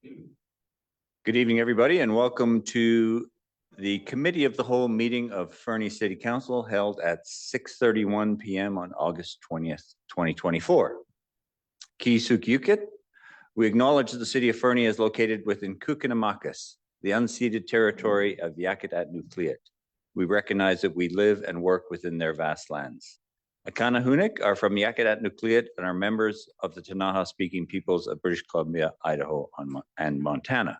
Good evening, everybody, and welcome to the Committee of the Whole meeting of Fernie City Council held at 6:31 p.m. on August 20th, 2024. Kisukukit, we acknowledge that the city of Fernie is located within Kukinamakas, the unceded territory of Yakutat Nucleat. We recognize that we live and work within their vast lands. Akanahunik are from Yakutat Nucleat and are members of the Tanaha-speaking peoples of British Columbia, Idaho, and Montana.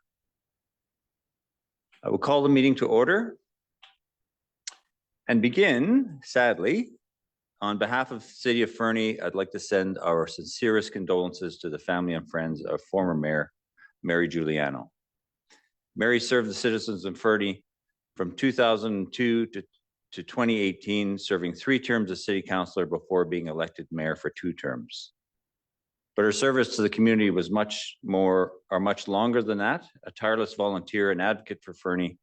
I will call the meeting to order and begin, sadly, on behalf of the city of Fernie, I'd like to send our sincerest condolences to the family and friends of former Mayor Mary Giuliano. Mary served the citizens of Fernie from 2002 to 2018, serving 3 terms as city councilor before being elected mayor for 2 terms. But her service to the community was much longer than that. A tireless volunteer and advocate for Fernie,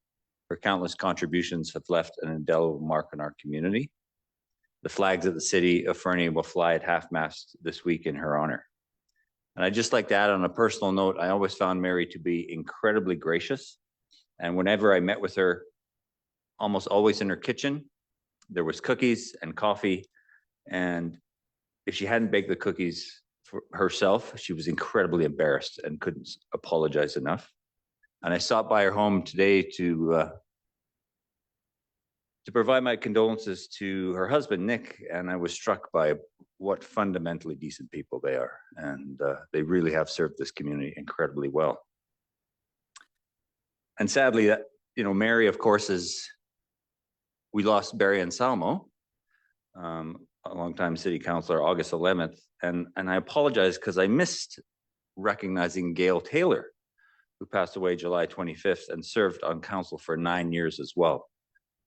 her countless contributions have left an indelible mark on our community. The flags of the city of Fernie will fly at half-mast this week in her honor. And I'd just like to add on a personal note, I always found Mary to be incredibly gracious. And whenever I met with her, almost always in her kitchen, there was cookies and coffee. And if she hadn't baked the cookies for herself, she was incredibly embarrassed and couldn't apologize enough. And I stopped by her home today to provide my condolences to her husband, Nick, and I was struck by what fundamentally decent people they are. And they really have served this community incredibly well. And sadly, Mary, of course, we lost Barry Anselmo, a longtime city councilor, August 11th. And I apologize because I missed recognizing Gail Taylor, who passed away July 25th and served on council for 9 years as well.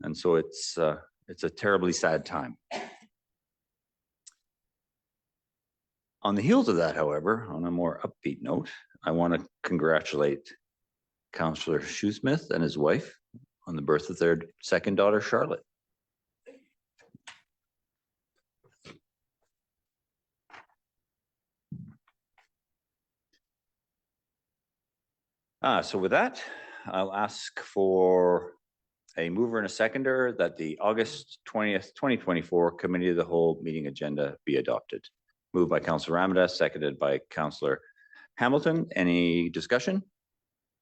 And so it's a terribly sad time. On the heels of that, however, on a more upbeat note, I want to congratulate Councillor Shoesmith and his wife on the birth of their second daughter, Charlotte. So with that, I'll ask for a mover and a seconder that the August 20th, 2024 Committee of the Whole meeting agenda be adopted. Moved by Councillor Ramadas, seconded by Councillor Hamilton. Any discussion?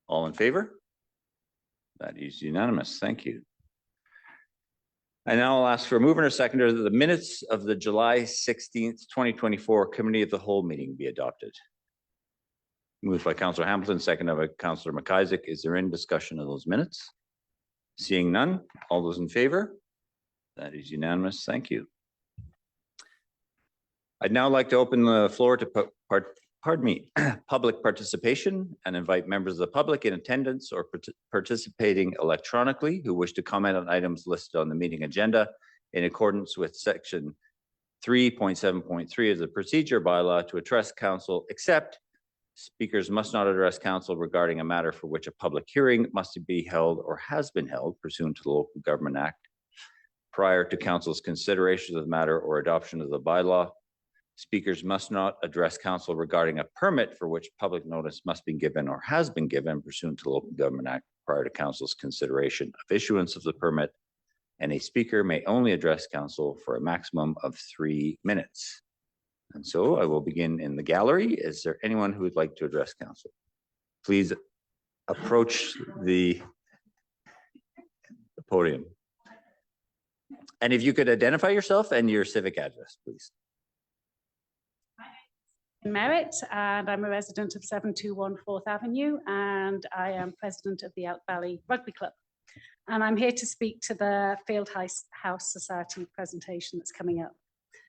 All in favor? That is unanimous. Thank you. And now I'll ask for a mover and a seconder that the minutes of the July 16th, 2024 Committee of the Whole meeting be adopted. Moved by Councillor Hamilton, seconded by Councillor McIsaac. Is there any discussion of those minutes? Seeing none, all those in favor? That is unanimous. Thank you. I'd now like to open the floor to public participation and invite members of the public in attendance or participating electronically who wish to comment on items listed on the meeting agenda in accordance with section 3.7.3 of the procedure bylaw to address council, except speakers must not address council regarding a matter for which a public hearing must be held or has been held pursuant to the Local Government Act prior to council's consideration of the matter or adoption of the bylaw. Speakers must not address council regarding a permit for which public notice must be given or has been given pursuant to the Local Government Act prior to council's consideration of issuance of the permit, and a speaker may only address council for a maximum of 3 minutes. And so I will begin in the gallery. Is there anyone who would like to address council? Please approach the podium. And if you could identify yourself and your civic address, please. Merritt, and I'm a resident of 721 4th Avenue, and I am president of the Elk Valley Rugby Club. And I'm here to speak to the Field House Society presentation that's coming up.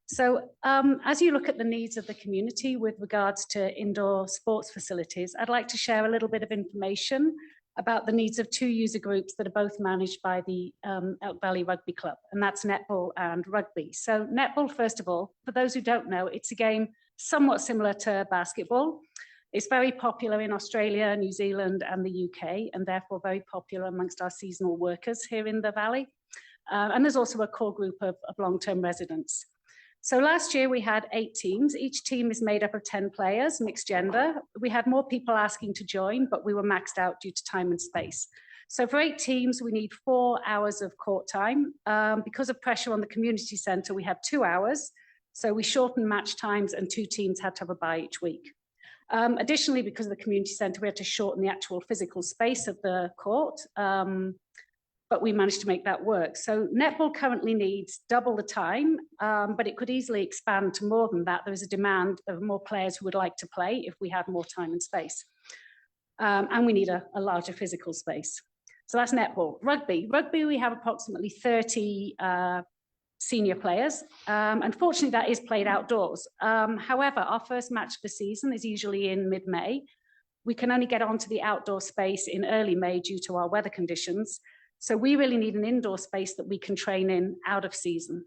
So as you look at the needs of the community with regards to indoor sports facilities, I'd like to share a little bit of information about the needs of 2 user groups that are both managed by the Elk Valley Rugby Club, and that's netball and rugby. So netball, first of all, for those who don't know, it's a game somewhat similar to basketball. It's very popular in Australia, New Zealand, and the UK, and therefore very popular amongst our seasonal workers here in the Valley. And there's also a core group of long-term residents. So last year we had 8 teams. Each team is made up of 10 players, mixed gender. We had more people asking to join, but we were maxed out due to time and space. So for 8 teams, we need 4 hours of court time. Because of pressure on the community centre, we had 2 hours. So we shortened match times and 2 teams had to have a bye each week. Additionally, because of the community centre, we had to shorten the actual physical space of the court. But we managed to make that work. So netball currently needs double the time, but it could easily expand to more than that. There is a demand of more players who would like to play if we had more time and space. And we need a larger physical space. So that's netball. Rugby, we have approximately 30 senior players. Unfortunately, that is played outdoors. However, our first match of the season is usually in mid-May. We can only get onto the outdoor space in early May due to our weather conditions. So we really need an indoor space that we can train in out of season.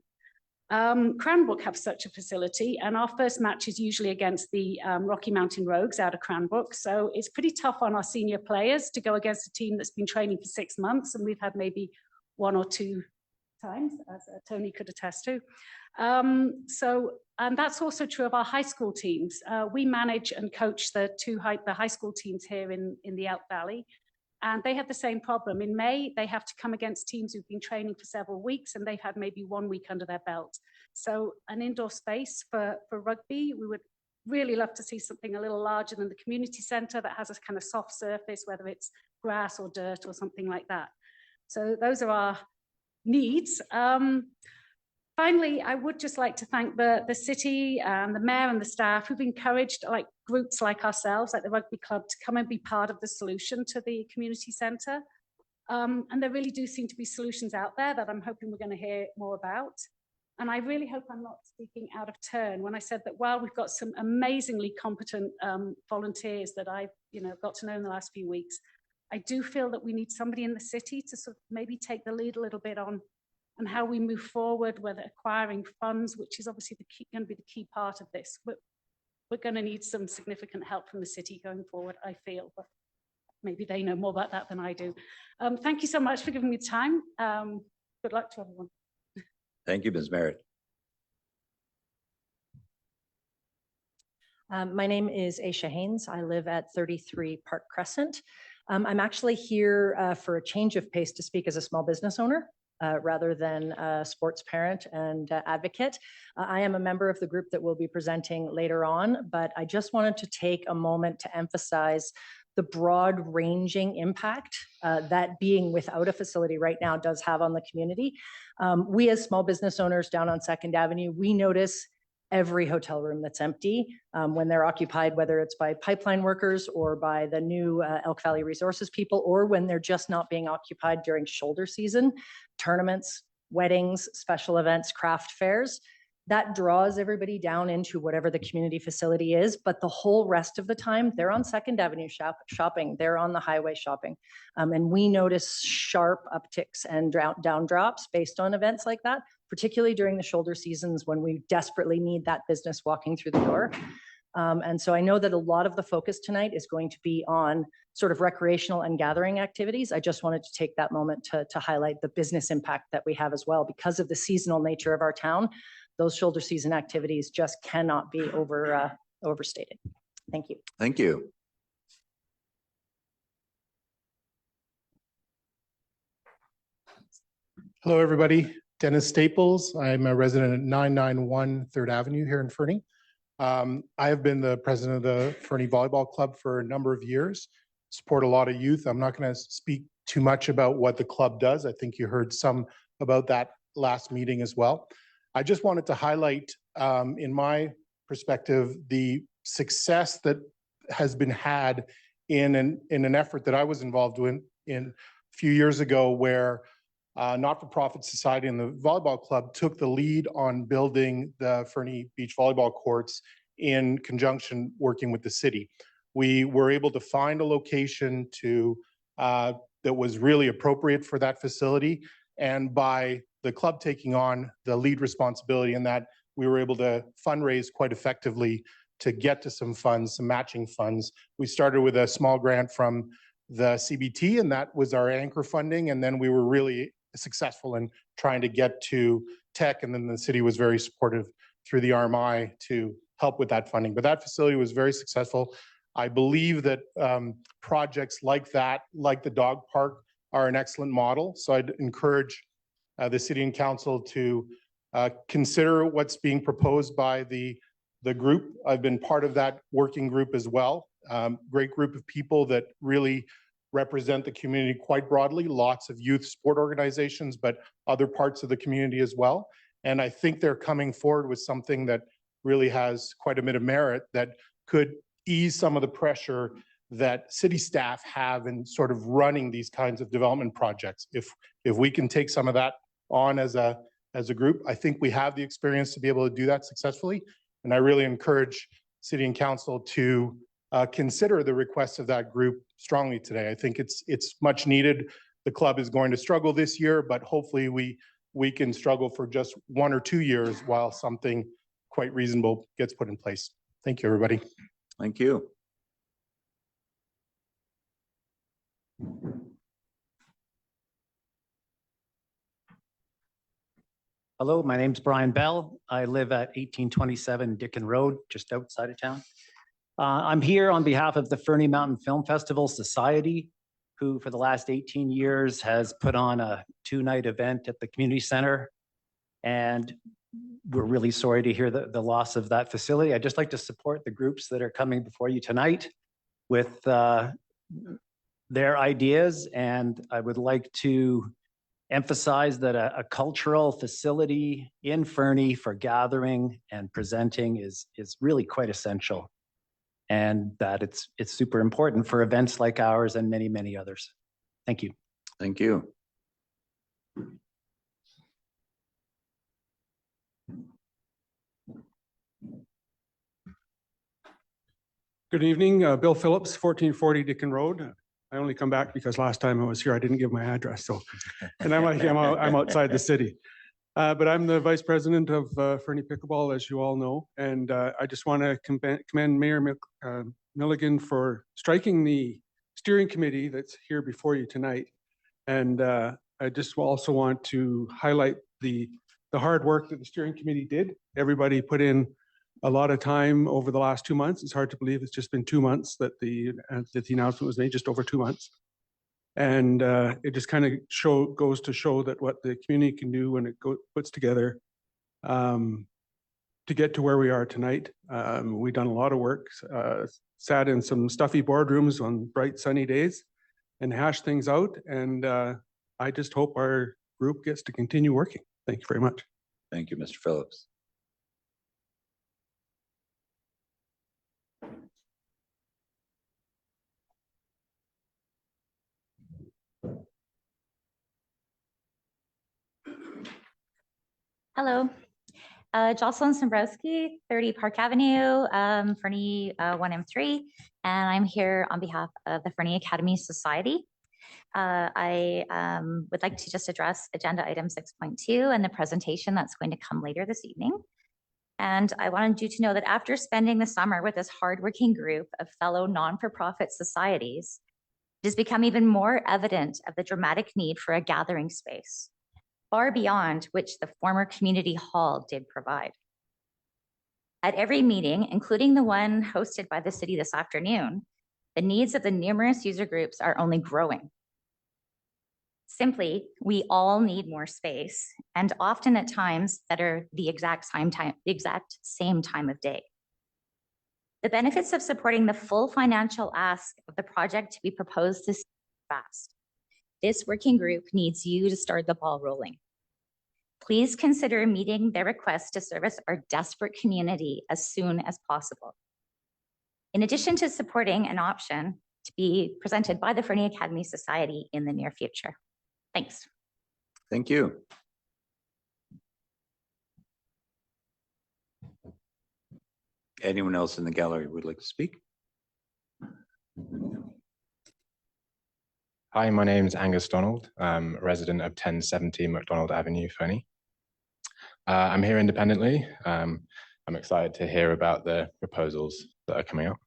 Cranbrook have such a facility, and our first match is usually against the Rocky Mountain Rogues out of Cranbrook. So it's pretty tough on our senior players to go against a team that's been training for 6 months, and we've had maybe 1 or 2 times, as Tony could attest to. And that's also true of our high school teams. We manage and coach the high school teams here in the Elk Valley. And they have the same problem. In May, they have to come against teams who've been training for several weeks and they've had maybe 1 week under their belt. So an indoor space for rugby, we would really love to see something a little larger than the community centre that has a kind of soft surface, whether it's grass or dirt or something like that. So those are our needs. Finally, I would just like to thank the city and the mayor and the staff who've encouraged groups like ourselves, like the rugby club, to come and be part of the solution to the community centre. And there really do seem to be solutions out there that I'm hoping we're going to hear more about. And I really hope I'm not speaking out of turn when I said that while we've got some amazingly competent volunteers that I've got to know in the last few weeks, I do feel that we need somebody in the city to sort of maybe take the lead a little bit on how we move forward, whether acquiring funds, which is obviously going to be the key part of this. We're going to need some significant help from the city going forward, I feel, but maybe they know more about that than I do. Thank you so much for giving me time. Good luck to everyone. Thank you, Ms. Merritt. My name is Aisha Haynes. I live at 33 Park Crescent. I'm actually here for a change of pace to speak as a small business owner. Rather than a sports parent and advocate. I am a member of the group that will be presenting later on, but I just wanted to take a moment to emphasize the broad-ranging impact that being without a facility right now does have on the community. We as small business owners down on 2nd Avenue, we notice every hotel room that's empty when they're occupied, whether it's by pipeline workers or by the new Elk Valley Resources people, or when they're just not being occupied during shoulder season, tournaments, weddings, special events, craft fairs. That draws everybody down into whatever the community facility is, but the whole rest of the time, they're on 2nd Avenue shopping, they're on the highway shopping. And we notice sharp upticks and down drops based on events like that, particularly during the shoulder seasons when we desperately need that business walking through the door. And so I know that a lot of the focus tonight is going to be on sort of recreational and gathering activities. I just wanted to take that moment to highlight the business impact that we have as well. Because of the seasonal nature of our town, those shoulder season activities just cannot be overstated. Thank you. Thank you. Hello, everybody. Dennis Staples. I'm a resident at 991 3rd Avenue here in Fernie. I have been the president of the Fernie Volleyball Club for a number of years, support a lot of youth. I'm not going to speak too much about what the club does. I think you heard some about that last meeting as well. I just wanted to highlight, in my perspective, the success that has been had in an effort that I was involved in a few years ago, where not-for-profit society and the volleyball club took the lead on building the Fernie Beach volleyball courts in conjunction working with the city. We were able to find a location that was really appropriate for that facility, and by the club taking on the lead responsibility in that, we were able to fundraise quite effectively to get to some funds, some matching funds. We started with a small grant from the CBT, and that was our anchor funding, and then we were really successful in trying to get to tech, and then the city was very supportive through the RMI to help with that funding. But that facility was very successful. I believe that projects like that, like the dog park, are an excellent model. So I'd encourage the city and council to consider what's being proposed by the group. I've been part of that working group as well. Great group of people that really represent the community quite broadly, lots of youth sport organizations, but other parts of the community as well. And I think they're coming forward with something that really has quite a bit of merit that could ease some of the pressure that city staff have in sort of running these kinds of development projects. If we can take some of that on as a group, I think we have the experience to be able to do that successfully. And I really encourage city and council to consider the request of that group strongly today. I think it's much needed. The club is going to struggle this year, but hopefully we can struggle for just 1 or 2 years while something quite reasonable gets put in place. Thank you, everybody. Thank you. Hello, my name's Brian Bell. I live at 1827 Dickon Road, just outside of town. I'm here on behalf of the Fernie Mountain Film Festival Society, who for the last 18 years has put on a 2-night event at the community center. And we're really sorry to hear the loss of that facility. I'd just like to support the groups that are coming before you tonight with their ideas. And I would like to emphasize that a cultural facility in Fernie for gathering and presenting is really quite essential, and that it's super important for events like ours and many, many others. Thank you. Thank you. Good evening, Bill Phillips, 1440 Dickon Road. I only come back because last time I was here, I didn't give my address. So, and I'm outside the city. But I'm the vice president of Fernie Pickleball, as you all know. And I just want to commend Mayor Milligan for striking the steering committee that's here before you tonight. And I just also want to highlight the hard work that the steering committee did. Everybody put in a lot of time over the last 2 months. It's hard to believe it's just been 2 months that the announcement was made, just over 2 months. And it just kind of goes to show that what the community can do when it puts together to get to where we are tonight. We've done a lot of work, sat in some stuffy boardrooms on bright sunny days and hashed things out. And I just hope our group gets to continue working. Thank you very much. Thank you, Mr. Phillips. Hello, Jocelyn Sombrowski, 30 Park Avenue, Fernie 1M3, and I'm here on behalf of the Fernie Academy Society. I would like to just address agenda item 6.2 and the presentation that's going to come later this evening. And I wanted you to know that after spending the summer with this hardworking group of fellow non-for-profit societies, it has become even more evident of the dramatic need for a gathering space, far beyond which the former community hall did provide. At every meeting, including the one hosted by the city this afternoon, the needs of the numerous user groups are only growing. Simply, we all need more space, and often at times that are the exact same time of day. The benefits of supporting the full financial ask of the project to be proposed this fast. This working group needs you to start the ball rolling. Please consider meeting their request to service our desperate community as soon as possible. In addition to supporting an option to be presented by the Fernie Academy Society in the near future. Thanks. Thank you. Anyone else in the gallery would like to speak? Hi, my name is Angus Donald. I'm a resident of 1070 McDonald Avenue, Fernie. I'm here independently. I'm excited to hear about the proposals that are coming up.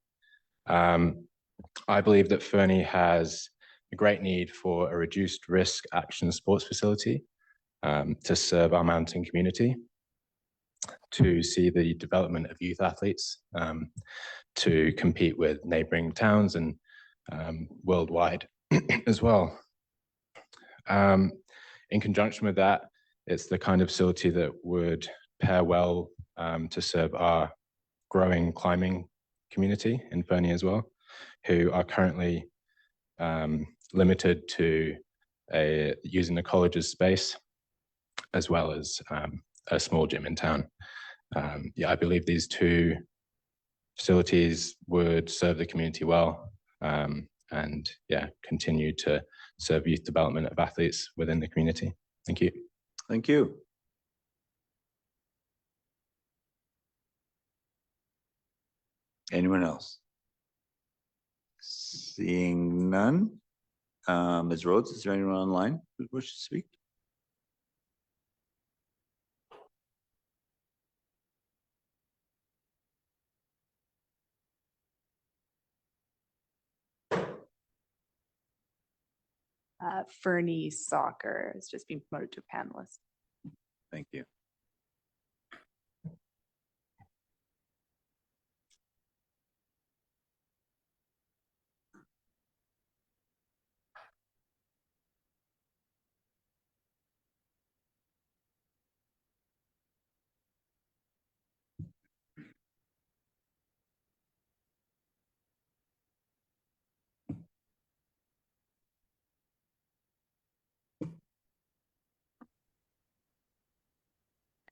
I believe that Fernie has a great need for a reduced risk action sports facility to serve our mountain community. to see the development of youth athletes to compete with neighboring towns and worldwide as well. In conjunction with that, it's the kind of facility that would pair well to serve our growing climbing community in Fernie as well, who are currently limited to using the college's space as well as a small gym in town. Yeah, I believe these two facilities would serve the community well and yeah, continue to serve youth development of athletes within the community. Thank you. Thank you. Anyone else? Seeing none. Ms. Rhodes, is there anyone online who wishes to speak? Fernie Soccer has just been promoted to a panelist. Thank you.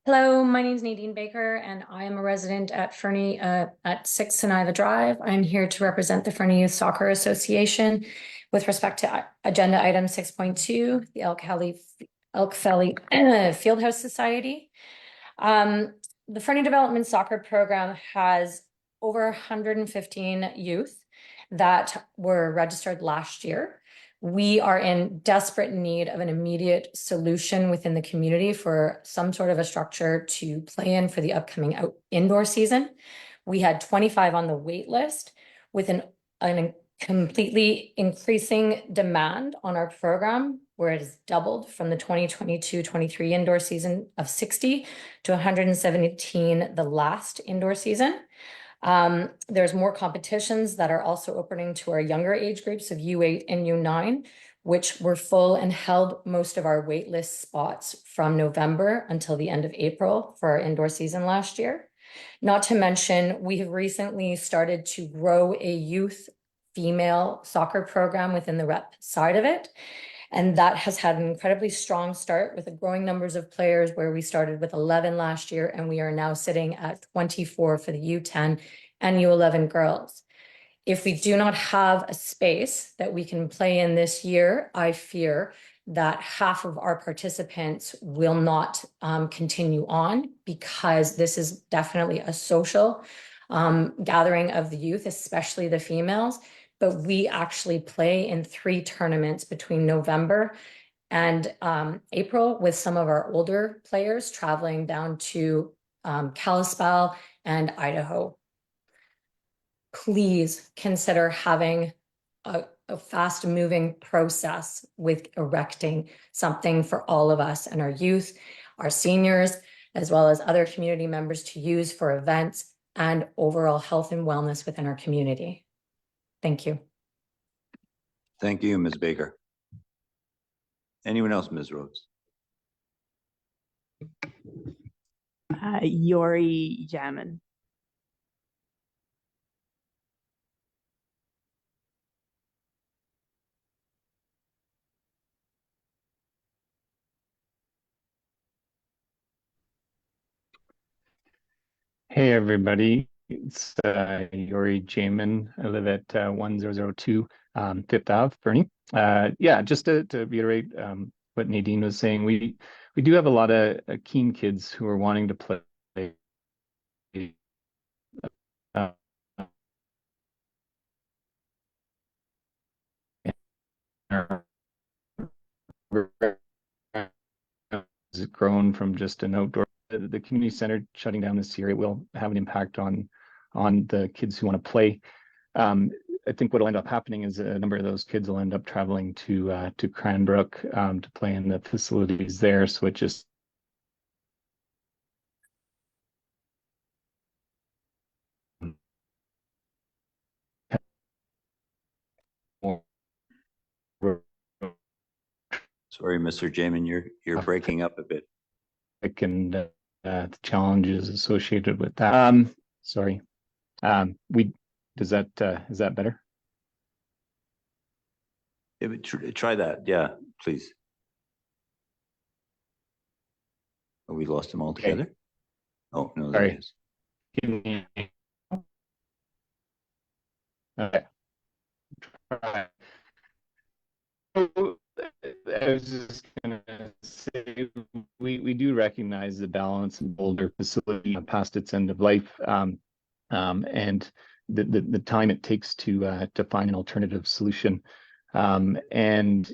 Hello, my name is Nadine Baker, and I am a resident at Fernie at 6 Saniva Drive. I'm here to represent the Fernie Youth Soccer Association with respect to agenda item 6.2, the Elk Valley Fieldhouse Society. The Fernie Development Soccer Program has over 115 youth that were registered last year. We are in desperate need of an immediate solution within the community for some sort of a structure to play in for the upcoming indoor season. We had 25 on the wait list with an completely increasing demand on our program, where it has doubled from the 2022-23 indoor season of 60 to 117 the last indoor season. There's more competitions that are also opening to our younger age groups of U8 and U9, which were full and held most of our wait list spots from November until the end of April for our indoor season last year. Not to mention, we have recently started to grow a youth female soccer program within the rep side of it. And that has had an incredibly strong start with a growing numbers of players, where we started with 11 last year and we are now sitting at 24 for the U10 and U11 girls. If we do not have a space that we can play in this year, I fear that half of our participants will not continue on, because this is definitely a social gathering of the youth, especially the females. But we actually play in 3 tournaments between November and April, with some of our older players traveling down to Kalispell and Idaho. Please consider having a fast moving process with erecting something for all of us and our youth, our seniors, as well as other community members to use for events and overall health and wellness within our community. Thank you. Thank you, Ms. Baker. Anyone else, Ms. Rhodes? Yori Jamin. Hey, everybody. It's Yori Jamin. I live at 1002 Fifth Ave, Fernie. Yeah, just to reiterate what Nadine was saying, we do have a lot of keen kids who are wanting to play. Has grown from just an outdoor. The community center shutting down this year, it will have an impact on the kids who want to play. I think what will end up happening is a number of those kids will end up traveling to Cranbrook to play in the facilities there. So it just Sorry, Mr. Jamin, you're breaking up a bit. And the challenges associated with that. Sorry. Is that better? Yeah, but try that. Yeah, please. Oh, we lost him altogether? Oh, no, there Sorry. he is. Can you- Okay. Right. So, I was just gonna say, we do recognize the Balance and Boulder facility past its end of life, and the time it takes to find an alternative solution, and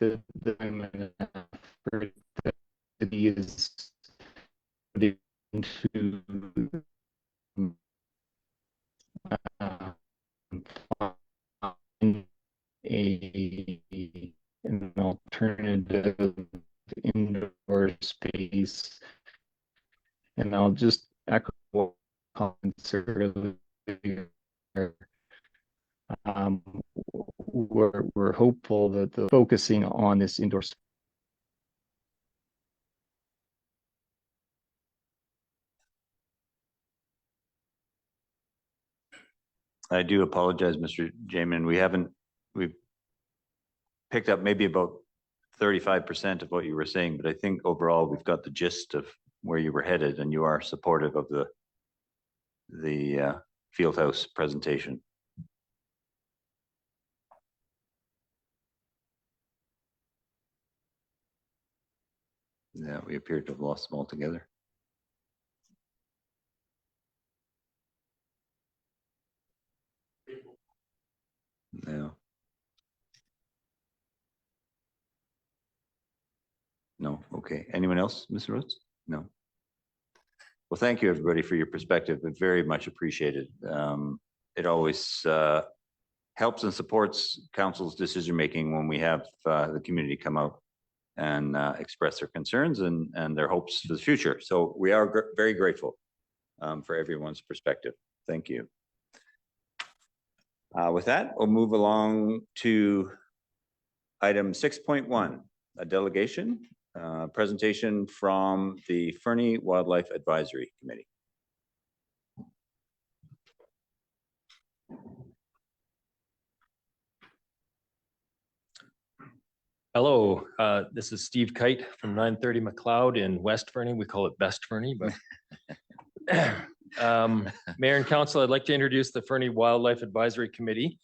the effort that he is putting into find an alternative indoor space. And I'll just echo what comments earlier. We're hopeful that the focusing on this indoor space. I do apologize, Mr. Jamin. We've picked up maybe about 35% of what you were saying, but I think overall we've got the gist of where you were headed, and you are supportive of the Fieldhouse presentation. Yeah, we appear to have lost them altogether. No. No, okay. Anyone else, Mr. Rhodes? No. Well, thank you, everybody, for your perspective. It's very much appreciated. It always helps and supports council's decision-making when we have the community come out and express their concerns and their hopes for the future. So we are very grateful for everyone's perspective. Thank you. With that, we'll move along to item 6.1, a delegation presentation from the Fernie Wildlife Advisory Committee. Hello, this is Steve Kite from 930 McLeod in West Fernie. We call it Best Fernie, but Mayor and Council, I'd like to introduce the Fernie Wildlife Advisory Committee.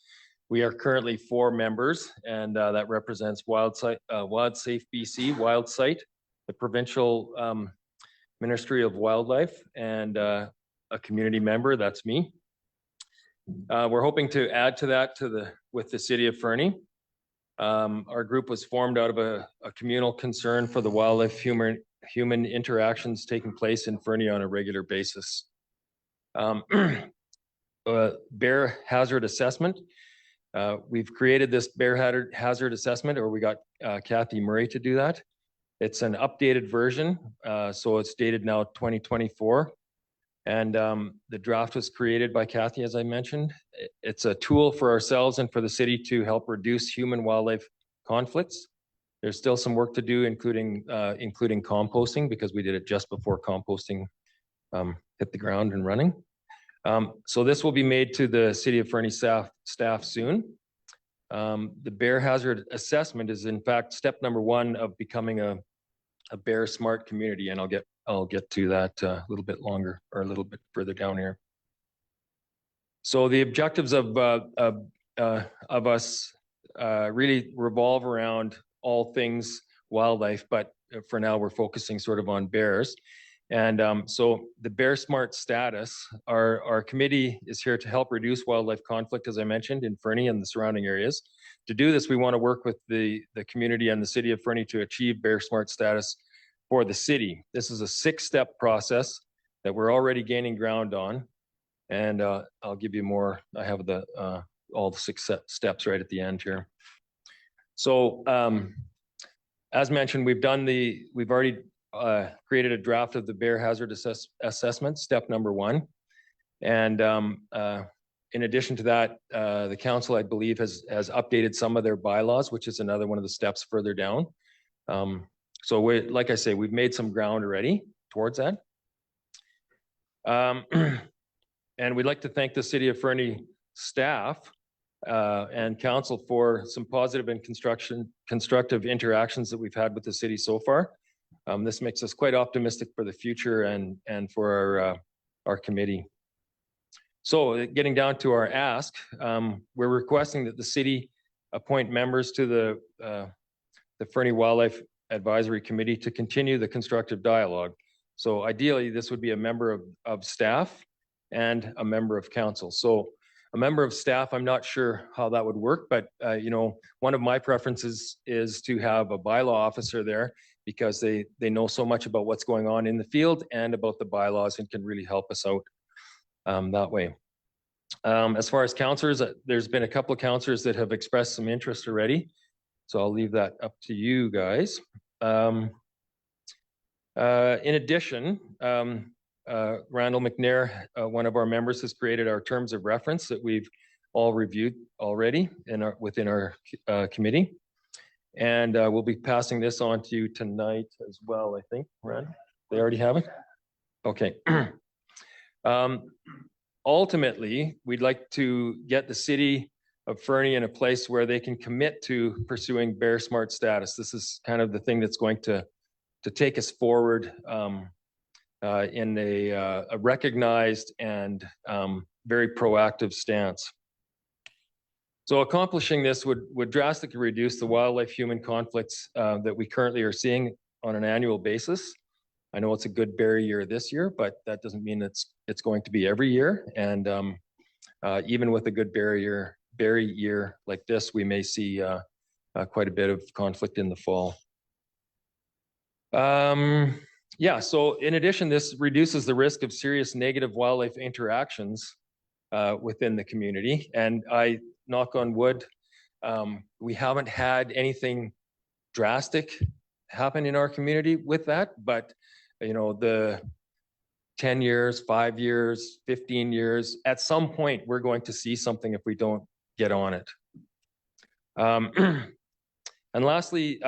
We are currently 4 members, and that represents WildSafe BC, WildSite, the Provincial Ministry of Wildlife, and a community member, that's me. We're hoping to add to that with the City of Fernie. Our group was formed out of a communal concern for the wildlife human interactions taking place in Fernie on a regular basis. Bear hazard assessment. We've created this bear hazard assessment, or we got Kathy Murray to do that. It's an updated version, so it's dated now 2024. And the draft was created by Kathy, as I mentioned. It's a tool for ourselves and for the city to help reduce human-wildlife conflicts. There's still some work to do, including composting, because we did it just before composting hit the ground and running. So this will be made to the City of Fernie staff soon. The bear hazard assessment is in fact step number 1 of becoming a bear smart community, and I'll get to that a little bit longer, or a little bit further down here. So the objectives of us really revolve around all things wildlife, but for now we're focusing sort of on bears. And so the Bear Smart status, our committee is here to help reduce wildlife conflict, as I mentioned, in Fernie and the surrounding areas. To do this, we want to work with the community and the City of Fernie to achieve Bear Smart status for the city. This is a 6-step process that we're already gaining ground on. And I'll give you more. I have all the 6 steps right at the end here. So as mentioned, we've already created a draft of the bear hazard assessment, step number 1. And in addition to that, the council, I believe, has updated some of their bylaws, which is another one of the steps further down. So like I say, we've made some ground already towards that. And we'd like to thank the City of Fernie staff and council for some positive and constructive interactions that we've had with the city so far. This makes us quite optimistic for the future and for our committee. So getting down to our ask, we're requesting that the city appoint members to the Fernie Wildlife Advisory Committee to continue the constructive dialogue. So ideally, this would be a member of staff and a member of council. So a member of staff, I'm not sure how that would work, but you know, one of my preferences is to have a bylaw officer there because they know so much about what's going on in the field and about the bylaws and can really help us out that way. As far as councillors, there's been a couple of councillors that have expressed some interest already. So I'll leave that up to you guys. In addition, Randall McNair, one of our members, has created our terms of reference that we've all reviewed already within our committee. And we'll be passing this on to you tonight as well, I think. Rand, they already have it? Okay. Ultimately, we'd like to get the city of Fernie in a place where they can commit to pursuing Bear Smart status. This is kind of the thing that's going to take us forward in a recognized and very proactive stance. So accomplishing this would drastically reduce the wildlife-human conflicts that we currently are seeing on an annual basis. I know it's a good bear year this year, but that doesn't mean it's going to be every year. And even with a good bear year like this, we may see quite a bit of conflict in the fall. Yeah, so in addition, this reduces the risk of serious negative wildlife interactions within the community. And I, knock on wood, we haven't had anything drastic happen in our community with that, but you know, the 10 years, 5 years, 15 years, at some point, we're going to see something if we don't get on it. And lastly,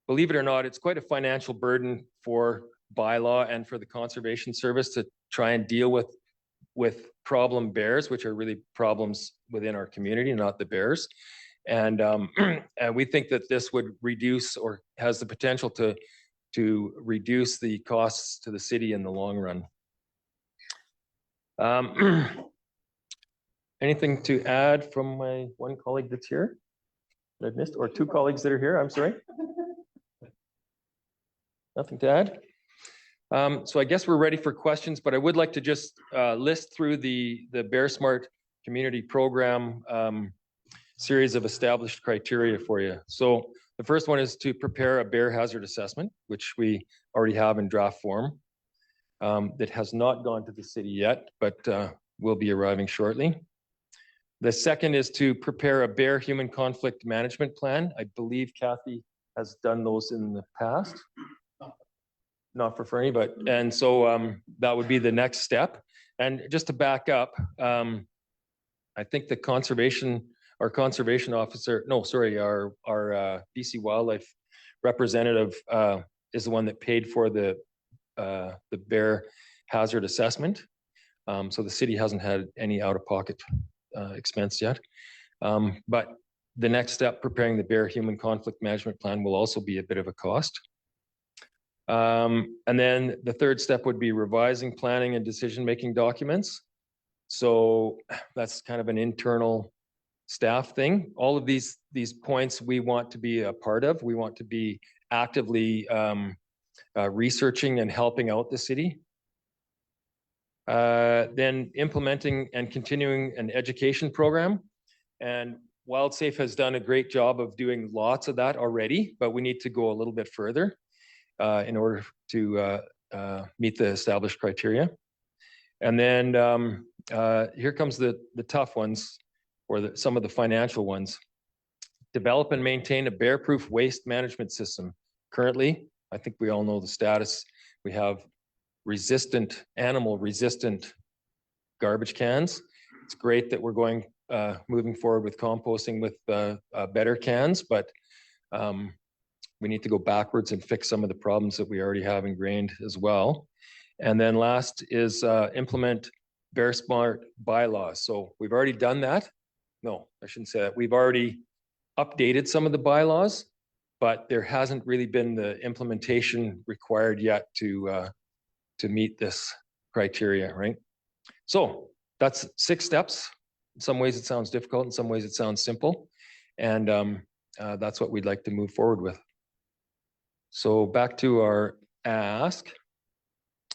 believe it or not, it's quite a financial burden for bylaw and for the Conservation Service to try and deal with problem bears, which are really problems within our community, not the bears. And we think that this would reduce or has the potential to reduce the costs to the city in the long run. Anything to add from my one colleague that's here that I've missed, or two colleagues that are here? I'm sorry. Nothing to add. So I guess we're ready for questions, but I would like to just list through the Bear Smart Community Program series of established criteria for you. So the first one is to prepare a bear hazard assessment, which we already have in draft form. That has not gone to the city yet, but will be arriving shortly. The second is to prepare a bear human conflict management plan. I believe Kathy has done those in the past. Not for Fernie, but, and so that would be the next step. And just to back up, I think the our conservation officer, no, sorry, our BC Wildlife representative is the one that paid for the bear hazard assessment. So the city hasn't had any out-of-pocket expense yet. But the next step, preparing the bear human conflict management plan, will also be a bit of a cost. And then the third step would be revising planning and decision-making documents. So that's kind of an internal staff thing. All of these points we want to be a part of. We want to be actively researching and helping out the city. Then implementing and continuing an education program. And WildSafe has done a great job of doing lots of that already, but we need to go a little bit further in order to meet the established criteria. And then here comes the tough ones, or some of the financial ones. Develop and maintain a bear-proof waste management system. Currently, I think we all know the status. We have animal-resistant garbage cans, It's great that we're going, moving forward with composting with better cans, but we need to go backwards and fix some of the problems that we already have ingrained as well. And then last is implement Bear Smart bylaws. So we've already done that. No, I shouldn't say that. We've already updated some of the bylaws, but there hasn't really been the implementation required yet to meet this criteria, right? So that's 6 steps. In some ways it sounds difficult, in some ways it sounds simple. And that's what we'd like to move forward with. So back to our ask.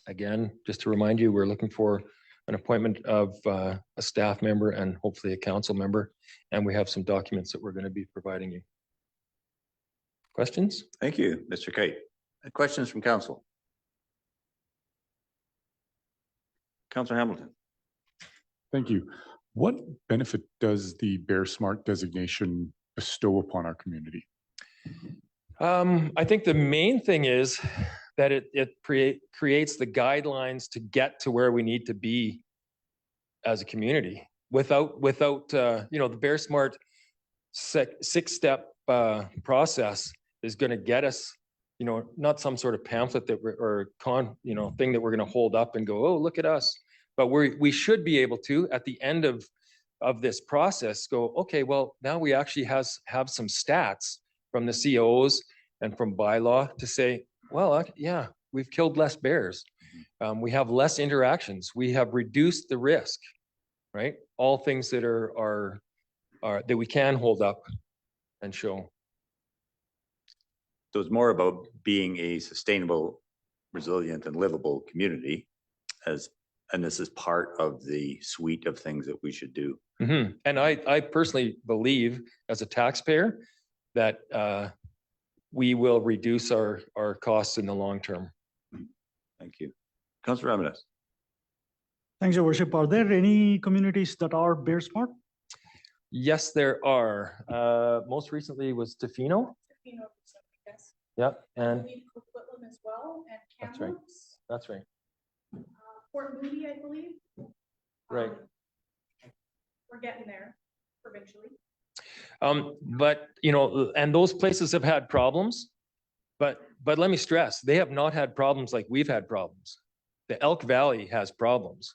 Again, just to remind you, we're looking for an appointment of a staff member and hopefully a council member. And we have some documents that we're going to be providing you. Questions? Thank you, Mr. Kite. Questions from council? Councillor Hamilton. Thank you. What benefit does the Bear Smart designation bestow upon our community? I think the main thing is that it creates the guidelines to get to where we need to be as a community without you know, the Bear Smart 6-step process is going to get us, you know, not some sort of pamphlet that you know, thing that we're going to hold up and go, oh, look at us. But we should be able to, at the end of this process, go, okay, well, now we actually have some stats from the COs and from bylaw to say, well, yeah, we've killed less bears. We have less interactions. We have reduced the risk, right? All things that are that we can hold up and show. So it's more about being a sustainable, resilient, and livable community, and this is part of the suite of things that we should do. Mm-hmm. And I personally believe, as a taxpayer, that we will reduce our costs in the long term. Thank you. Councillor Ramirez. Thanks, Your Worship. Are there any communities that are Bear Smart? Yes, there are. Most recently was Tofino. Yes. Yep, and Coquitlam as well, and that's right. That's right. Fort Moody, I believe. Right. We're getting there provincially. But you know, and those places have had problems, but let me stress, they have not had problems like we've had problems. The Elk Valley has problems,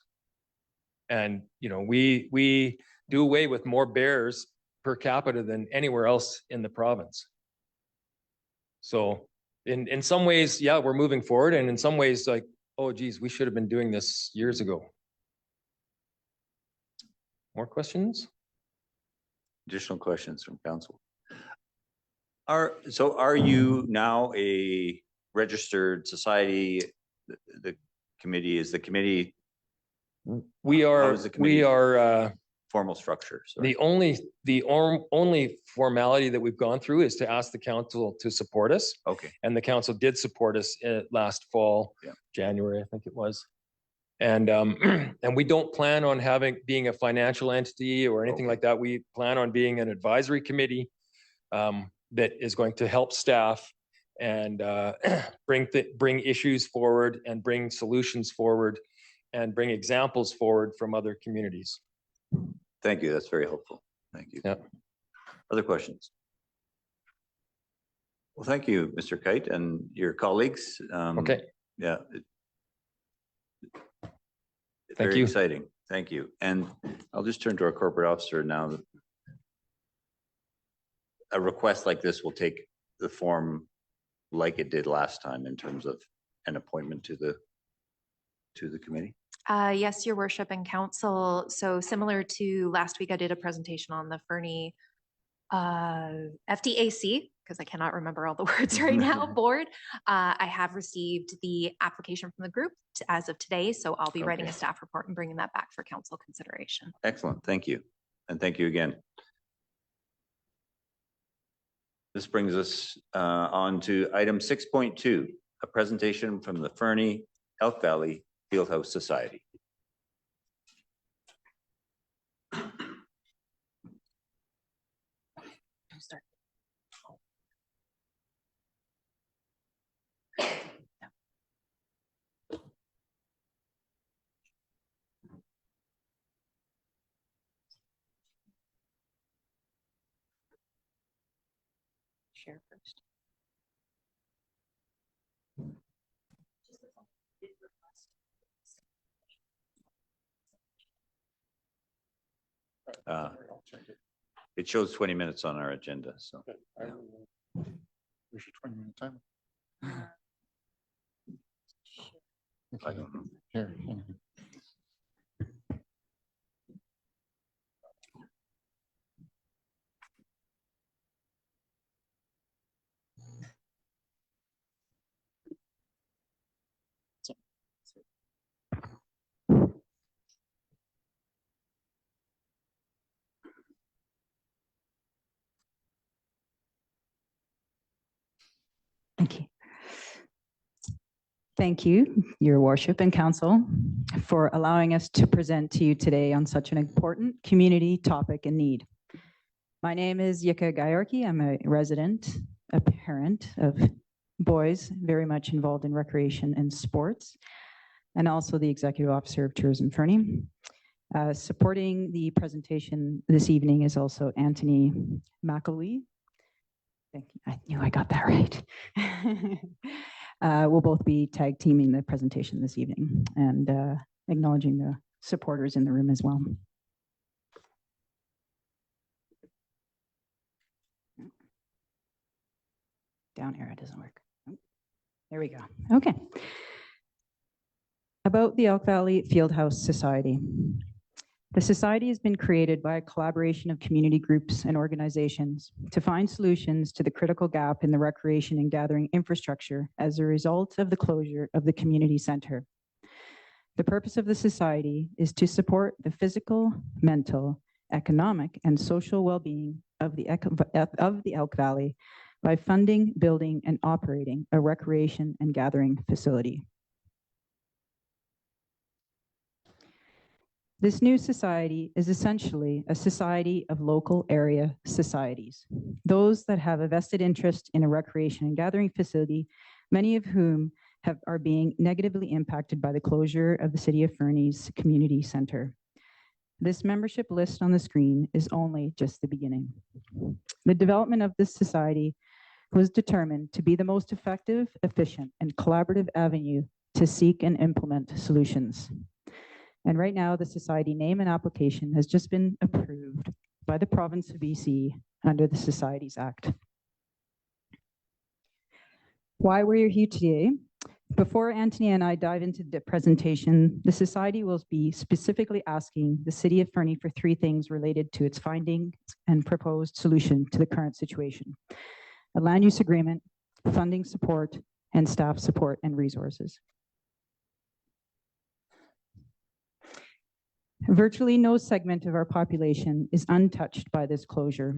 and you know, we do away with more bears per capita than anywhere else in the province. So in some ways, yeah, we're moving forward, and in some ways, like, oh geez, we should have been doing this years ago. More questions? Additional questions from council. Are you now a registered society? The committee is the committee. We are formal structure. Sorry. The only formality that we've gone through is to ask the council to support us. Okay. And the council did support us last fall, yeah. January, I think it was. And and we don't plan on being a financial entity or anything like that. We plan on being an advisory committee that is going to help staff and bring issues forward and bring solutions forward and bring examples forward from other communities. Thank you. That's very helpful. Thank you. Yeah. Other questions? Well, thank you, Mr. Kite, and your colleagues. Okay. Yeah. Thank Very you. exciting. Thank you. And I'll just turn to our corporate officer now. A request like this will take the form like it did last time in terms of an appointment to the committee. Yes, Your Worship and Council. So similar to last week, I did a presentation on the Fernie FDAC, because I cannot remember all the words right now, board. I have received the application from the group as of today, so I'll be writing a staff report and bringing that back for council consideration. Excellent. Thank you. And thank you again. This brings us on to item 6.2, a presentation from the Fernie Elk Valley Fieldhouse Society. Share first. It shows 20 minutes on our agenda, so. Where's your 20-minute timer? I don't know. Here. hang on. Thank you. Thank you, Your Worship and Council, for allowing us to present to you today on such an important community topic and need. My name is Yika Gayorki. I'm a resident, a parent of boys very much involved in recreation and sports, and also the Executive Officer of Tourism Fernie. Supporting the presentation this evening is also Anthony McElwee. Thank you. I knew I got that right. We'll both be tag teaming the presentation this evening and acknowledging the supporters in the room as well. Down arrow doesn't work. There we go. Okay. About the Elk Valley Fieldhouse Society. The society has been created by a collaboration of community groups and organizations to find solutions to the critical gap in the recreation and gathering infrastructure as a result of the closure of the community center. The purpose of the society is to support the physical, mental, economic, and social well-being of the Elk Valley by funding, building, and operating a recreation and gathering facility. This new society is essentially a society of local area societies, those that have a vested interest in a recreation and gathering facility, many of whom are being negatively impacted by the closure of the City of Fernie's community center. This membership list on the screen is only just the beginning. The development of this society was determined to be the most effective, efficient, and collaborative avenue to seek and implement solutions. And right now, the society name and application has just been approved by the province of BC under the Societies Act. Why we're here today? Before Anthony and I dive into the presentation, the society will be specifically asking the City of Fernie for three things related to its findings and proposed solution to the current situation: a land use agreement, funding support, and staff support and resources. Virtually no segment of our population is untouched by this closure.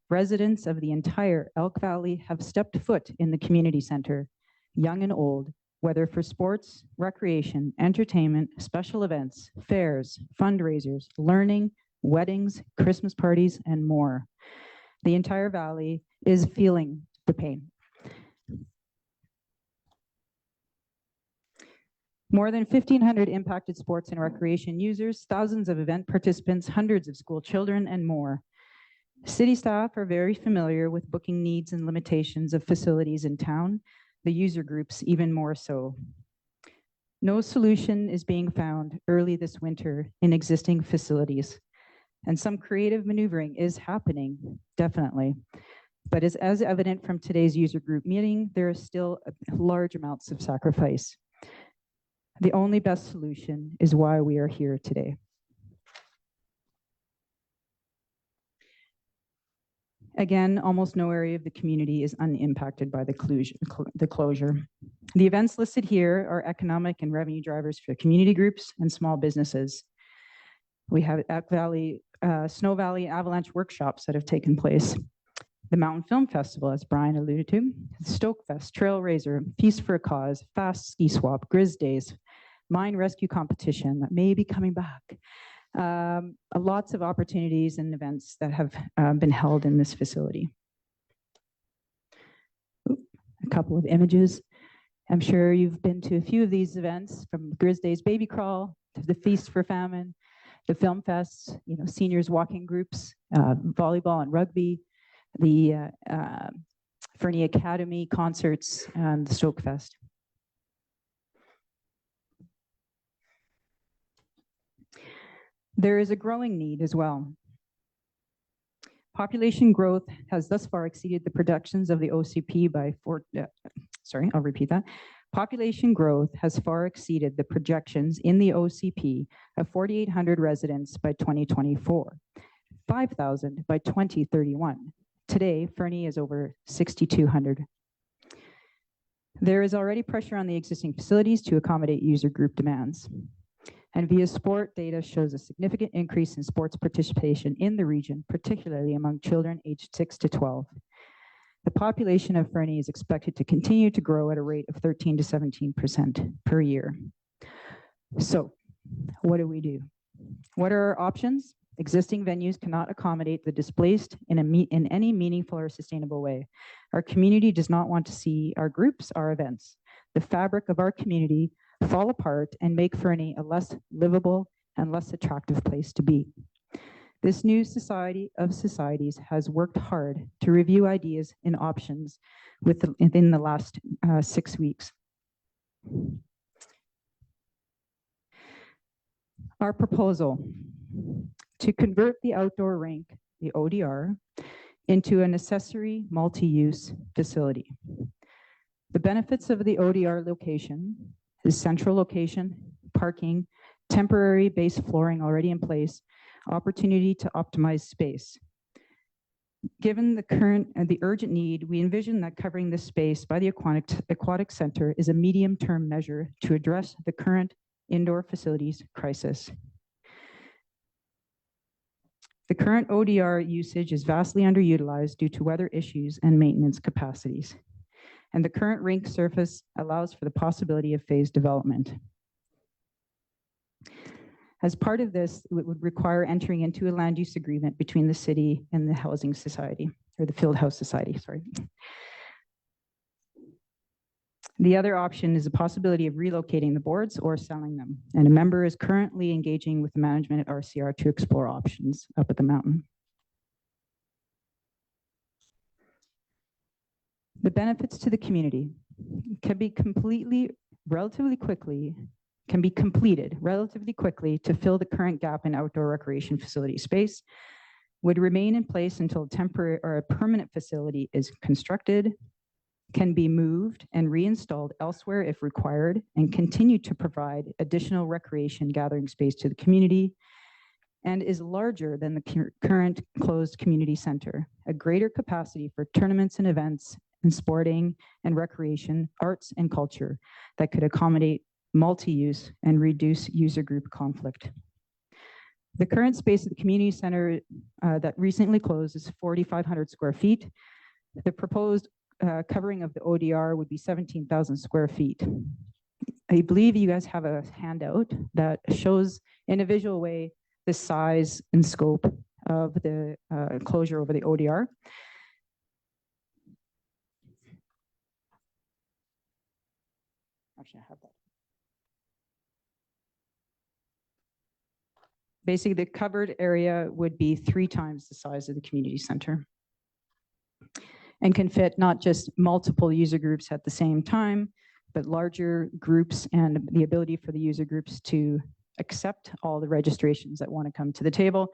Residents of the entire Elk Valley have stepped foot in the community center, young and old, whether for sports, recreation, entertainment, special events, fairs, fundraisers, learning, weddings, Christmas parties, and more. The entire valley is feeling the pain. More than 1,500 impacted sports and recreation users, thousands of event participants, hundreds of school children, and more. City staff are very familiar with booking needs and limitations of facilities in town, the user groups even more so. No solution is being found early this winter in existing facilities, and some creative maneuvering is happening, definitely. But as evident from today's user group meeting, there are still large amounts of sacrifice. The only best solution is why we are here today. Again, almost no area of the community is unimpacted by the closure. The events listed here are economic and revenue drivers for community groups and small businesses. We have Elk Valley, Snow Valley Avalanche workshops that have taken place. The Mountain Film Festival, as Brian alluded to, Stokefest, Trail Raiser, Feast for a Cause, Fast Ski Swap, Grizz Days, Mine Rescue Competition that may be coming back. Lots of opportunities and events that have been held in this facility. A couple of images. I'm sure you've been to a few of these events, from Grizz Days Baby Crawl to the Feast for Famine, the Film Fests, seniors walking groups, volleyball and rugby, the Fernie Academy concerts, and the Stoke Fest. There is a growing need as well. Population growth has thus far exceeded the projections of the OCP by I'll repeat that. Population growth has far exceeded the projections in the OCP of 4,800 residents by 2024, 5,000 by 2031. Today, Fernie is over 6,200. There is already pressure on the existing facilities to accommodate user group demands. And via sport data shows a significant increase in sports participation in the region, particularly among children aged 6 to 12. The population of Fernie is expected to continue to grow at a rate of 13 to 17% per year. So what do? What are our options? Existing venues cannot accommodate the displaced in any meaningful or sustainable way. Our community does not want to see our groups, our events, the fabric of our community fall apart and make Fernie a less livable and less attractive place to be. This new society of societies has worked hard to review ideas and options within the last 6 weeks. Our proposal to convert the outdoor rink, the ODR, into an accessory multi-use facility. The benefits of the ODR location is central location, parking, temporary base flooring already in place, opportunity to optimize space. Given the urgent need, we envision that covering this space by the aquatic center is a medium-term measure to address the current indoor facilities crisis. The current ODR usage is vastly underutilized due to weather issues and maintenance capacities. And the current rink surface allows for the possibility of phased development. As part of this, it would require entering into a land use agreement between the city and the housing society, or the field house society, sorry. The other option is the possibility of relocating the boards or selling them. And a member is currently engaging with the management at RCR to explore options up at the mountain. The benefits to the community can be completed relatively quickly to fill the current gap in outdoor recreation facility space, would remain in place until a temporary or a permanent facility is constructed, can be moved and reinstalled elsewhere if required, and continue to provide additional recreation gathering space to the community, and is larger than the current closed community center, a greater capacity for tournaments and events and sporting and recreation, arts and culture that could accommodate multi-use and reduce user group conflict. The current space of the community center that recently closed is 4,500 square feet. The proposed covering of the ODR would be 17,000 square feet. I believe you guys have a handout that shows in a visual way the size and scope of the enclosure over the ODR. Actually, I have that. Basically, the covered area would be 3 times the size of the community center and can fit not just multiple user groups at the same time, but larger groups and the ability for the user groups to accept all the registrations that want to come to the table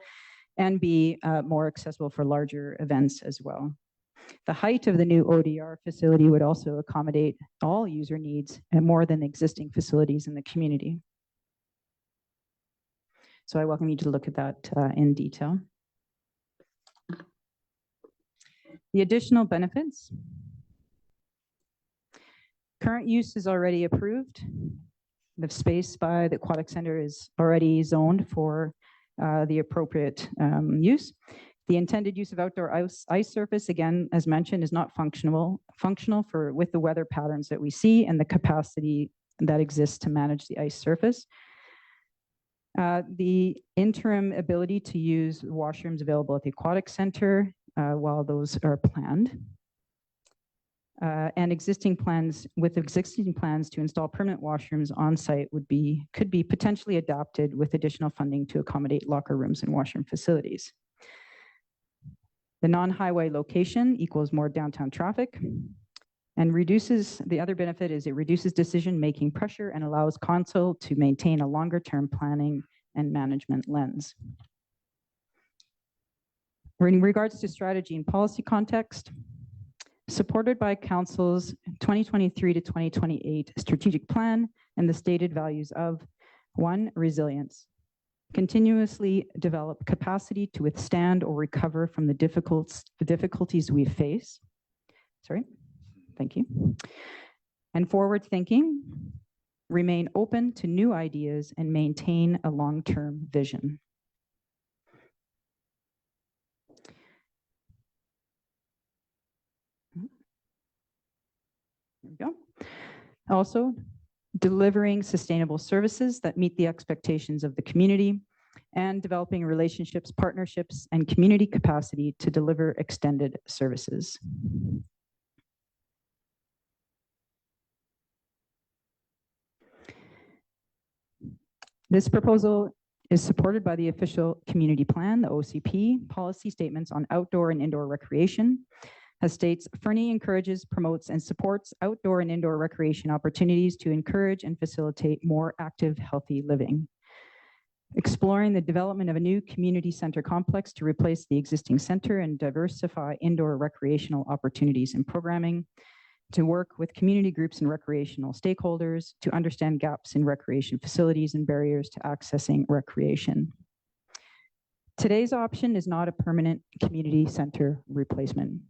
and be more accessible for larger events as well. The height of the new ODR facility would also accommodate all user needs and more than existing facilities in the community. So I welcome you to look at that in detail. The additional benefits. Current use is already approved. The space by the aquatic center is already zoned for the appropriate use. The intended use of outdoor ice surface, again, as mentioned, is not functional with the weather patterns that we see and the capacity that exists to manage the ice surface. The interim ability to use washrooms available at the aquatic center while those are planned. And existing plans to install permanent washrooms on site could be potentially adapted with additional funding to accommodate locker rooms and washroom facilities. The non-highway location equals more downtown traffic and reduces, the other benefit is it reduces decision-making pressure and allows council to maintain a longer-term planning and management lens. In regards to strategy and policy context, supported by Council's 2023 to 2028 strategic plan and the stated values of 1, resilience, continuously develop capacity to withstand or recover from the difficulties we face. Thank you. And forward thinking, remain open to new ideas and maintain a long-term vision. There we go. Also, delivering sustainable services that meet the expectations of the community and developing relationships, partnerships, and community capacity to deliver extended services. This proposal is supported by the official community plan, the OCP, policy statements on outdoor and indoor recreation, as states, Fernie encourages, promotes, and supports outdoor and indoor recreation opportunities to encourage and facilitate more active, healthy living. Exploring the development of a new community center complex to replace the existing center and diversify indoor recreational opportunities and programming, to work with community groups and recreational stakeholders to understand gaps in recreation facilities and barriers to accessing recreation. Today's option is not a permanent community center replacement,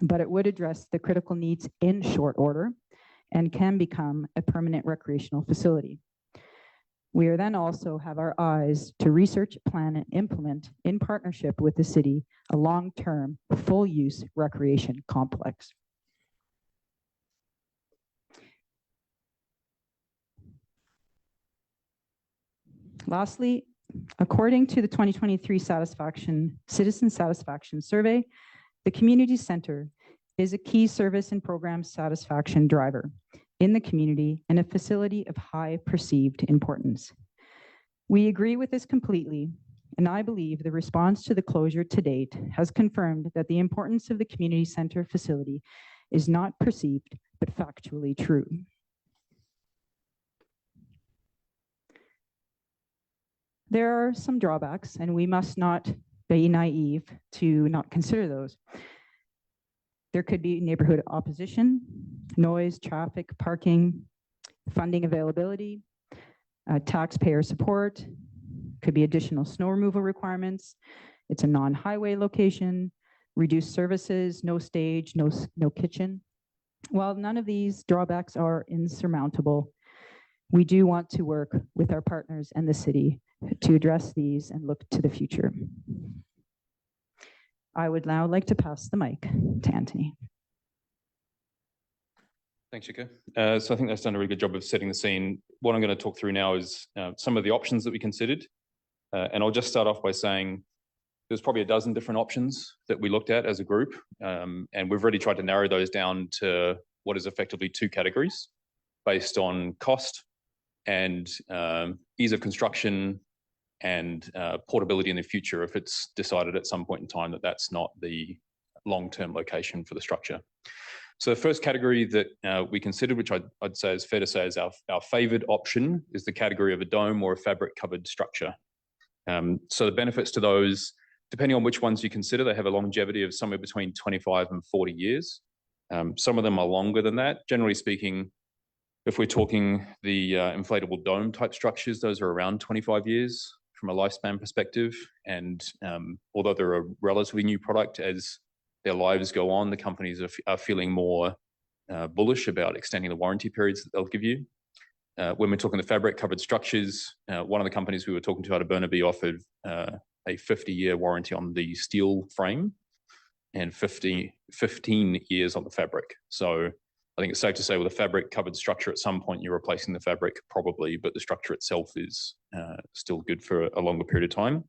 but it would address the critical needs in short order and can become a permanent recreational facility. We are then also have our eyes to research, plan, and implement in partnership with the city a long-term, full-use recreation complex. Lastly, according to the 2023 Citizen Satisfaction Survey, the community center is a key service and program satisfaction driver in the community and a facility of high perceived importance. We agree with this completely, and I believe the response to the closure to date has confirmed that the importance of the community center facility is not perceived, but factually true. There are some drawbacks, and we must not be naive to not consider those. There could be neighborhood opposition, noise, traffic, parking, funding availability, taxpayer support, could be additional snow removal requirements. It's a non-highway location, reduced services, no stage, no kitchen. While none of these drawbacks are insurmountable, we do want to work with our partners and the city to address these and look to the future. I would now like to pass the mic to Anthony. Thanks, Yika. So I think that's done a really good job of setting the scene. What I'm going to talk through now is some of the options that we considered. And I'll just start off by saying there's probably a dozen different options that we looked at as a group. And we've really tried to narrow those down to what is effectively two categories based on cost and ease of construction and portability in the future if it's decided at some point in time that that's not the long-term location for the structure. So the first category that we considered, which I'd say is fair to say is our favored option, is the category of a dome or a fabric covered structure. So the benefits to those, depending on which ones you consider, they have a longevity of somewhere between 25 and 40 years. Some of them are longer than that. Generally speaking, if we're talking the inflatable dome type structures, those are around 25 years from a lifespan perspective. And although they're a relatively new product, as their lives go on, the companies are feeling more bullish about extending the warranty periods that they'll give you. When we're talking the fabric covered structures, one of the companies we were talking to out of Burnaby offered a 50-year warranty on the steel frame and 15 years on the fabric. So I think it's safe to say with a fabric covered structure, at some point you're replacing the fabric probably, but the structure itself is still good for a longer period of time.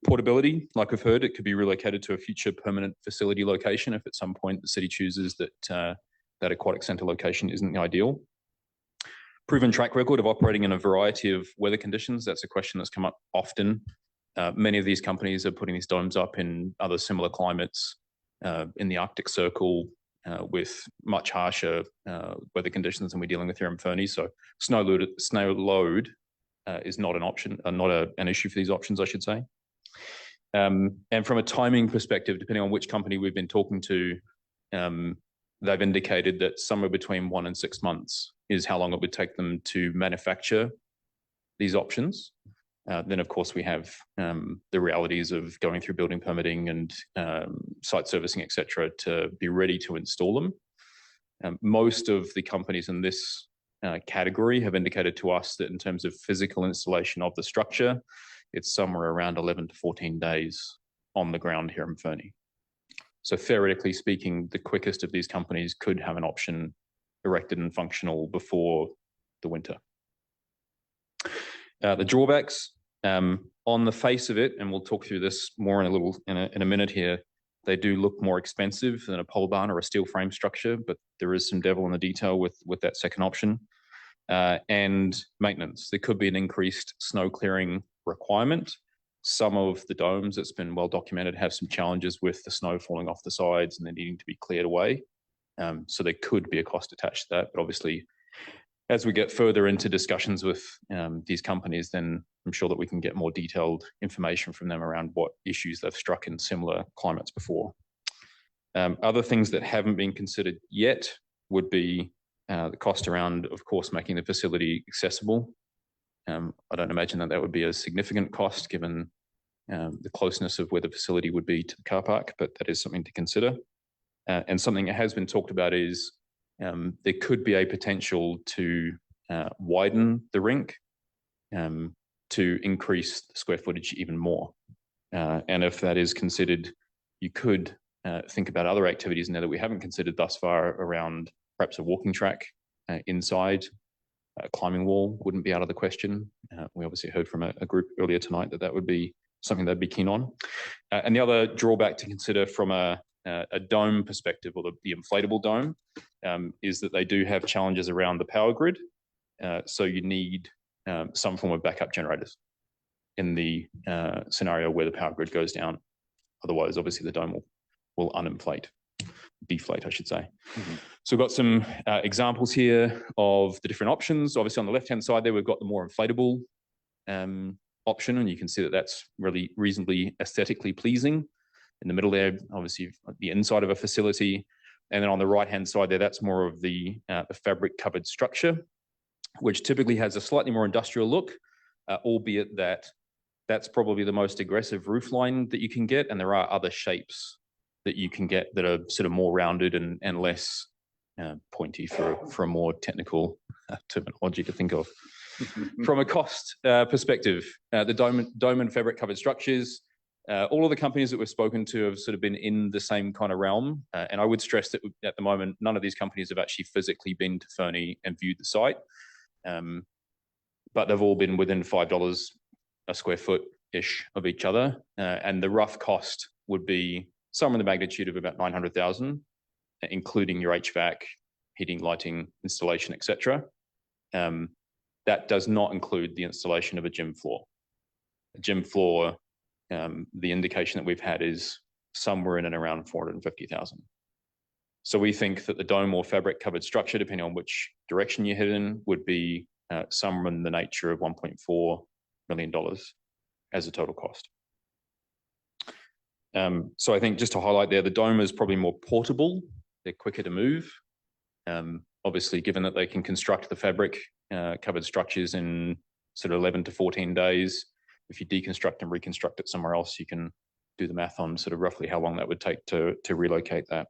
Portability, like we've heard, it could be relocated to a future permanent facility location if at some point the city chooses that that aquatic centre location isn't the ideal. Proven track record of operating in a variety of weather conditions. That's a question that's come up often Many of these companies are putting these domes up in other similar climates in the Arctic Circle with much harsher weather conditions than we're dealing with here in Fernie. So snow load is not an option, not an issue for these options, I should say. And from a timing perspective, depending on which company we've been talking to, they've indicated that somewhere between 1 and 6 months is how long it would take them to manufacture these options. Then, of course, we have the realities of going through building permitting and site servicing, et cetera, to be ready to install them. Most of the companies in this category have indicated to us that in terms of physical installation of the structure, it's somewhere around 11 to 14 days on the ground here in Fernie. So theoretically speaking, the quickest of these companies could have an option erected and functional before the winter. The drawbacks, on the face of it, and we'll talk through this more in a minute here, they do look more expensive than a pole barn or a steel frame structure, but there is some devil in the detail with that second option. And maintenance, there could be an increased snow clearing requirement. Some of the domes, that's been well documented, have some challenges with the snow falling off the sides and then needing to be cleared away. So there could be a cost attached to that, but obviously, as we get further into discussions with these companies, then I'm sure that we can get more detailed information from them around what issues they've struck in similar climates before. Other things that haven't been considered yet would be the cost around, of course, making the facility accessible. I don't imagine that that would be a significant cost given the closeness of where the facility would be to the car park, but that is something to consider. And something that has been talked about is there could be a potential to widen the rink to increase the square footage even more. And if that is considered, you could think about other activities now that we haven't considered thus far around perhaps a walking track inside. A climbing wall wouldn't be out of the question. We obviously heard from a group earlier tonight that that would be something they'd be keen on. And the other drawback to consider from a dome perspective, or the inflatable dome, is that they do have challenges around the power grid. So you need some form of backup generators in the scenario where the power grid goes down. Otherwise, obviously, the dome will uninflate, deflate, I should say. Mm-hmm. So we've got some examples here of the different options. Obviously, on the left-hand side there, we've got the more inflatable option, and you can see that that's really reasonably aesthetically pleasing. In the middle there, obviously, the inside of a facility. And then on the right-hand side there, that's more of the fabric-covered structure, which typically has a slightly more industrial look, albeit that that's probably the most aggressive roof line that you can get. And there are other shapes that you can get that are sort of more rounded and less pointy for a more technical terminology to think of. From a cost perspective, the dome and fabric-covered structures, all of the companies that we've spoken to have sort of been in the same kind of realm. And I would stress that at the moment, none of these companies have actually physically been to Fernie and viewed the site. But they've all been within $5 a square foot-ish of each other. And the rough cost would be somewhere in the magnitude of about $900,000, including your HVAC, heating, lighting, installation, et cetera. That does not include the installation of a gym floor. A gym floor, the indication that we've had is somewhere in and around $450,000. So we think that the dome or fabric covered structure, depending on which direction you head in, would be somewhere in the nature of $1.4 million as a total cost. So I think just to highlight there, the dome is probably more portable. They're quicker to move. Obviously, given that they can construct the fabric covered structures in sort of 11 to 14 days, if you deconstruct and reconstruct it somewhere else, you can do the math on sort of roughly how long that would take to relocate that.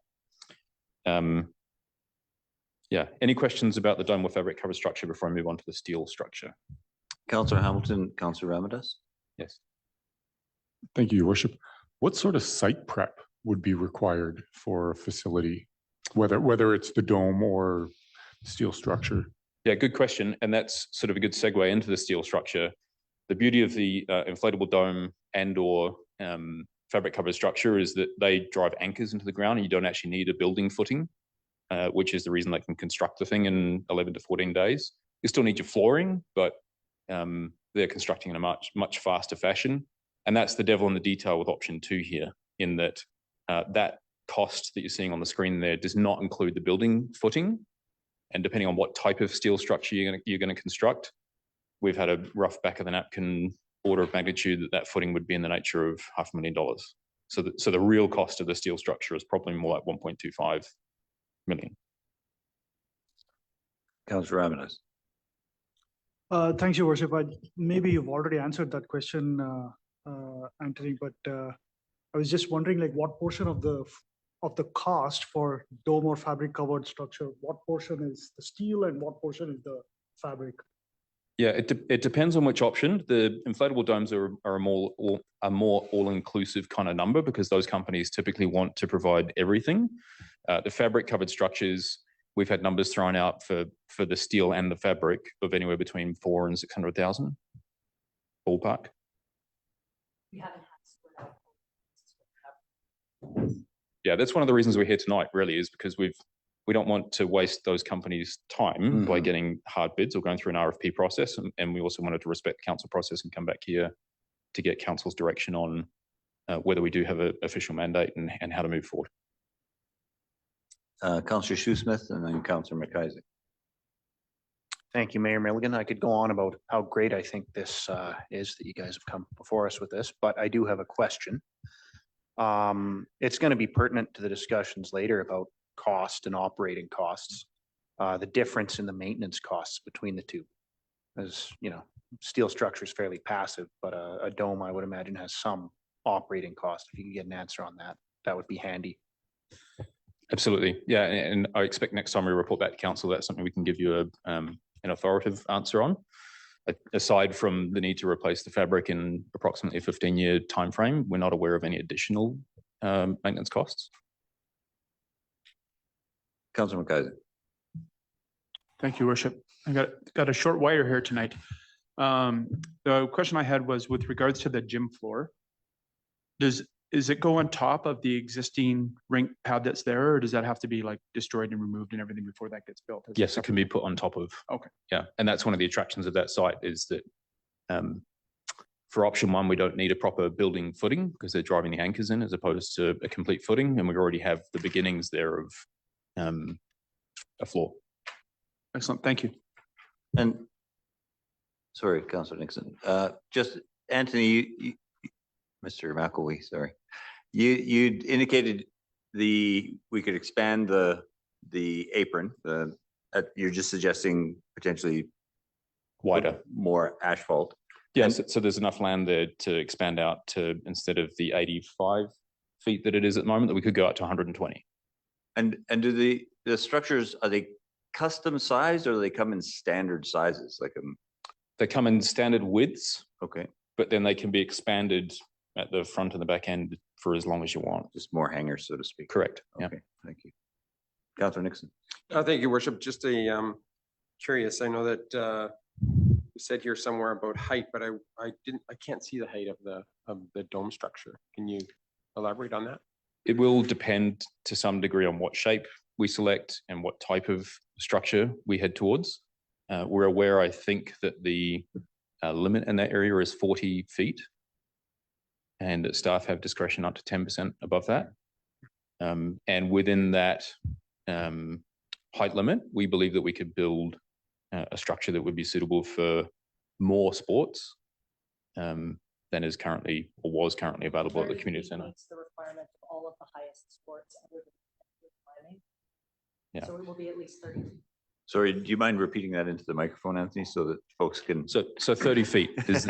Yeah, any questions about the dome or fabric covered structure before I move on to the steel structure? Councillor Hamilton, Councillor Ramadus. Yes. Thank you, Your Worship. What sort of site prep would be required for a facility, whether it's the dome or steel structure? Yeah, good question. And that's sort of a good segue into the steel structure. The beauty of the inflatable dome and or fabric covered structure is that they drive anchors into the ground and you don't actually need a building footing, which is the reason they can construct the thing in 11 to 14 days. You still need your flooring, but they're constructing in a much faster fashion. And that's the devil in the detail with option 2 here, in that that cost that you're seeing on the screen there does not include the building footing. And depending on what type of steel structure you're going to construct, we've had a rough back of the napkin order of magnitude that footing would be in the nature of $500,000. So the real cost of the steel structure is probably more like 1.25 million. Councillor Ramirez. Thanks, Your Worship. Maybe you've already answered that question, Anthony, but I was just wondering, like, what portion of the cost for dome or fabric covered structure, what portion is the steel and what portion is the fabric? Yeah, it depends on which option. The inflatable domes are a more all-inclusive kind of number, because those companies typically want to provide everything. The fabric covered structures, we've had numbers thrown out for the steel and the fabric of anywhere between 400,000 and 600,000 ballpark. Yeah, that's one of the reasons we're here tonight, really, is because we don't want to waste those companies' time by getting hard bids or going through an RFP process. And we also wanted to respect council process and come back here to get council's direction on whether we do have an official mandate and how to move forward. Councillor Shoesmith and then Councillor McIsaac. Thank you, Mayor Milligan. I could go on about how great I think this is that you guys have come before us with this, but I do have a question. It's going to be pertinent to the discussions later about cost and operating costs, the difference in the maintenance costs between the two. As you know, steel structure is fairly passive, but a dome, I would imagine, has some operating cost. If you could get an answer on that, that would be handy. Absolutely. Yeah, and I expect next time we report back to council, that's something we can give you an authoritative answer on. Aside from the need to replace the fabric in approximately a 15-year timeframe, we're not aware of any additional maintenance costs. Councillor McIsaac. Thank you, Worship. I got a short wire here tonight. The question I had was with regards to the gym floor. Is it go on top of the existing rink pad that's there, or does that have to be like destroyed and removed and everything before that gets built? Yes, it can be put on top of. Okay. Yeah, and that's one of the attractions of that site is that for option 1, we don't need a proper building footing because they're driving the anchors in as opposed to a complete footing, and we already have the beginnings there of a floor. Excellent, thank you. And sorry, Councillor Nixon. Just Anthony, Mr. McElwee, sorry. You indicated we could expand the apron. You're just suggesting potentially wider, more asphalt. Yes, so there's enough land there to expand out to, instead of the 85 feet that it is at the moment, that we could go out to 120. And do the structures, are they custom sized or do they come in standard sizes? Like they come in standard widths. Okay. But then they can be expanded at the front and the back end for as long as you want. Just more hangers, so to speak. Correct. Okay, yeah. Thank you. Councillor Nixon. Thank you, Worship. Just curious. I know that you said here somewhere about height, but I can't see the height of the dome structure. Can you elaborate on that? It will depend to some degree on what shape we select and what type of structure we head towards. We're aware, I think, that the limit in that area is 40 feet. And that staff have discretion up to 10% above that. And within that height limit, we believe that we could build a structure that would be suitable for more sports than is currently or was currently available at the community centre. Meets the requirement of all of the highest sports other than climbing. Yeah. So it will be at least 30 feet. Sorry, do you mind repeating that into the microphone, Anthony, so that folks can? So 30 feet is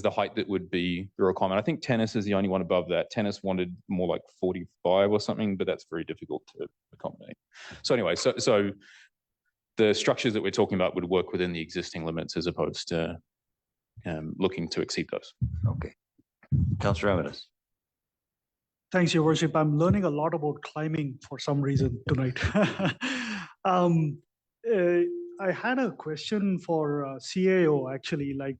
the height that would be the requirement. I think tennis is the only one above that. Tennis wanted more like 45 or something, but that's very difficult to accommodate. So anyway, so the structures that we're talking about would work within the existing limits as opposed to looking to exceed those. Okay. Councillor Ramirez. Thanks, Your Worship. I'm learning a lot about climbing for some reason tonight. I had a question for CAO, actually, like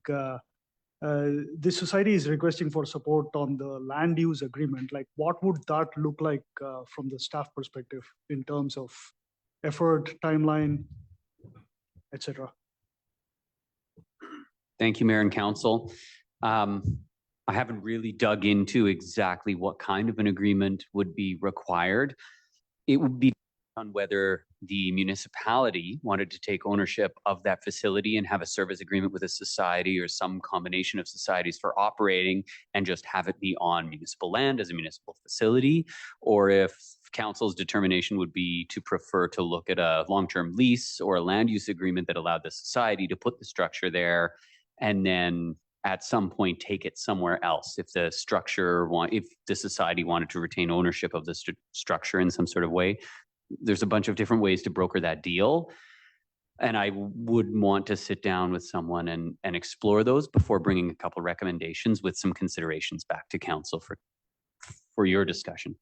the society is requesting for support on the land use agreement. Like, what would that look like from the staff perspective in terms of effort, timeline, etc.? Thank you, Mayor and Council. I haven't really dug into exactly what kind of an agreement would be required. It would be on whether the municipality wanted to take ownership of that facility and have a service agreement with a society or some combination of societies for operating and just have it be on municipal land as a municipal facility, or if council's determination would be to prefer to look at a long-term lease or a land use agreement that allowed the society to put the structure there and then at some point take it somewhere else. If the society wanted to retain ownership of the structure in some sort of way, there's a bunch of different ways to broker that deal. And I would want to sit down with someone and explore those before bringing a couple of recommendations with some considerations back to council for your discussion.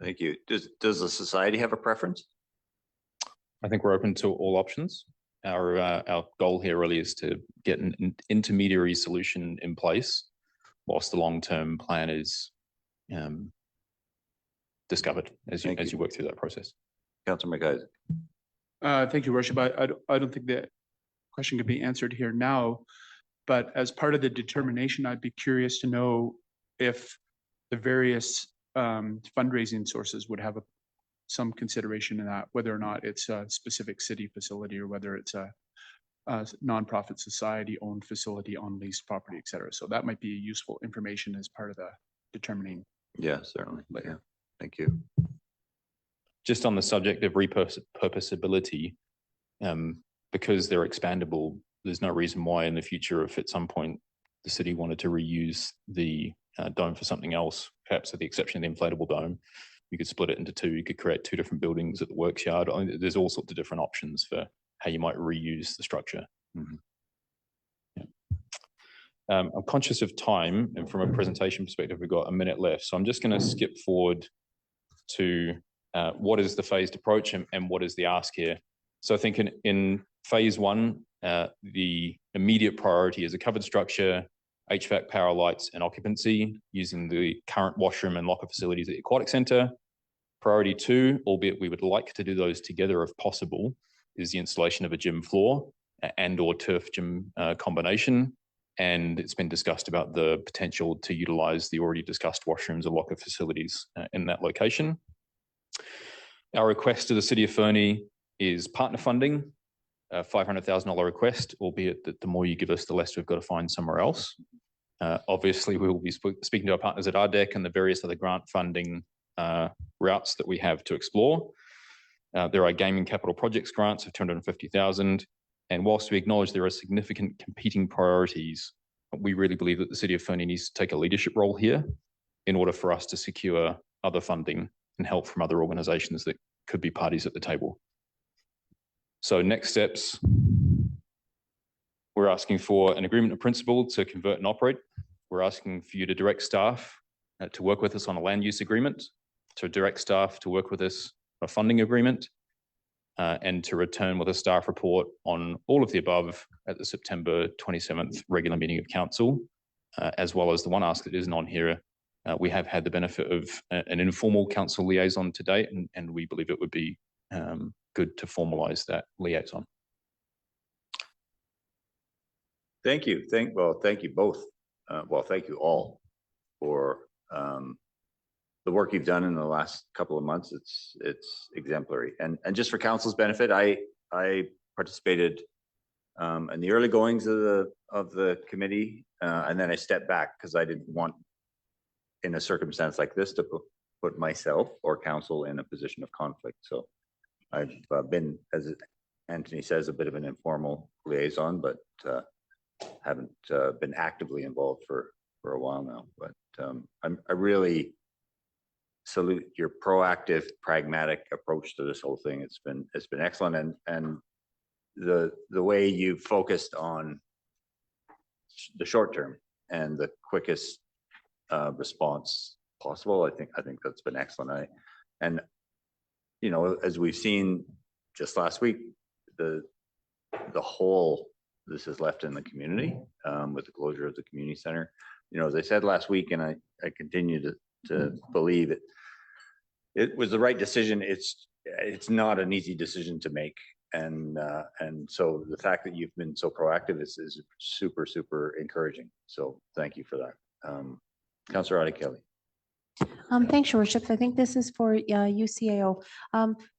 Thank you. Does the society have a preference? I think we're open to all options. Our goal here really is to get an intermediary solution in place whilst the long-term plan is discovered as you work through that process. Councillor McIsaac. Thank you, Worship. I don't think the question could be answered here now, but as part of the determination, I'd be curious to know if the various fundraising sources would have some consideration in that, whether or not it's a specific city facility or whether it's a nonprofit society owned facility on leased property, et cetera. So that might be useful information as part of the determining. Yeah, certainly. Yeah. Thank you. Just on the subject of repurposability, because they're expandable, there's no reason why in the future, if at some point the city wanted to reuse the dome for something else, perhaps with the exception of the inflatable dome, you could split it into two. You could create two different buildings at the works yard. I mean, there's all sorts of different options for how you might reuse the structure. Mm-hmm. Yeah. I'm conscious of time, and from a presentation perspective, we've got a minute left. So I'm just going to skip forward to what is the phased approach and what is the ask here. So I think in phase one, the immediate priority is a covered structure, HVAC, power, lights, and occupancy using the current washroom and locker facilities at the Aquatic Centre. Priority two, albeit we would like to do those together if possible, is the installation of a gym floor and or turf gym combination. And it's been discussed about the potential to utilise the already discussed washrooms and locker facilities in that location. Our request to the City of Fernie is partner funding, a $500,000 request, albeit that the more you give us, the less we've got to find somewhere else. Obviously, we will be speaking to our partners at RDEC and the various other grant funding routes that we have to explore. There are gaming capital projects grants of $250,000. And whilst we acknowledge there are significant competing priorities, we really believe that the City of Fernie needs to take a leadership role here in order for us to secure other funding and help from other organisations that could be parties at the table. So next steps, we're asking for an agreement of principle to convert and operate. We're asking for you to direct staff to work with us on a land use agreement, to direct staff to work with us on a funding agreement, and to return with a staff report on all of the above at the September 27th regular meeting of council, as well as the one ask that isn't on here. We have had the benefit of an informal council liaison to date, and we believe it would be good to formalise that liaison. Thank you. Thank you both. Thank you all for the work you've done in the last couple of months. It's exemplary. And just for council's benefit, I participated in the early goings of the committee, and then I stepped back because I didn't want, in a circumstance like this, to put myself or council in a position of conflict. So I've been, as Anthony says, a bit of an informal liaison, but haven't been actively involved for a while now. But I really salute your proactive, pragmatic approach to this whole thing. It's been excellent, and the way you focused on the short term and the quickest response possible. I think that's been excellent. And you know, as we've seen just last week, the hole this has left in the community with the closure of the community center. You know, as I said last week, and I continue to believe it was the right decision. It's not an easy decision to make, And so the fact that you've been so proactive is super, super encouraging. So thank you for that. Councillor Adi Kelly. Thanks, Your Worship. I think this is for UCAO.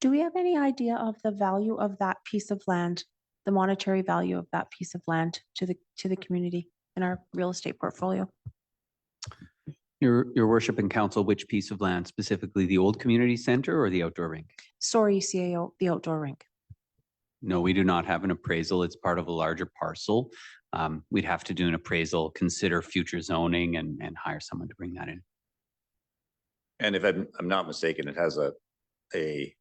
Do we have any idea of the value of that piece of land, the monetary value of that piece of land to the community in our real estate portfolio? Your worship and council, which piece of land, specifically the old community center or the outdoor rink? Sorry, UCAO, the outdoor rink. No, we do not have an appraisal. It's part of a larger parcel. We'd have to do an appraisal, consider future zoning and hire someone to bring that in. And if I'm not mistaken, it has a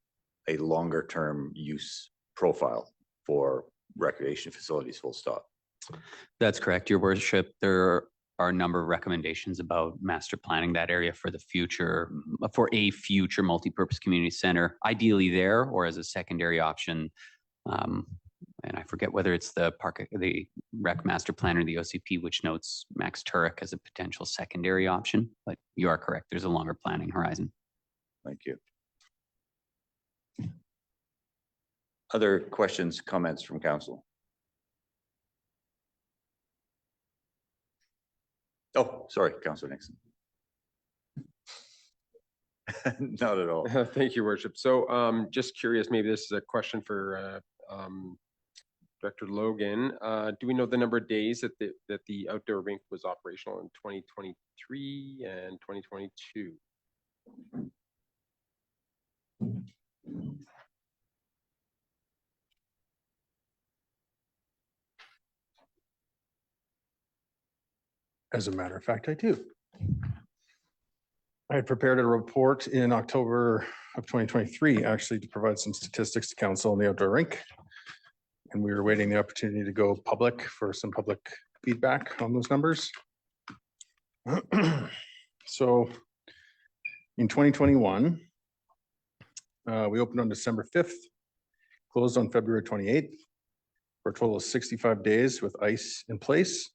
longer term use profile for recreation facilities, full stop. That's correct, Your Worship. There are a number of recommendations about master planning that area for the future, for a future multi-purpose community center, ideally there or as a secondary option. And I forget whether it's the rec master plan or the OCP, which notes Max Turek as a potential secondary option, but you are correct. There's a longer planning horizon. Thank you. Other questions, comments from council? Oh, sorry, Councillor Nixon. Not at all. Thank you, Worship. So just curious, maybe this is a question for Director Logan. Do we know the number of days that the outdoor rink was operational in 2023 and 2022? As a matter of fact, I do. I had prepared a report in October of 2023, actually, to provide some statistics to council on the outdoor rink. And we were waiting the opportunity to go public for some public feedback on those numbers. So in 2021, we opened on December 5th, closed on February 28th for a total of 65 days with ice in place.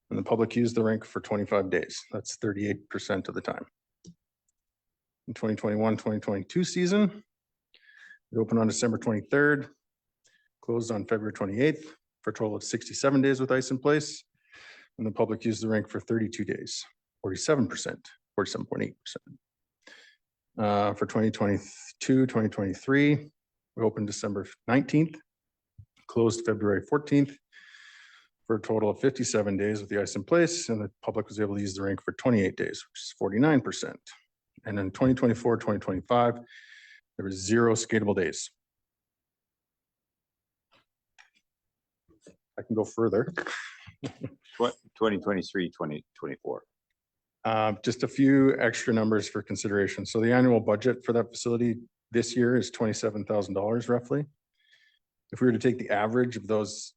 And the public used the rink for 25 days. That's 38% of the time. In 2021-2022 season, we opened on December 23rd, closed on February 28th for a total of 67 days with ice in place. And the public used the rink for 32 days, 47%, 47.8%. For 2022-2023, we opened December 19th, closed February 14th for a total of 57 days with the ice in place, and the public was able to use the rink for 28 days, which is 49%. And in 2024-2025, there was 0 skatable days. I can go further. 2023, 2024. Just a few extra numbers for consideration. So the annual budget for that facility this year is $27,000 roughly. If we were to take the average of those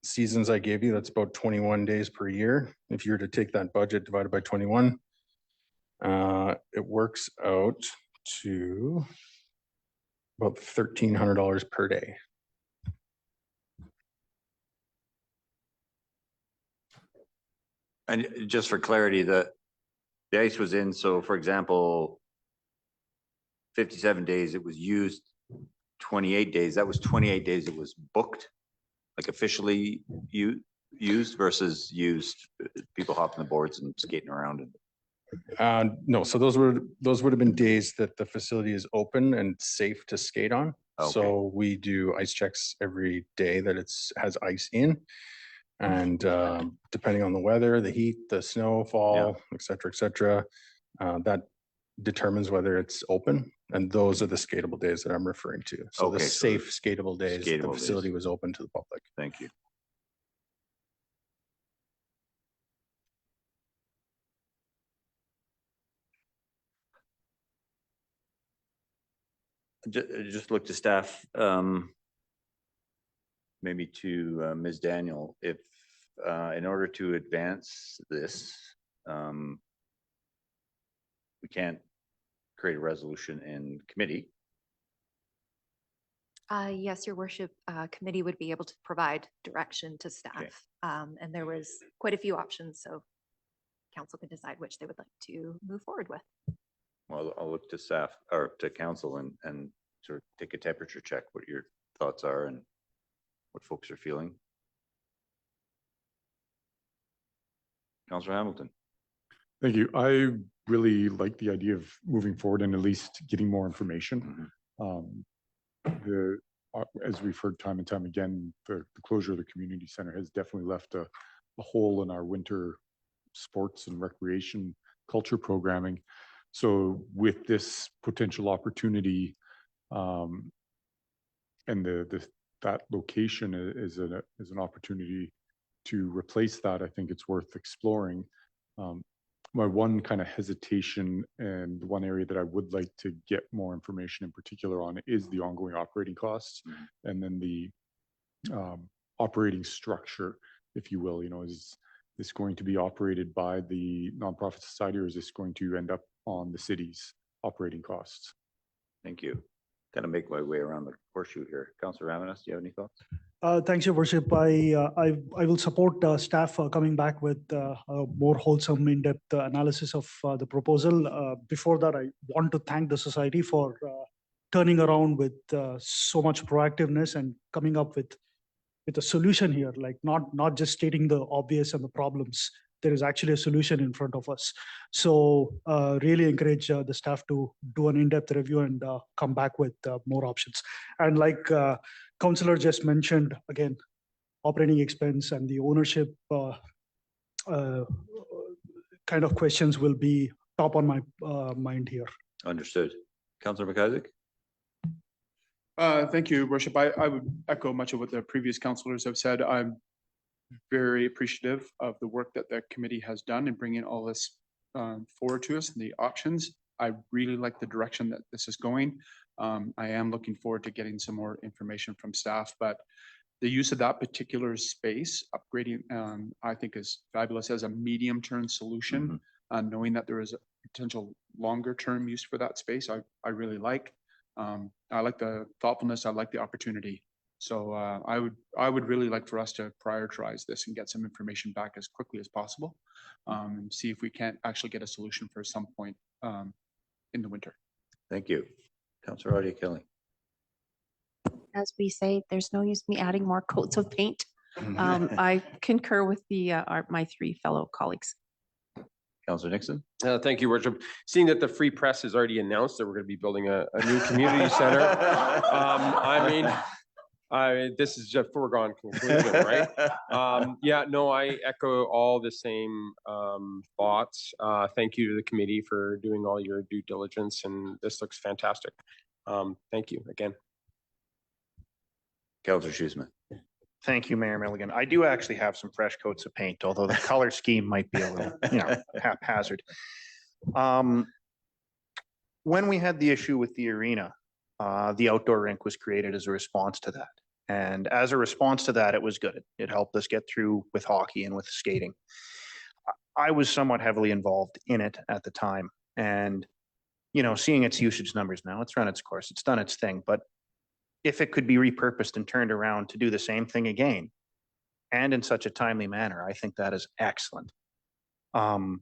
seasons I gave you, that's about 21 days per year. If you were to take that budget divided by 21, it works out to about $1,300 per day. And just for clarity, the ice was in, so for example, 57 days it was used, 28 days, that was 28 days it was booked, like officially used versus used, people hopping the boards and skating around. No, so those would have been days that the facility is open and safe to skate on. Okay. So we do ice checks every day that has ice in. And depending on the weather, the heat, the snowfall, et cetera, that determines whether it's open. And those are the skatable days that I'm referring to. So the safe skatable days, the facility was open to the public. Thank you. Just look to staff, maybe to Ms. Daniel, if in order to advance this, we can't create a resolution in committee. Yes, Your Worship, committee would be able to provide direction to staff. Okay. And there was quite a few options, so council can decide which they would like to move forward with. Well, I'll look to staff or to council and sort of take a temperature check what your thoughts are and what folks are feeling. Councillor Hamilton. Thank you. I really like the idea of moving forward and at least getting more information. As we've heard time and time again, the closure of the community center has definitely left a hole in our winter sports and recreation culture programming. So with this potential opportunity, and that location is an opportunity to replace that, I think it's worth exploring. My one kind of hesitation and one area that I would like to get more information in particular on is the ongoing operating costs, and then the operating structure, if you will. Is this going to be operated by the nonprofit society, or is this going to end up on the city's operating costs? Thank you. Got to make my way around the horseshoe here. Councillor Ramanas, do you have any thoughts? Thanks, Your Worship. I will support staff coming back with a more wholesome, in-depth analysis of the proposal. Before that, I want to thank the society for turning around with so much proactiveness and coming up with a solution here, like not just stating the obvious and the problems. There is actually a solution in front of us. So really encourage the staff to do an in-depth review and come back with more options. And like Councillor just mentioned, again, operating expense and the ownership kind of questions will be top on my mind here. Understood. Councillor McIsaac? Thank you, Worship. I would echo much of what the previous councillors have said. I'm very appreciative of the work that the committee has done in bringing all this forward to us and the options. I really like the direction that this is going. I am looking forward to getting some more information from staff, but the use of that particular space, upgrading, I think is fabulous as a medium-term solution. Knowing that there is a potential longer-term use for that space, I really like. I like the thoughtfulness. I like the opportunity. So I would really like for us to prioritize this and get some information back as quickly as possible. See if we can't actually get a solution for some point in the winter. Thank you. Councillor Adia Kelly. As we say, there's no use me adding more coats of paint. I concur with my three fellow colleagues. Councillor Nixon. Thank you, Worship. Seeing that the Free Press has already announced that we're going to be building a new community center, I mean, this is just foregone conclusion, right? Yeah, no, I echo all the same thoughts. Thank you to the committee for doing all your due diligence, and this looks fantastic. Thank you again. Councillor Shoesmith. Thank you, Mayor Milligan. I do actually have some fresh coats of paint, although the color scheme might be a little, haphazard. When we had the issue with the arena, the outdoor rink was created as a response to that. And as a response to that, it was good. It helped us get through with hockey and with skating. I was somewhat heavily involved in it at the time. And, seeing its usage numbers now, it's run its course, it's done its thing. But if it could be repurposed and turned around to do the same thing again, and in such a timely manner, I think that is excellent. Even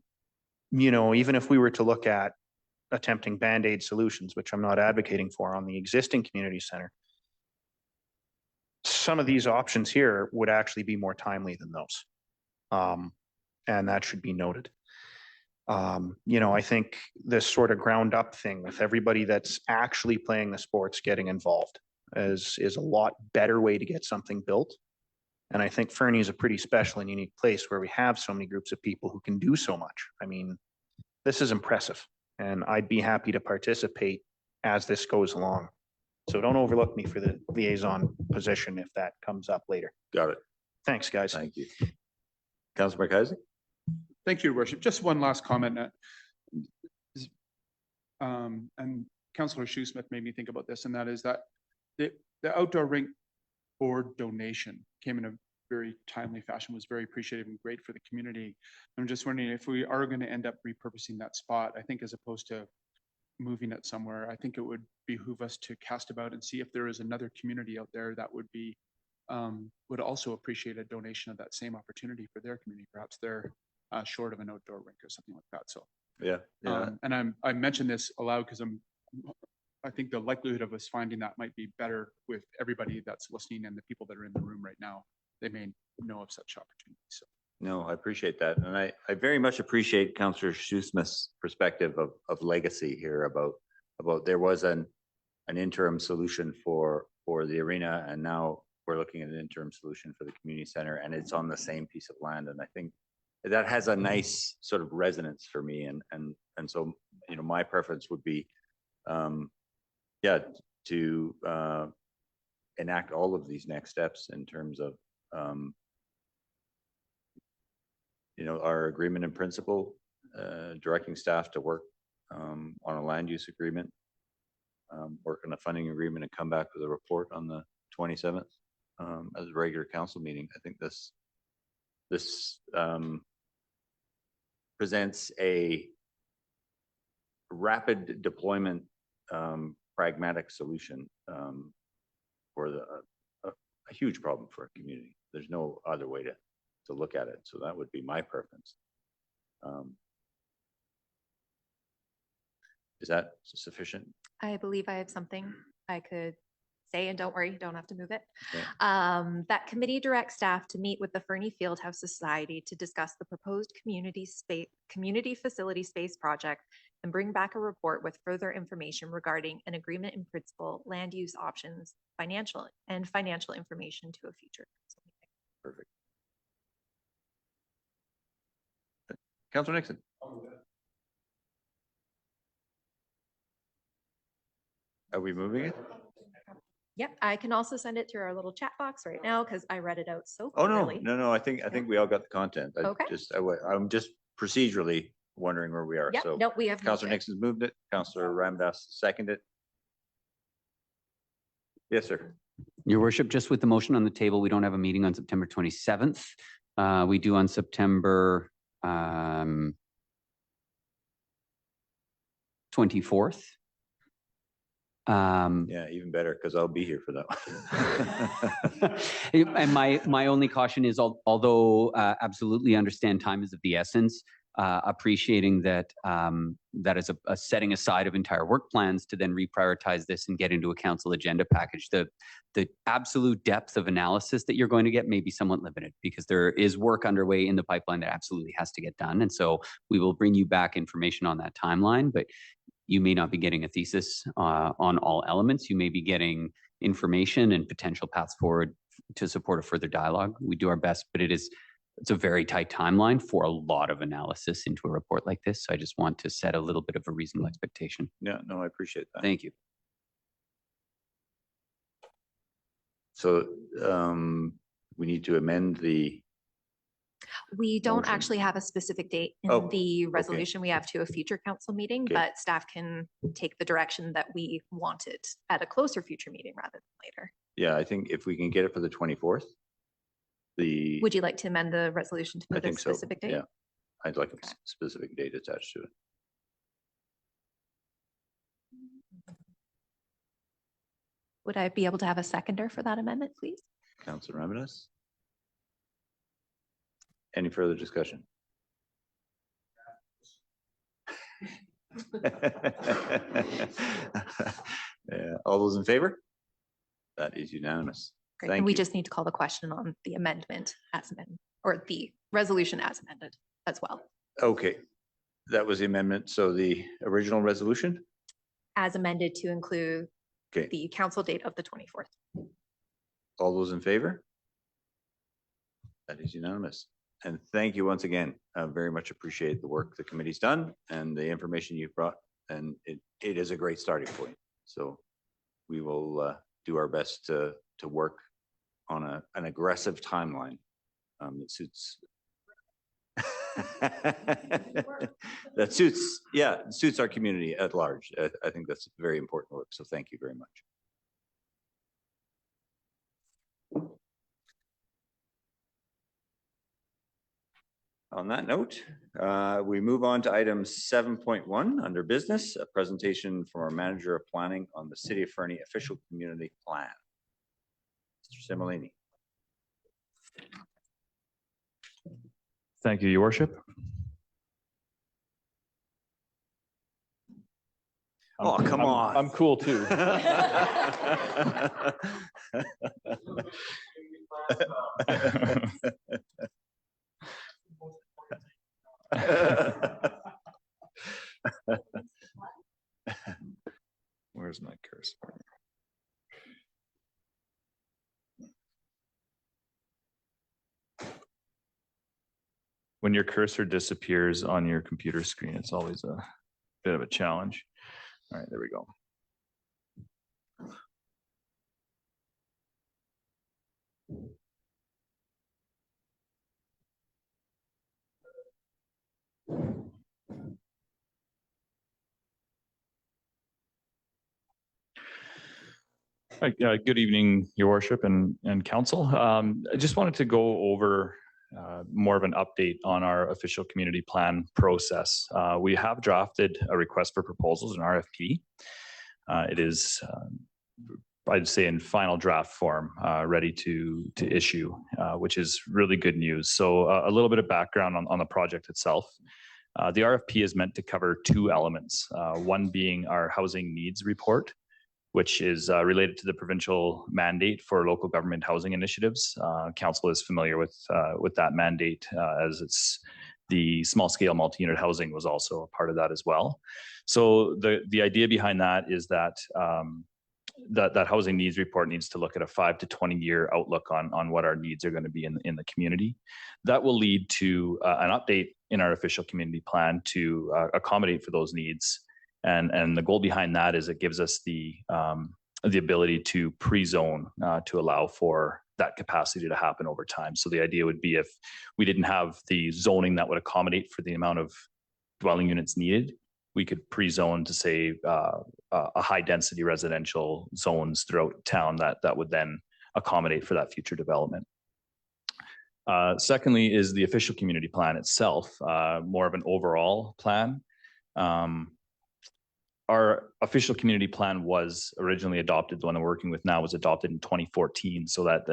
if we were to look at attempting Band-Aid solutions, which I'm not advocating for on the existing community center, some of these options here would actually be more timely than those. And that should be noted. I think this sort of ground up thing with everybody that's actually playing the sports getting involved is a lot better way to get something built. And I think Fernie is a pretty special and unique place where we have so many groups of people who can do so much. I mean, this is impressive, and I'd be happy to participate as this goes along. So don't overlook me for the liaison position if that comes up later. Got it. Thanks, guys. Thank you. Councillor McIsaac. Thank you, Your Worship. Just one last comment. And Councillor Shoesmith made me think about this, and that is that the outdoor rink board donation came in a very timely fashion, was very appreciative and great for the community. I'm just wondering if we are going to end up repurposing that spot, I think as opposed to moving it somewhere, I think it would behoove us to cast about and see if there is another community out there that would be would also appreciate a donation of that same opportunity for their community. Perhaps they're short of an outdoor rink or something like that. So yeah. and I mentioned this aloud because I think the likelihood of us finding that might be better with everybody that's listening and the people that are in the room right now. They may know of such opportunities. So. No, I appreciate that. And I very much appreciate Councillor Shoesmith's perspective of legacy here about there was an interim solution for the arena, and now we're looking at an interim solution for the community center, and it's on the same piece of land. And I think that has a nice sort of resonance for me. And so, you know, my preference would be, yeah, to enact all of these next steps in terms of, you know, our agreement in principle, directing staff to work on a land use agreement, work on a funding agreement, and come back with a report on the 27th as a regular council meeting. I think this presents a rapid deployment, pragmatic solution for a huge problem for a community. There's no other way to look at it. So that would be my preference. Is that sufficient? I believe I have something I could say, and don't worry, you don't have to move it. Okay. That committee directs staff to meet with the Fernie Fieldhouse Society to discuss the proposed community facility space project and bring back a report with further information regarding an agreement in principle, land use options, financial information to a future council meeting. Perfect. Councillor Nixon. Are we moving it? Yep, I can also send it through our little chat box right now because I read it out so Oh, no, clearly. no. I think we all got the content. Okay. I'm just procedurally wondering where we are. Yep, So no, we have. Councillor Nixon's moved it. Councillor Ramdas seconded it. Yes, sir. Your worship, just with the motion on the table, we don't have a meeting on September 27th. We do on September 24th. Yeah, even better, because I'll be here for that one. And my only caution is, although absolutely understand time is of the essence, appreciating that that is a setting aside of entire work plans to then reprioritize this and get into a council agenda package. The absolute depth of analysis that you're going to get may be somewhat limited because there is work underway in the pipeline that absolutely has to get done. And so we will bring you back information on that timeline, but you may not be getting a thesis on all elements. You may be getting information and potential paths forward to support a further dialogue. We do our best, but it's a very tight timeline for a lot of analysis into a report like this. So I just want to set a little bit of a reasonable expectation. Yeah, no, I appreciate that. Thank you. So we need to amend the. We don't motion. actually have a specific date in Oh, the okay. resolution. We have to a future council meeting, Okay. but staff can take the direction that we wanted at a closer future meeting rather than later. Yeah, I think if we can get it for the 24th, Would you like to amend the resolution to I put a think so. specific date? Yeah, I'd like a specific date attached to it. Would I be able to have a seconder for that amendment, please? Councillor Ramirez? Any further discussion? All those in favor? That is unanimous. Great. Thank And we you. just need to call the question on the amendment as amended, or the resolution as amended as well. Okay, that was the amendment. So the original resolution? As amended to include Okay. the council date of the 24th. All those in favor? That is unanimous. And thank you once again. I very much appreciate the work the committee's done and the information you've brought. And it is a great starting point. So we will do our best to work on an aggressive timeline that suits. That suits our community at large. I think that's very important work. So thank you very much. On that note, we move on to item 7.1 under business, a presentation from our manager of planning on the City of Fernie official community plan. Mr. Similini. Thank you, Your Worship. Oh, come on. I'm cool too. Where's my cursor? When your cursor disappears on your computer screen, it's always a bit of a challenge. All right, there we go. Good evening, Your Worship and Council. I just wanted to go over more of an update on our official community plan process. We have drafted a request for proposals, an RFP. It is, I'd say, in final draft form, ready to issue, which is really good news. So a little bit of background on the project itself. The RFP is meant to cover two elements, one being our housing needs report, which is related to the provincial mandate for local government housing initiatives. Council is familiar with that mandate as it's the small scale multi-unit housing was also a part of that as well. So the idea behind that is that that housing needs report needs to look at a 5 to 20 year outlook on what our needs are going to be in the community. That will lead to an update in our official community plan to accommodate for those needs. And the goal behind that is it gives us the ability to pre-zone to allow for that capacity to happen over time. So the idea would be if we didn't have the zoning that would accommodate for the amount of dwelling units needed, we could pre-zone to say a high density residential zones throughout town that would then accommodate for that future development. Secondly is the official community plan itself, more of an overall plan. Our official community plan was originally adopted, the one I'm working with now was adopted in 2014. So that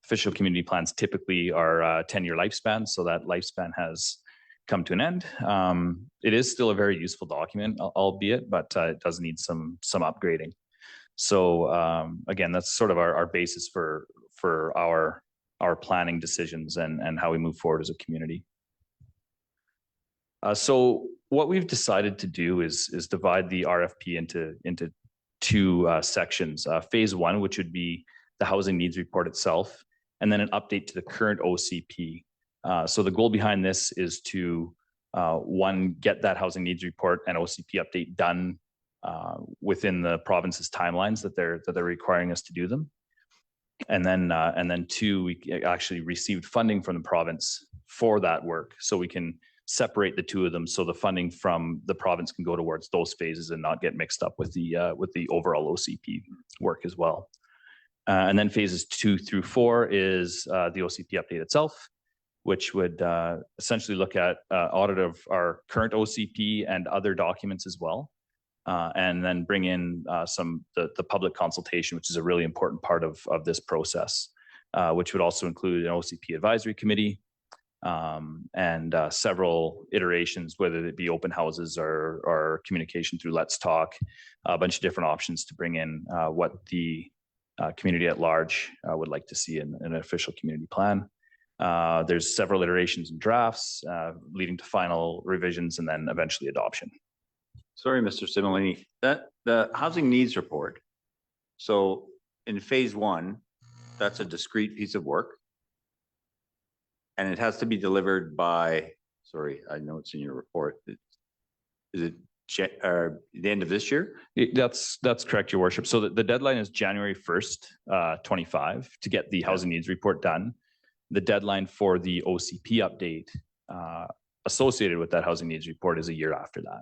official community plans typically are 10-year lifespan. So that lifespan has come to an end. It is still a very useful document, albeit, but it does need some upgrading. So again, that's sort of our basis for our planning decisions and how we move forward as a community. So what we've decided to do is divide the RFP into two sections. Phase one, which would be the housing needs report itself, and then an update to the current OCP. So the goal behind this is to, one, get that housing needs report and OCP update done within the province's timelines that they're requiring us to do them. And then two, we actually received funding from the province for that work. So we can separate the two of them so the funding from the province can go towards those phases and not get mixed up with the overall OCP work as well. And then phases 2 through 4 is the OCP update itself, which would essentially look at audit of our current OCP and other documents as well. And then bring in the public consultation, which is a really important part of this process, which would also include an OCP advisory committee, and several iterations, whether it be open houses or communication through Let's Talk, a bunch of different options to bring in what the community at large would like to see in an official community plan. There's several iterations and drafts leading to final revisions and then eventually adoption. Sorry, Mr. Similini, that the housing needs report. So in phase one, that's a discrete piece of work. And it has to be delivered by, sorry, I know it's in your report. Is it the end of this year? That's correct, Your Worship. So the deadline is January 1st, 25 to get the housing needs report done. The deadline for the OCP update associated with that housing needs report is a year after that.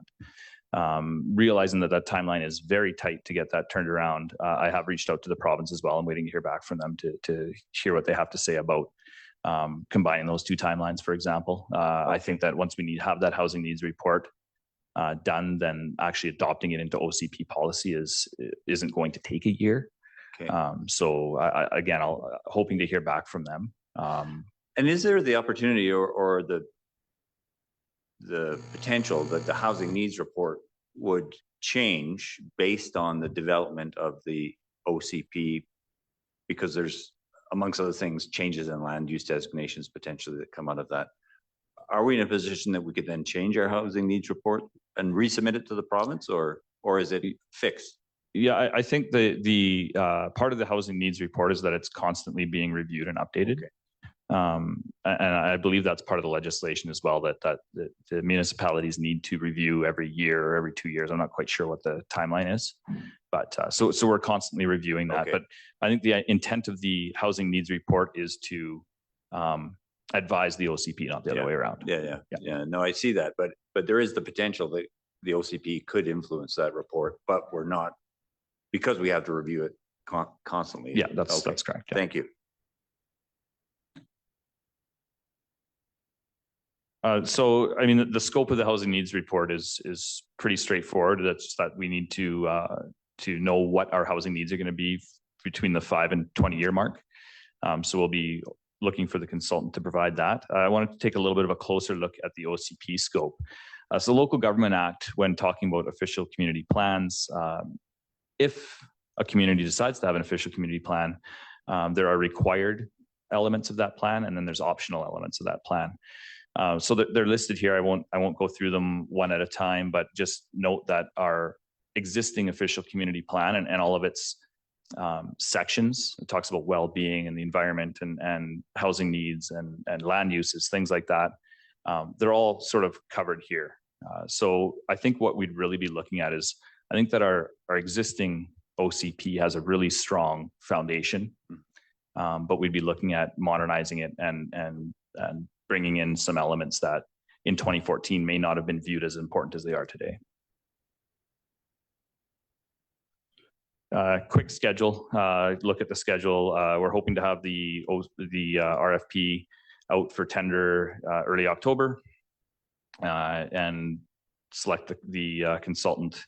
Realizing that timeline is very tight to get that turned around, I have reached out to the province as well. I'm waiting to hear back from them to hear what they have to say about combining those two timelines, for example. I think that once we have that housing needs report done, then actually adopting it into OCP policy isn't going to take a year. Okay. So again, I'll hoping to hear back from them. And is there the opportunity or the potential that the housing needs report would change based on the development of the OCP, because there's, amongst other things, changes in land use designations potentially that come out of that. Are we in a position that we could then change our housing needs report and resubmit it to the province, or is it fixed? Yeah, I think the part of the housing needs report is that it's constantly being reviewed and updated. And I believe that's part of the legislation as well, that the municipalities need to review every year or every 2 years. I'm not quite sure what the timeline is, but so we're constantly reviewing that. Okay. But I think the intent of the housing needs report is to advise the OCP, not the other way around. Yeah. No, I see that, but there is the potential that the OCP could influence that report, but we're not, because we have to review it constantly. Yeah, that's correct. Yeah. Thank you. So, I mean, the scope of the housing needs report is pretty straightforward. That's that we need to know what our housing needs are going to be between the 5 and 20-year mark. So we'll be looking for the consultant to provide that. I wanted to take a little bit of a closer look at the OCP scope. So the Local Government Act, when talking about official community plans, if a community decides to have an official community plan, there are required elements of that plan, and then there's optional elements of that plan. So they're listed here. I won't go through them one at a time, but just note that our existing official community plan and all of its sections, it talks about well-being and the environment and housing needs and land uses, things like that. They're all sort of covered here. So I think what we'd really be looking at is, I think that our existing OCP has a really strong foundation, but we'd be looking at modernizing it and bringing in some elements that in 2014 may not have been viewed as important as they are today. Quick schedule, look at the schedule. We're hoping to have the RFP out for tender early October and select the consultant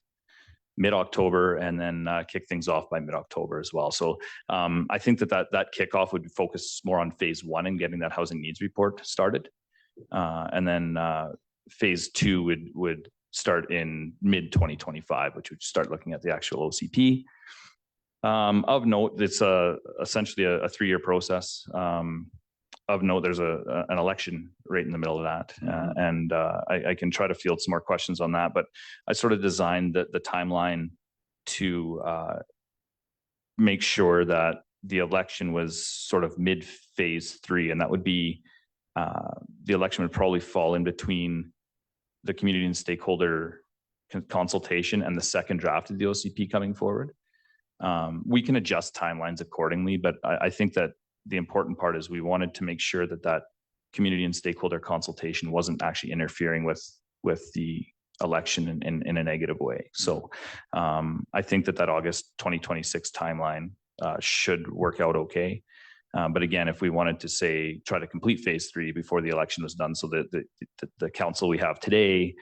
mid-October, and then kick things off by mid-October as well. So I think that kickoff would focus more on phase 1 and getting that housing needs report started. And then phase 2 would start in mid-2025, which would start looking at the actual OCP. Of note, it's essentially a 3-year process. Of note, there's an election right in the middle of that. And I can try to field some more questions on that, but I sort of designed the timeline to make sure that the election was sort of mid-phase 3, and that would be, the election would probably fall in between the community and stakeholder consultation and the second draft of the OCP coming forward. We can adjust timelines accordingly, but I think that the important part is we wanted to make sure that community and stakeholder consultation wasn't actually interfering with the election in a negative way. So I think that August 2026 timeline should work out okay. But again, if we wanted to try to complete phase 3 before the election was done, so that the council we have today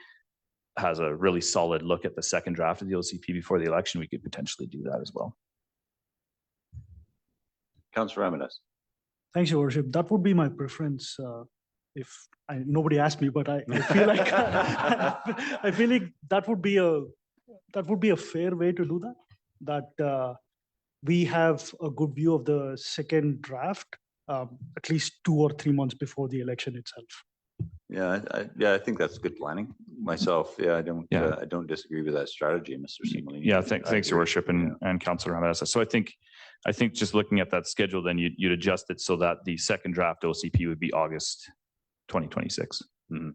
has a really solid look at the second draft of the OCP before the election, we could potentially do that as well. Councillor Ramirez. Thanks, Your Worship. That would be my preference. If nobody asked me, but I feel like I feel like that would be a fair way to do that. That we have a good view of the second draft, at least 2 or 3 months before the election itself. Yeah, I think that's good planning myself. Yeah, I don't disagree with that strategy, Mr. Simulini. Yeah, thanks, Your Worship, and Councillor Ramirez. So I think just looking at that schedule, then you'd adjust it so that the second draft OCP would be August 2026. Mm-hmm.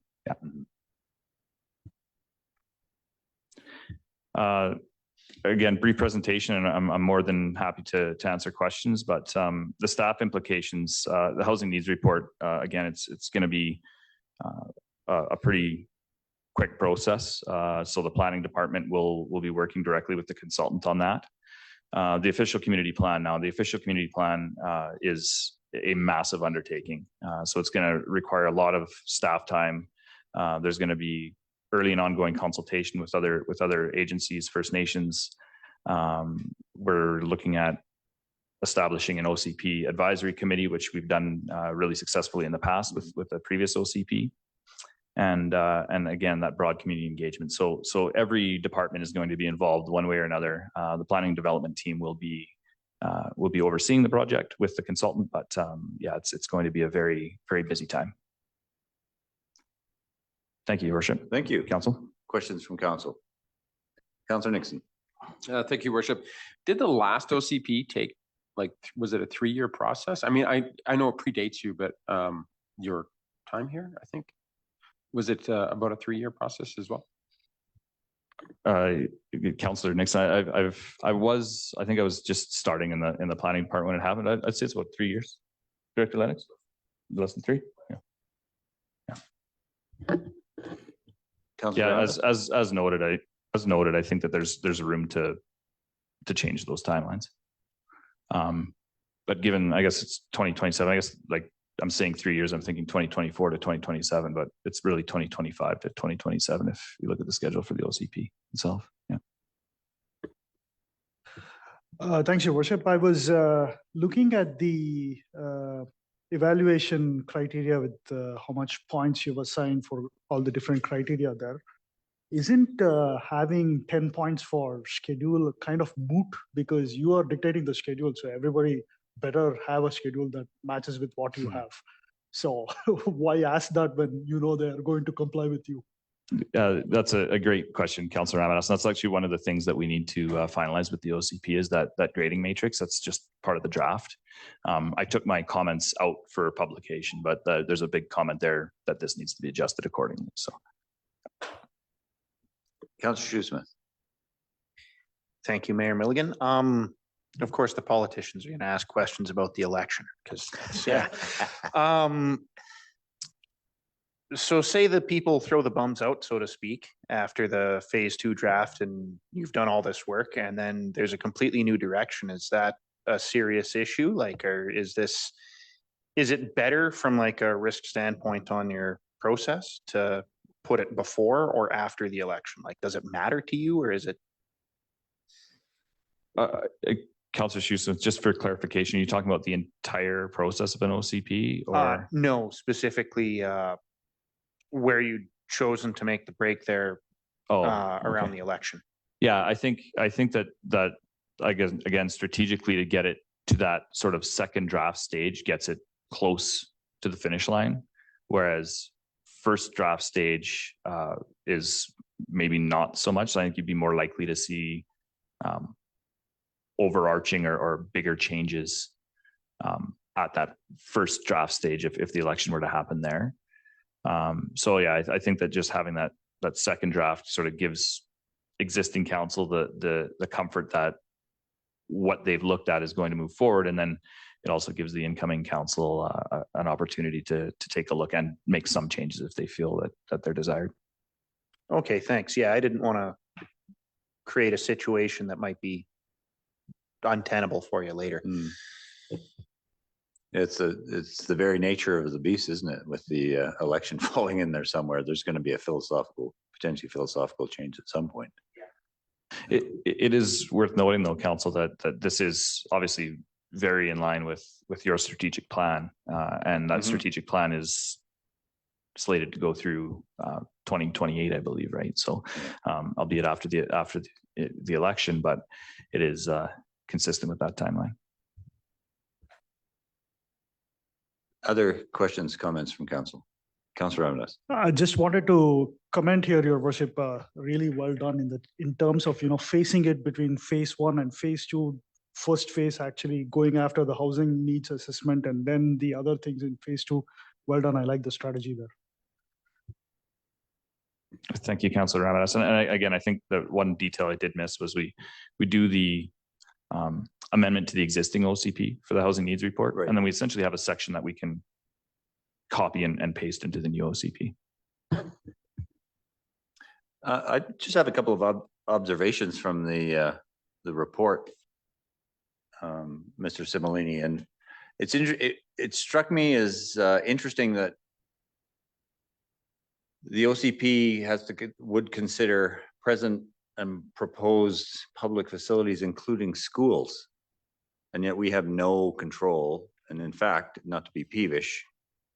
Yeah. Again, brief presentation, and I'm more than happy to answer questions, but the staff implications, the housing needs report, again, it's going to be a pretty quick process. So the planning department will be working directly with the consultant on that. The official community plan is a massive undertaking. So it's going to require a lot of staff time. There's going to be early and ongoing consultation with other agencies, First Nations. We're looking at establishing an OCP advisory committee, which we've done really successfully in the past with the previous OCP. And again, that broad community engagement. So every department is going to be involved one way or another. The planning and development team will be overseeing the project with the consultant, but yeah, it's going to be a very, very busy time. Thank you, Your Worship. Thank you. Council. Questions from council? Councillor Nixon. Thank you, Worship. Did the last OCP take, like, was it a 3-year process? I mean, I know it predates you, but your time here, I think, was it about a 3-year process as well? Councillor Nixon, I think I was just starting in the planning department when it happened. I'd say it's about 3 years. Director Lennox, less than 3. Yeah. As noted, I think that there's room to change those timelines. But given, I guess it's 2027, I guess, like, I'm saying 3 years, I'm thinking 2024 to 2027, but it's really 2025 to 2027 if you look at the schedule for the OCP itself. Yeah. Thanks, Your Worship. I was looking at the evaluation criteria with how much points you've assigned for all the different criteria there. Isn't having 10 points for schedule kind of moot, because you are dictating the schedule, so everybody better have a schedule that matches with what you have. So why ask that when you know they are going to comply with you? That's a great question, Councillor Ramadas. That's actually one of the things that we need to finalize with the OCP is that grading matrix. That's just part of the draft. I took my comments out for publication, but there's a big comment there that this needs to be adjusted accordingly. So, Councillor Shoesmith. Thank you, Mayor Milligan. Of course, the politicians are going to ask questions about the election because yeah. So say the people throw the bums out, so to speak, after the phase 2 draft and you've done all this work and then there's a completely new direction. Is that a serious issue? Like, or is it better from like a risk standpoint on your process to put it before or after the election? Like, does it matter to you or is it? Councillor Shoesmith, just for clarification, are you talking about the entire process of an OCP or? No, specifically where you'd chosen to make the break there around the election. Yeah, I think that I guess, again, strategically to get it to that sort of second draft stage gets it close to the finish line, whereas first draft stage is maybe not so much. So I think you'd be more likely to see overarching or bigger changes at that first draft stage if the election were to happen there. So yeah, I think that just having that second draft sort of gives existing council the comfort that what they've looked at is going to move forward, and then it also gives the incoming council an opportunity to take a look and make some changes if they feel that they're desired. Okay, thanks. Yeah, I didn't want to create a situation that might be untenable for you later. It's the very nature of the beast, isn't it? With the election falling in there somewhere, there's going to be a potentially philosophical change at some point. It is worth noting, though, Council, that this is obviously very in line with your strategic plan, and that strategic plan is slated to go through 2028, I believe, right? So, albeit after the election, but it is consistent with that timeline. Other questions, comments from council? Councillor Ramadas. I just wanted to comment here, Your Worship. Really well done in terms of facing it between phase 1 and phase 2. First phase actually going after the housing needs assessment, and then the other things in phase 2. Well done. I like the strategy there. Thank you, Councillor Ramadas. And again, I think that one detail I did miss was we do the amendment to the existing OCP for the housing needs report, right. And then we essentially have a section that we can copy and paste into the new OCP. I just have a couple of observations from the report, Mr. Simolini, and it struck me as interesting that the OCP would consider present and proposed public facilities, including schools, and yet we have no control. And in fact, not to be peevish,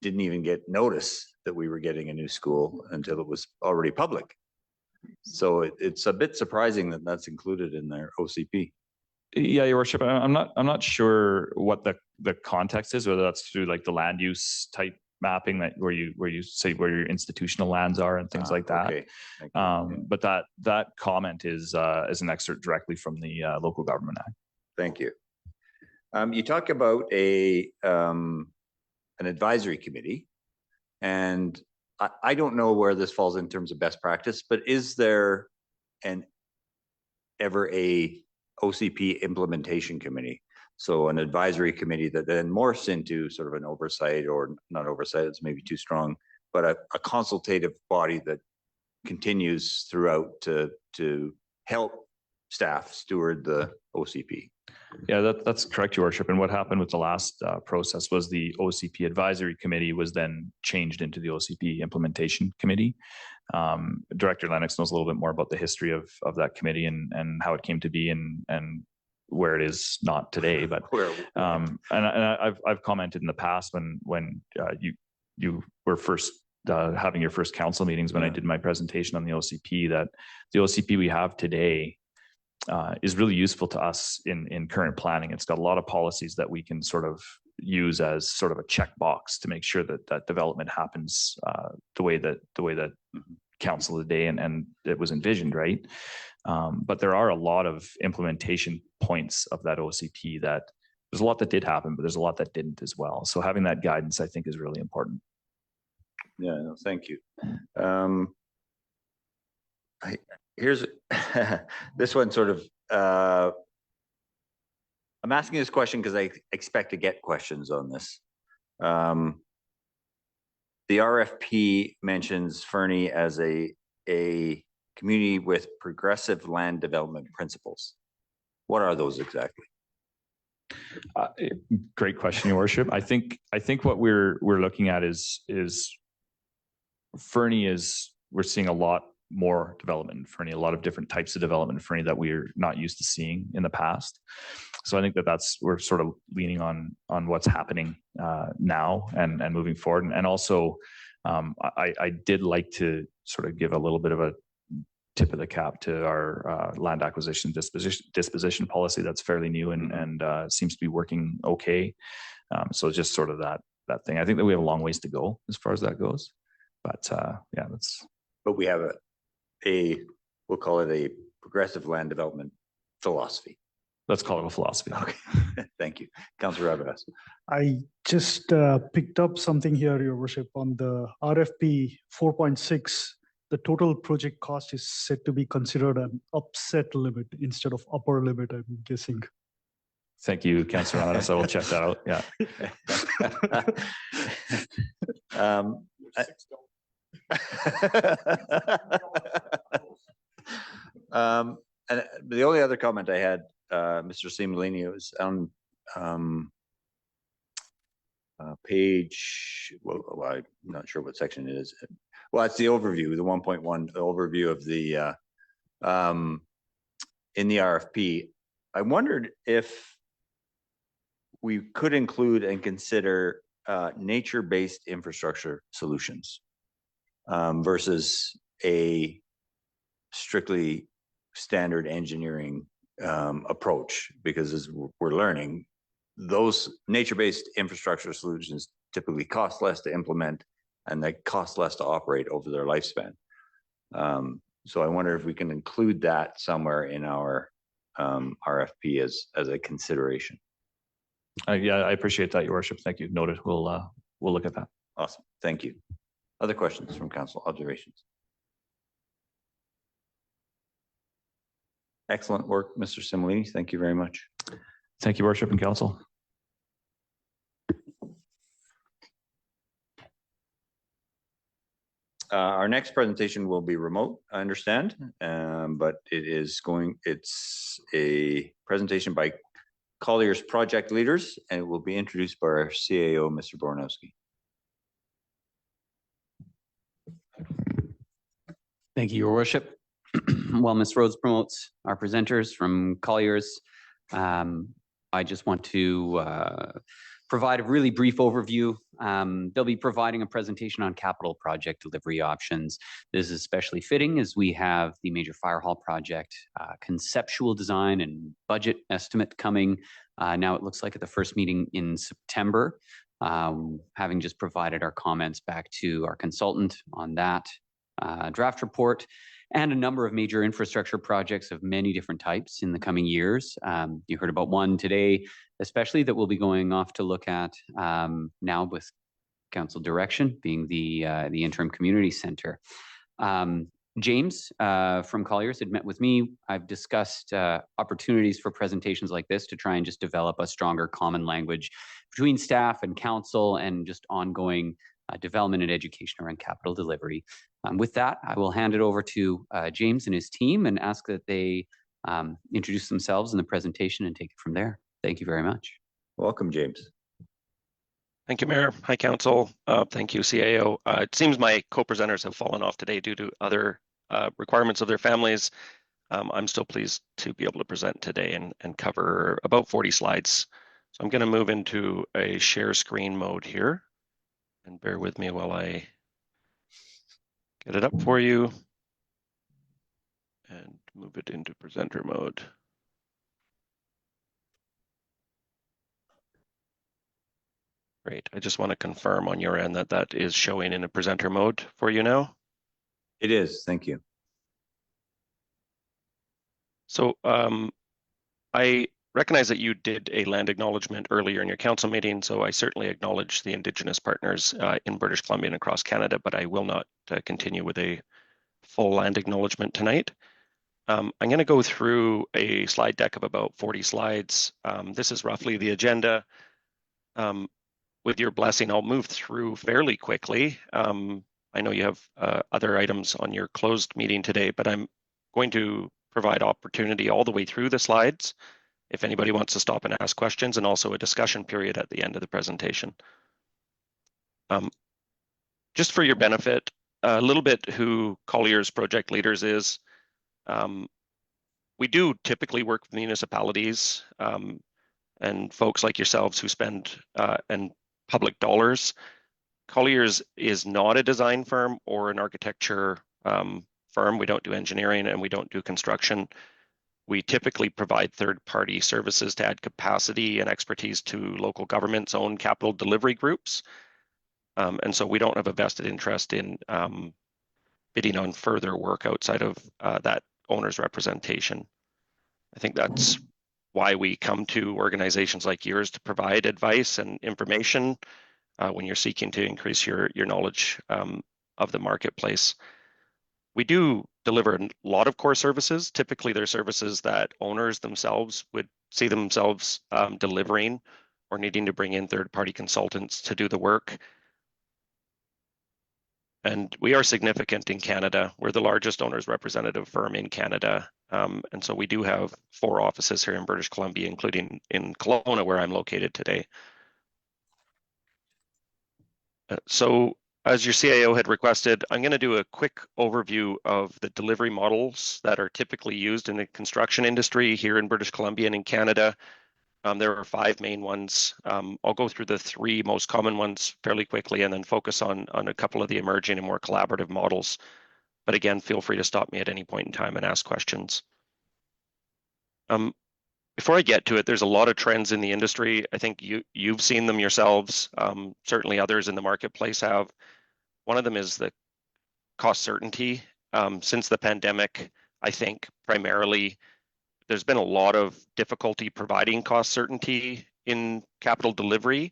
didn't even get notice that we were getting a new school until it was already public. So it's a bit surprising that that's included in their OCP. Yeah, Your Worship, I'm not sure what the context is, whether that's through like the land use type mapping that where you say where your institutional lands are and things like that. Okay. Thank you. But that comment is an excerpt directly from the Local Government Act. Thank you. You talk about an advisory committee, and I don't know where this falls in terms of best practice, but is there ever a OCP implementation committee? So an advisory committee that then morphs into sort of an oversight, or not oversight, it's maybe too strong, but a consultative body that continues throughout to help staff steward the OCP. Yeah, that's correct, Your Worship. And what happened with the last process was the OCP Advisory Committee was then changed into the OCP Implementation Committee. Director Lennox knows a little bit more about the history of that committee and how it came to be and where it is not today. But and I've commented in the past when you were first having your first council meetings when I did my presentation on the OCP, that the OCP we have today is really useful to us in current planning. It's got a lot of policies that we can sort of use as sort of a checkbox to make sure that development happens the way that council today and it was envisioned, right? But there are a lot of implementation points of that OCP that there's a lot that did happen, but there's a lot that didn't as well. So having that guidance, I think, is really important. Yeah, no, thank you. Here's this one sort of, I'm asking this question because I expect to get questions on this. The RFP mentions Fernie as a community with progressive land development principles. What are those exactly? Great question, Your Worship. I think what we're looking at is Fernie we're seeing a lot more development in Fernie, a lot of different types of development in Fernie that we're not used to seeing in the past. So I think we're sort of leaning on what's happening now and moving forward. And also, I did like to sort of give a little bit of a tip of the cap to our land acquisition disposition policy that's fairly new and seems to be working okay. So just sort of that thing. I think that we have a long ways to go as far as that goes. But yeah, that's. But we have we'll call it a progressive land development philosophy. Let's call it a philosophy. Okay, thank you. Councillor Ravelas. I just picked up something here, Your Worship, on the RFP 4.6. The total project cost is said to be considered an upset limit instead of upper limit, I'm guessing. Thank you, Councillor Ravelas. I will check that out. Yeah. And the only other comment I had, Mr. Simulini, was on page, well, I'm not sure what section it is. Well, it's the overview, the 1.1 overview of the in the RFP. I wondered if we could include and consider nature-based infrastructure solutions versus a strictly standard engineering approach, because as we're learning, those nature-based infrastructure solutions typically cost less to implement and they cost less to operate over their lifespan. So I wonder if we can include that somewhere in our RFP as a consideration. Yeah, I appreciate that, Your Worship. Thank you. Noted. We'll look at that. Awesome. Thank you. Other questions from council? Observations? Excellent work, Mr. Simulini. Thank you very much. Thank you, Worship and Council. Our next presentation will be remote, I understand, but it's a presentation by Collier's project leaders, and it will be introduced by our CAO, Mr. Bornowski. Thank you, Your Worship. While Ms. Rhodes promotes our presenters from Collier's, I just want to provide a really brief overview They'll be providing a presentation on capital project delivery options. This is especially fitting as we have the major fire hall project conceptual design and budget estimate coming. Now it looks like at the first meeting in September, having just provided our comments back to our consultant on that draft report, and a number of major infrastructure projects of many different types in the coming years. You heard about one today, especially that we'll be going off to look at now with council direction, being the interim community center. James from Colliers had met with me. I've discussed opportunities for presentations like this to try and just develop a stronger common language between staff and council, and just ongoing development and education around capital delivery. With that, I will hand it over to James and his team and ask that they introduce themselves in the presentation and take it from there. Thank you very much. Welcome, James. Thank you, Mayor. Hi, Council. Thank you, CAO. It seems my co-presenters have fallen off today due to other requirements of their families. I'm still pleased to be able to present today and cover about 40 slides. So I'm going to move into a share screen mode here, and bear with me while I get it up for you and move it into presenter mode. Great. I just want to confirm on your end that that is showing in a presenter mode for you now. It is. Thank you. So I recognize that you did a land acknowledgement earlier in your council meeting, so I certainly acknowledge the Indigenous partners in British Columbia and across Canada, but I will not continue with a full land acknowledgement tonight. I'm going to go through a slide deck of about 40 slides. This is roughly the agenda. With your blessing, I'll move through fairly quickly. I know you have other items on your closed meeting today, but I'm going to provide opportunity all the way through the slides if anybody wants to stop and ask questions, and also a discussion period at the end of the presentation. Just for your benefit, a little bit who Colliers Project Leaders is. We do typically work with municipalities and folks like yourselves who spend and public dollars. Colliers is not a design firm or an architecture firm. We don't do engineering and we don't do construction. We typically provide third-party services to add capacity and expertise to local government's own capital delivery groups. And so we don't have a vested interest in bidding on further work outside of that owner's representation. I think that's why we come to organizations like yours to provide advice and information when you're seeking to increase your knowledge of the marketplace. We do deliver a lot of core services. Typically, they're services that owners themselves would see themselves delivering or needing to bring in third-party consultants to do the work. And we are significant in Canada. We're the largest owners representative firm in Canada. And so we do have 4 offices here in British Columbia, including in Kelowna, where I'm located today. So as your CAO had requested, I'm going to do a quick overview of the delivery models that are typically used in the construction industry here in British Columbia and in Canada. There are 5 main ones. I'll go through the 3 most common ones fairly quickly and then focus on a couple of the emerging and more collaborative models. But again, feel free to stop me at any point in time and ask questions. Before I get to it, there's a lot of trends in the industry. I think you've seen them yourselves. Certainly others in the marketplace have. One of them is the cost certainty. Since the pandemic, I think primarily there's been a lot of difficulty providing cost certainty in capital delivery.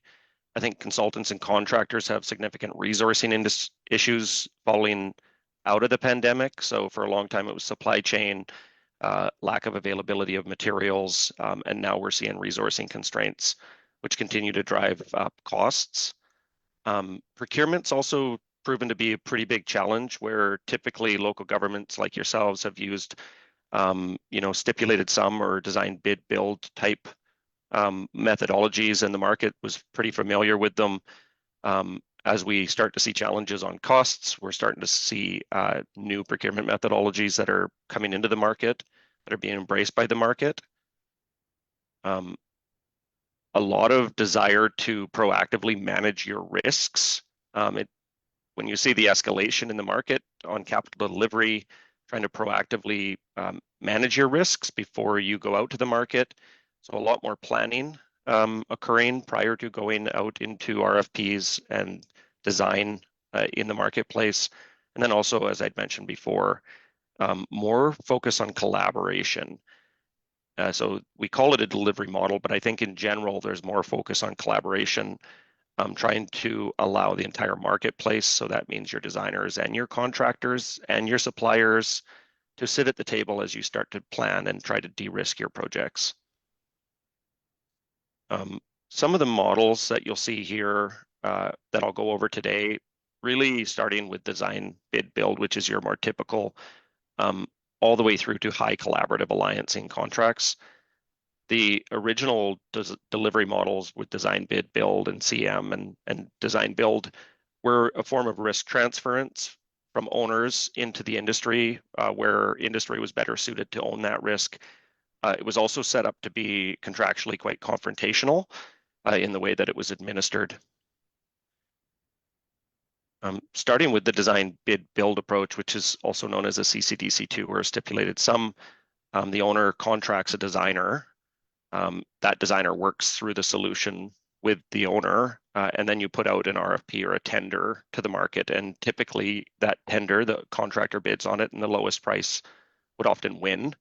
I think consultants and contractors have significant resourcing issues falling out of the pandemic. So for a long time, it was supply chain, lack of availability of materials, and now we're seeing resourcing constraints, which continue to drive up costs. Procurement's also proven to be a pretty big challenge, where typically local governments like yourselves have used stipulated sum or design bid build type methodologies, and the market was pretty familiar with them. As we start to see challenges on costs, we're starting to see new procurement methodologies that are coming into the market, that are being embraced by the market. A a lot of desire to proactively manage your risks. When you see the escalation in the market on capital delivery, trying to proactively manage your risks before you go out to the market. So a lot more planning occurring prior to going out into RFPs and design in the marketplace. And then also, as I'd mentioned before, more focus on collaboration. So we call it a delivery model, but I think in general, there's more focus on collaboration, trying to allow the entire marketplace. So that means your designers and your contractors and your suppliers to sit at the table as you start to plan and try to de-risk your projects. Some of the models that you'll see here that I'll go over today, really starting with design, bid, build, which is your more typical, all the way through to high collaborative alliancing contracts. The original delivery models with design, bid, build, and CM and design, build were a form of risk transference from owners into the industry, where industry was better suited to own that risk. It was also set up to be contractually quite confrontational in the way that it was administered. Starting with the design, bid, build approach, which is also known as a CCDC2 or a stipulated sum, the owner contracts a designer. That designer works through the solution with the owner, and then you put out an RFP or a tender to the market. And typically that tender, the contractor bids on it, and the lowest price would often win.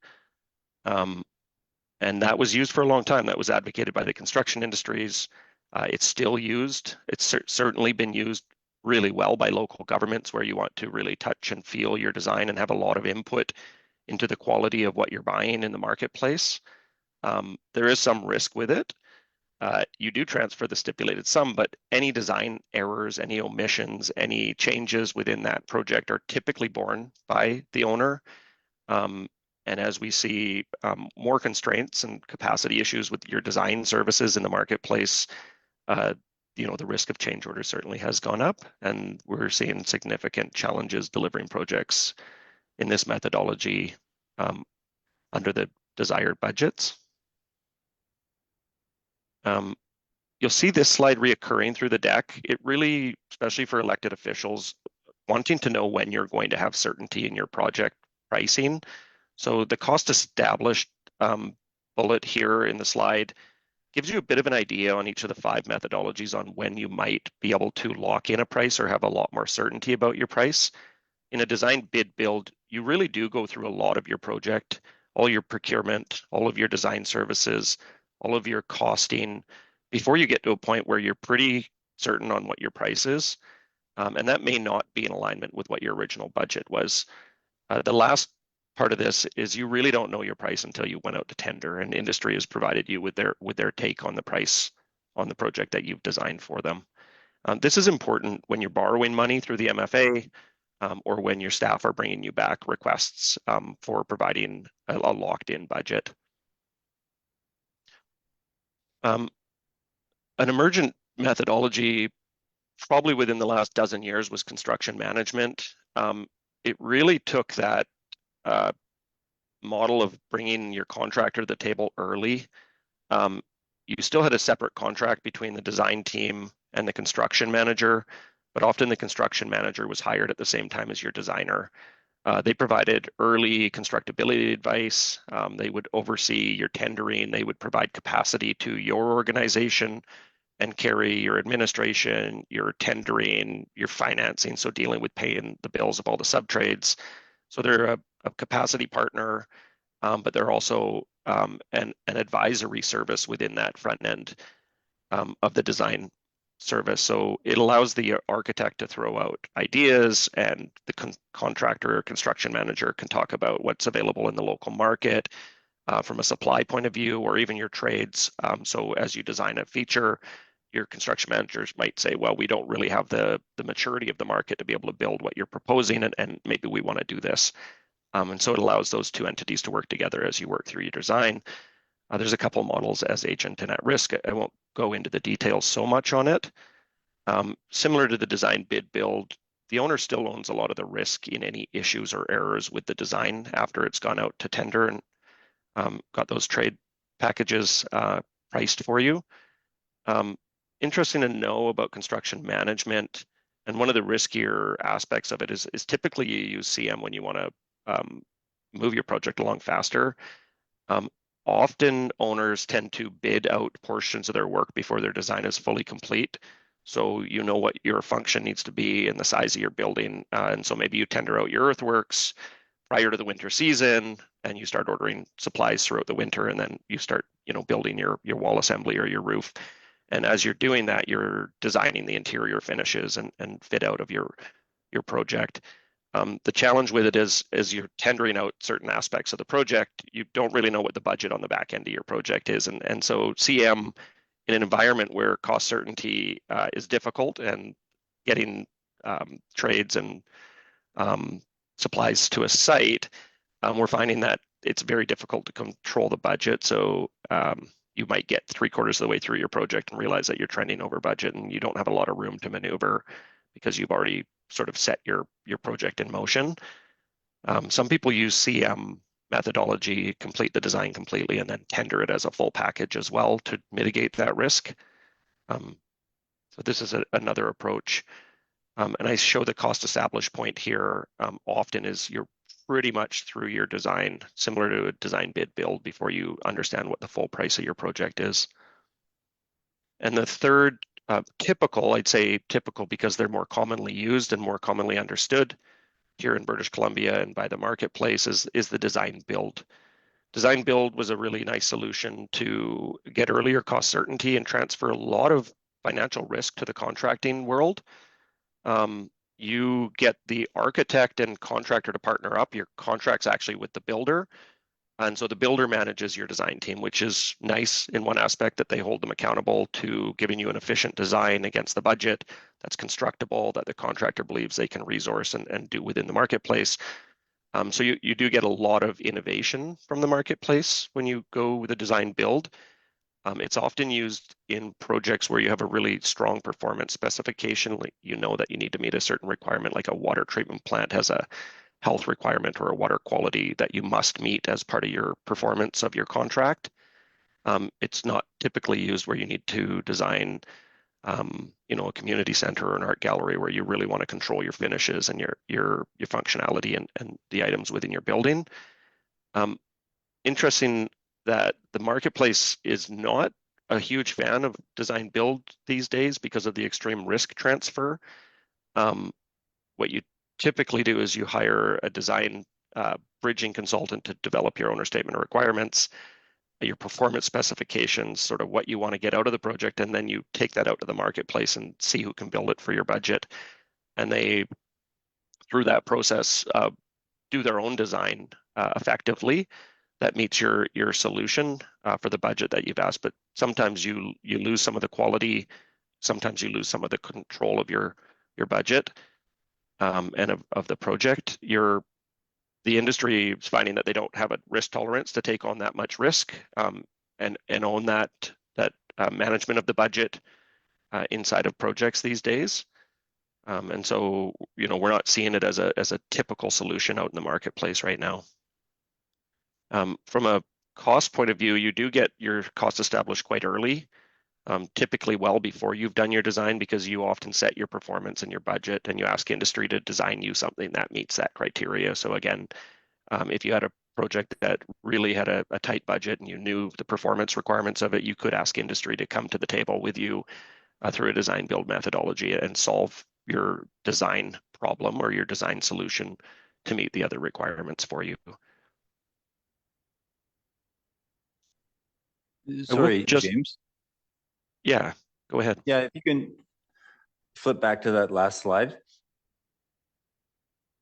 And that was used for a long time. That was advocated by the construction industries. It's still used. It's certainly been used really well by local governments, where you want to really touch and feel your design and have a lot of input into the quality of what you're buying in the marketplace. There is some risk with it. You do transfer the stipulated sum, but any design errors, any omissions, any changes within that project are typically borne by the owner. And as we see more constraints and capacity issues with your design services in the marketplace, the risk of change order certainly has gone up, and we're seeing significant challenges delivering projects in this methodology under the desired budgets. You'll see this slide reoccurring through the deck. It really, especially for elected officials, wanting to know when you're going to have certainty in your project pricing. So the cost established bullet here in the slide gives you a bit of an idea on each of the 5 methodologies on when you might be able to lock in a price or have a lot more certainty about your price. In a design, bid, build, you really do go through a lot of your project, all your procurement, all of your design services, all of your costing, before you get to a point where you're pretty certain on what your price is. And that may not be in alignment with what your original budget was. The last part of this is you really don't know your price until you went out to tender, and industry has provided you with their take on the price on the project that you've designed for them. This is important when you're borrowing money through the MFA, or when your staff are bringing you back requests for providing a locked-in budget. An emergent methodology, probably within the last dozen years, was construction management. It really took that model of bringing your contractor to the table early. You still had a separate contract between the design team and the construction manager, but often the construction manager was hired at the same time as your designer. They provided early constructability advice. They would oversee your tendering. They would provide capacity to your organization and carry your administration, your tendering, your financing, so dealing with paying the bills of all the subtrades. So they're a capacity partner, but they're also an advisory service within that front end of the design service. So it allows the architect to throw out ideas, and the contractor or construction manager can talk about what's available in the local market from a supply point of view, or even your trades. So as you design a feature, your construction managers might say, well, we don't really have the maturity of the market to be able to build what you're proposing, and maybe we want to do this. And so it allows those two entities to work together as you work through your design. There's a couple models as agent and at risk. I won't go into the details so much on it. Similar to the design, bid, build, the owner still owns a lot of the risk in any issues or errors with the design after it's gone out to tender and got those trade packages priced for you. Interesting to know about construction management. And one of the riskier aspects of it is typically you use CM when you want to move your project along faster. Often owners tend to bid out portions of their work before their design is fully complete. So you know what your function needs to be and the size of your building. And so maybe you tender out your earthworks prior to the winter season and you start ordering supplies throughout the winter, and then you start, building your wall assembly or your roof. And as you're doing that, you're designing the interior finishes and fit out of your project. The challenge with it is you're tendering out certain aspects of the project, you don't really know what the budget on the back end of your project is. And so CM, in an environment where cost certainty is difficult and getting trades and supplies to a site, we're finding that it's very difficult to control the budget. So you might get 3/4 of the way through your project and realize that you're trending over budget and you don't have a lot of room to maneuver because you've already sort of set your project in motion. Some people use CM methodology, complete the design completely, and then tender it as a full package as well to mitigate that risk. So this is another approach. And I show the cost established point here. Often is you're pretty much through your design, similar to a design bid build, before you understand what the full price of your project is. And the third typical, I'd say typical because they're more commonly used and more commonly understood here in British Columbia and by the marketplace, is the design build. Design build was a really nice solution to get earlier cost certainty and transfer a lot of financial risk to the contracting world. You get the architect and contractor to partner up. Your contract's actually with the builder. And so the builder manages your design team, which is nice in one aspect, that they hold them accountable to giving you an efficient design against the budget that's constructible, that the contractor believes they can resource and do within the marketplace. So you do get a lot of innovation from the marketplace when you go with a design build. It's often used in projects where you have a really strong performance specification, like you know that you need to meet a certain requirement, like a water treatment plant has a health requirement or a water quality that you must meet as part of your performance of your contract. It's not typically used where you need to design, a community center or an art gallery where you really want to control your finishes and your functionality and the items within your building. Interesting that the marketplace is not a huge fan of design build these days because of the extreme risk transfer. What you typically do is you hire a design bridging consultant to develop your owner statement of requirements, your performance specifications, sort of what you want to get out of the project, and then you take that out to the marketplace and see who can build it for your budget. And they, through that process, do their own design effectively that meets your solution for the budget that you've asked. But sometimes you lose some of the quality, sometimes you lose some of the control of your budget. And of the project, the industry is finding that they don't have a risk tolerance to take on that much risk and own that management of the budget inside of projects these days. And so, we're not seeing it as a typical solution out in the marketplace right now. From a cost point of view, you do get your cost established quite early. Typically well before you've done your design, because you often set your performance and your budget and you ask industry to design you something that meets that criteria. So again, if you had a project that really had a tight budget and you knew the performance requirements of it, you could ask industry to come to the table with you through a design build methodology and solve your design problem or your design solution to meet the other requirements for you. Sorry, James. Yeah, go ahead. Yeah, if you can flip back to that last slide.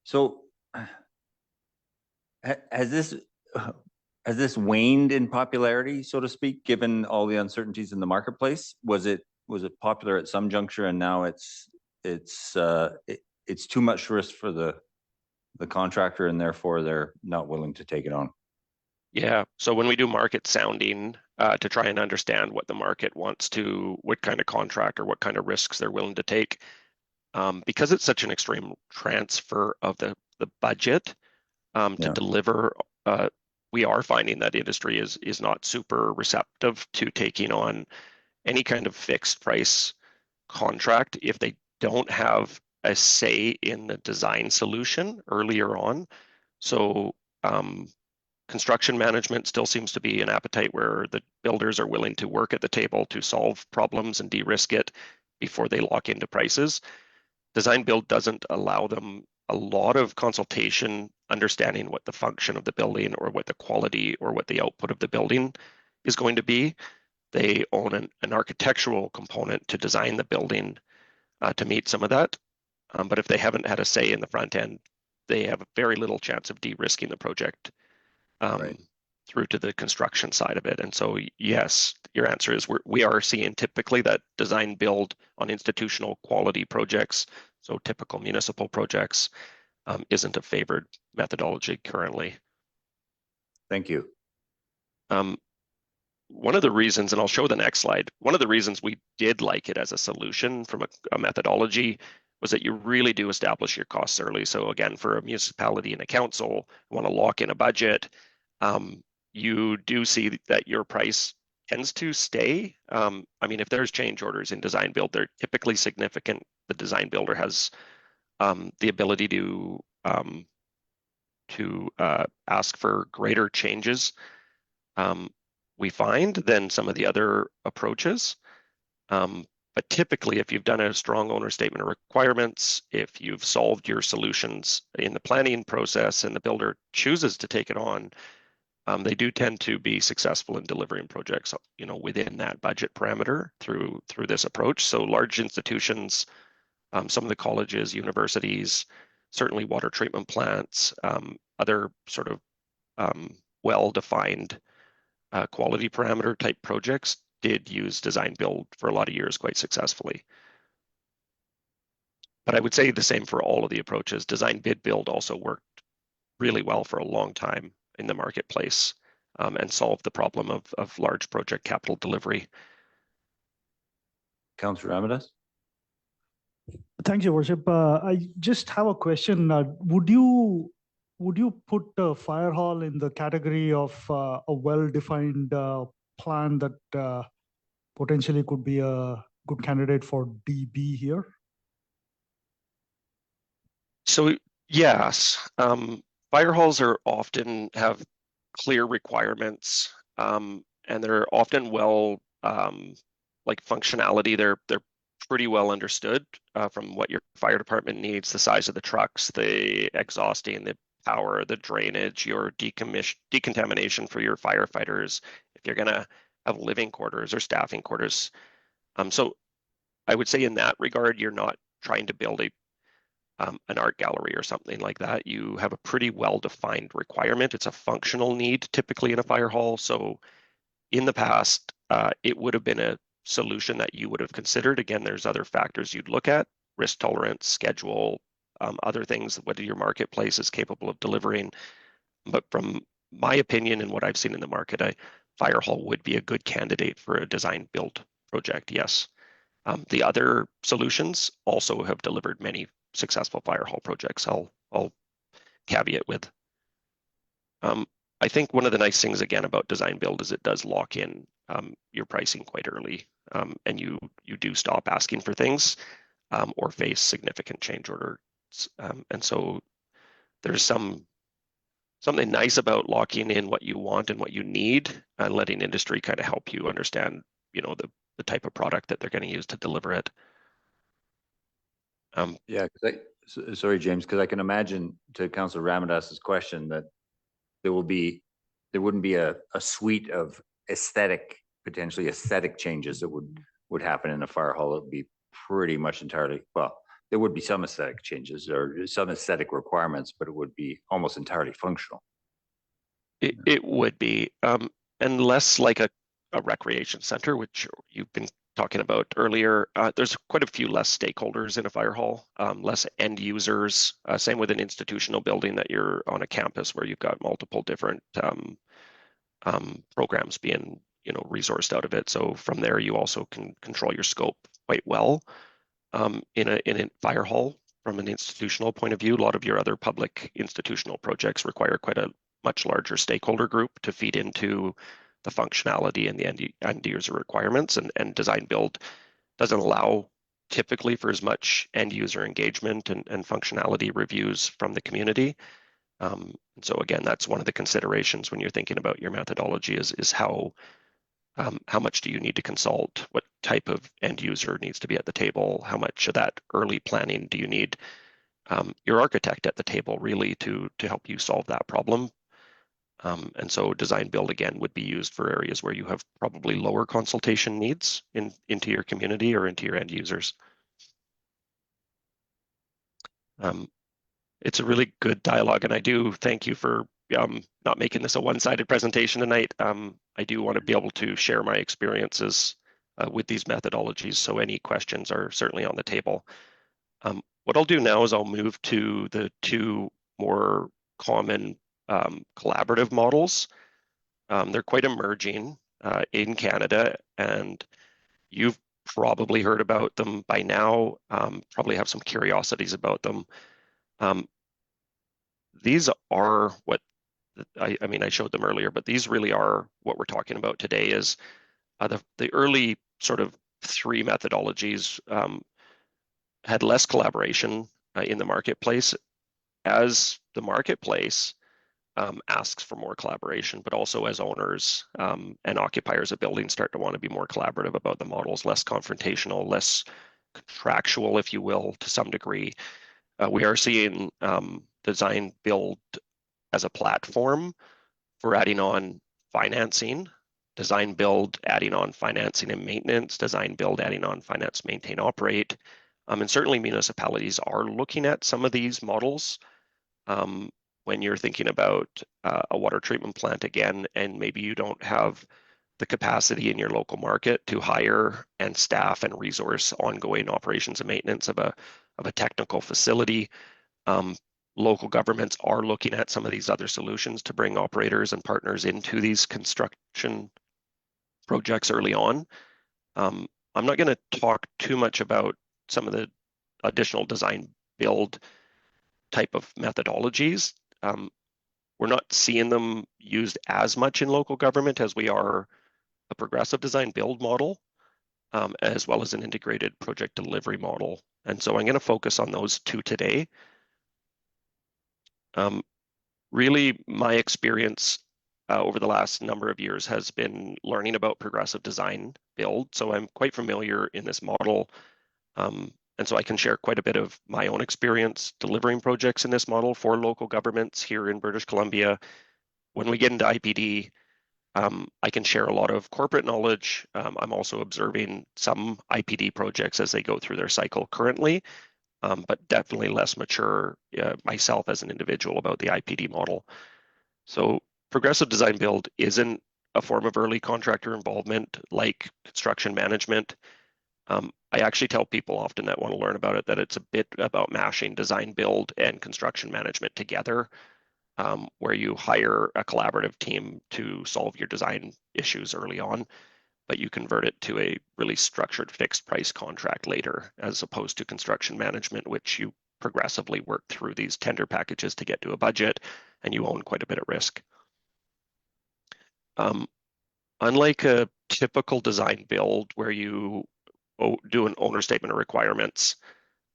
So has this waned in popularity, so to speak, given all the uncertainties in the marketplace? Was it popular at some juncture and now it's too much risk for the contractor and therefore they're not willing to take it on? Yeah, so when we do market sounding to try and understand what the market wants to, what kind of contract or what kind of risks they're willing to take, because it's such an extreme transfer of the budget to deliver, we are finding that industry is not super receptive to taking on any kind of fixed price contract, if they don't have a say in the design solution earlier on. So construction management still seems to be an appetite where the builders are willing to work at the table to solve problems and de-risk it before they lock into prices. Design build doesn't allow them a lot of consultation, understanding what the function of the building or what the quality or what the output of the building is going to be. They own an architectural component to design the building to meet some of that. But if they haven't had a say in the front end, they have very little chance of de-risking the project through to the construction side of it. And so, yes, your answer is we are seeing typically that design build on institutional quality projects, so typical municipal projects, isn't a favored methodology currently. Thank you. One of the reasons, and I'll show the next slide, one of the reasons we did like it as a solution from a methodology was that you really do establish your costs early. So again, for a municipality and a council, want to lock in a budget, you do see that your price tends to stay. I mean, if there's change orders in design build, they're typically significant. The design builder has the ability to ask for greater changes, we find, than some of the other approaches. But typically, if you've done a strong owner statement of requirements, if you've solved your solutions in the planning process and the builder chooses to take it on, they do tend to be successful in delivering projects, within that budget parameter through this approach. So large institutions, some of the colleges, universities, certainly water treatment plants, other sort of well-defined quality parameter type projects did use design build for a lot of years quite successfully. But I would say the same for all of the approaches. Design bid build also worked really well for a long time in the marketplace and solved the problem of large project capital delivery. Councillor Ramirez? Thank you, Worship. I just have a question. Would you put the fire hall in the category of a well-defined plan that potentially could be a good candidate for DB here? So yes, fire halls are often have clear requirements, and they're often well, like functionality. They're pretty well understood from what your fire department needs, the size of the trucks, the exhausting, the power, the drainage, your decontamination for your firefighters, if you're going to have living quarters or staffing quarters. So I would say in that regard, you're not trying to build an art gallery or something like that. You have a pretty well-defined requirement. It's a functional need typically in a fire hall. So in the past, it would have been a solution that you would have considered. Again, there's other factors you'd look at: risk tolerance, schedule, other things, whether your marketplace is capable of delivering. But from my opinion and what I've seen in the market, a fire hall would be a good candidate for a design build project, yes. The other solutions also have delivered many successful fire hall projects. I'll caveat with. I think one of the nice things again about design build is it does lock in your pricing quite early, and you do stop asking for things or face significant change orders. And so there's something nice about locking in what you want and what you need and letting industry kind of help you understand, the type of product that they're going to use to deliver it. Yeah, sorry, James, because I can imagine, to Councillor Ramadas's question, that there wouldn't be a suite of potentially aesthetic changes that would happen in a fire hall. It would be pretty much entirely, well, there would be some aesthetic changes or some aesthetic requirements, but it would be almost entirely functional. It would be, and less like a recreation center, which you've been talking about earlier. There's quite a few less stakeholders in a fire hall, less end users. Same with an institutional building that you're on a campus where you've got multiple different programs being, resourced out of it. So from there, you also can control your scope quite well. In a fire hall, from an institutional point of view, a lot of your other public institutional projects require quite a much larger stakeholder group to feed into the functionality and the end user requirements, and design build doesn't allow typically for as much end user engagement and functionality reviews from the community. So again, that's one of the considerations when you're thinking about your methodology is how much do you need to consult? What type of end user needs to be at the table? How much of that early planning do you need your architect at the table really to help you solve that problem? And so design build again would be used for areas where you have probably lower consultation needs into your community or into your end users. It's a really good dialogue, and I do thank you for not making this a one-sided presentation tonight. I do want to be able to share my experiences with these methodologies, so any questions are certainly on the table. What I'll do now is I'll move to the two more common collaborative models. They're quite emerging in Canada, and you've probably heard about them by now, probably have some curiosities about them. These are what, I mean, I showed them earlier, but these really are what we're talking about today is the early sort of three methodologies had less collaboration in the marketplace. As the marketplace asks for more collaboration, but also as owners and occupiers of buildings start to want to be more collaborative about the models, less confrontational, less contractual, if you will, to some degree. We are seeing design build as a platform for adding on financing, design build adding on financing and maintenance, design build adding on finance, maintain, operate. And certainly municipalities are looking at some of these models when you're thinking about a water treatment plant again, and maybe you don't have the capacity in your local market to hire and staff and resource ongoing operations and maintenance of a technical facility. Local governments are looking at some of these other solutions to bring operators and partners into these construction projects early on. I'm not going to talk too much about some of the additional design build type of methodologies. We're not seeing them used as much in local government as we are a progressive design build model, as well as an integrated project delivery model. And so I'm going to focus on those two today. Really, my experience over the last number of years has been learning about progressive design build. So I'm quite familiar in this model. And so I can share quite a bit of my own experience delivering projects in this model for local governments here in British Columbia. When we get into IPD, I can share a lot of corporate knowledge. I'm also observing some IPD projects as they go through their cycle currently, but definitely less mature myself as an individual about the IPD model. So progressive design build isn't a form of early contractor involvement like construction management. I actually tell people often that want to learn about it that it's a bit about mashing design build and construction management together, where you hire a collaborative team to solve your design issues early on, but you convert it to a really structured fixed price contract later, as opposed to construction management, which you progressively work through these tender packages to get to a budget, and you own quite a bit of risk. Unlike a typical design build where you do an owner statement of requirements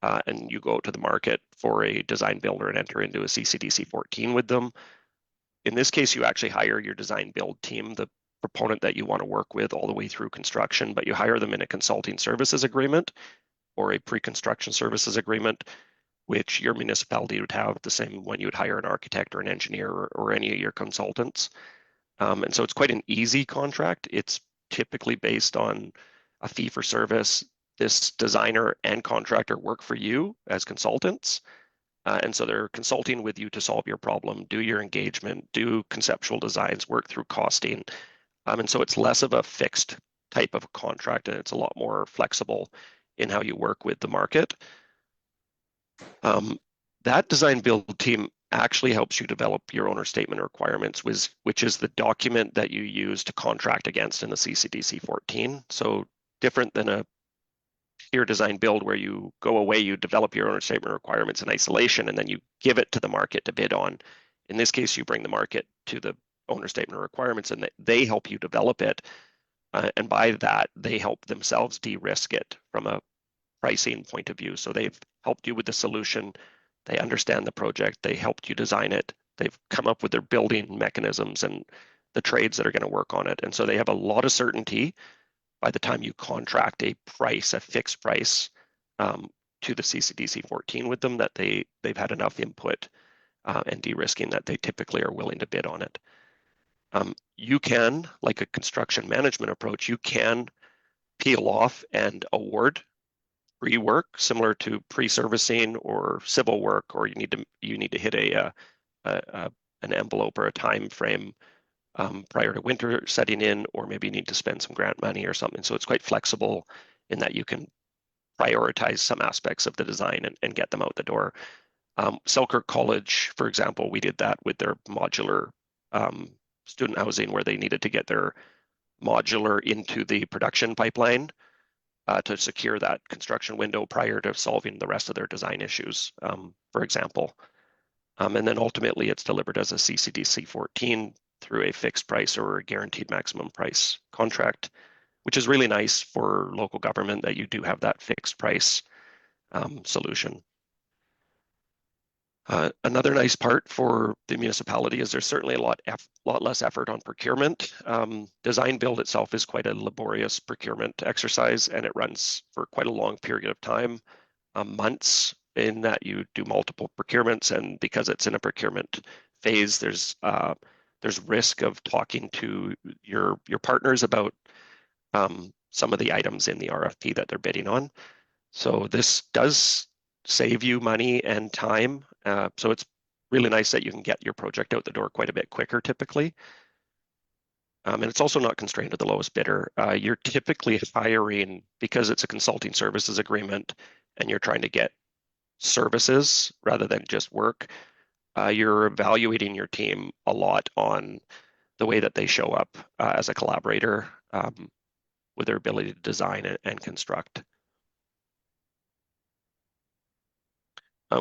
and you go to the market for a design builder and enter into a CCDC 14 with them, in this case, you actually hire your design build team, the proponent that you want to work with all the way through construction, but you hire them in a consulting services agreement or a pre-construction services agreement, which your municipality would have the same when you would hire an architect or an engineer or any of your consultants. And so it's quite an easy contract. It's typically based on a fee for service. This designer and contractor work for you as consultants. And so they're consulting with you to solve your problem, do your engagement, do conceptual designs, work through costing. And so it's less of a fixed type of contract, and it's a lot more flexible in how you work with the market. That design build team actually helps you develop your owner statement of requirements, which is the document that you use to contract against in the CCDC 14. So different than a pure design build where you go away, you develop your owner statement of requirements in isolation, and then you give it to the market to bid on. In this case, you bring the market to the owner statement of requirements, and they help you develop it. And by that, they help themselves de-risk it from a pricing point of view. So they've helped you with the solution. They understand the project. They helped you design it. They've come up with their building mechanisms and the trades that are going to work on it. And so they have a lot of certainty by the time you contract a price, a fixed price, to the CCDC 14 with them, that they've had enough input and de-risking that they typically are willing to bid on it. You can, like a construction management approach, you can peel off and award pre-work similar to pre-servicing or civil work, or you need to hit an envelope or a time frame prior to winter setting in, or maybe you need to spend some grant money or something. So it's quite flexible in that you can prioritize some aspects of the design and get them out the door. Selkirk College, for example, we did that with their modular student housing, where they needed to get their modular into the production pipeline to secure that construction window prior to solving the rest of their design issues, for example. And then ultimately it's delivered as a CCDC 14 through a fixed price or a guaranteed maximum price contract, which is really nice for local government that you do have that fixed price solution. Another nice part for the municipality is there's certainly a lot less effort on procurement. Design build itself is quite a laborious procurement exercise, and it runs for quite a long period of time, months, in that you do multiple procurements. And because it's in a procurement phase, there's risk of talking to your partners about some of the items in the RFP that they're bidding on. So this does save you money and time. So it's really nice that you can get your project out the door quite a bit quicker typically. And it's also not constrained to the lowest bidder. You're typically hiring, because it's a consulting services agreement and you're trying to get services rather than just work, you're evaluating your team a lot on the way that they show up as a collaborator with their ability to design and construct.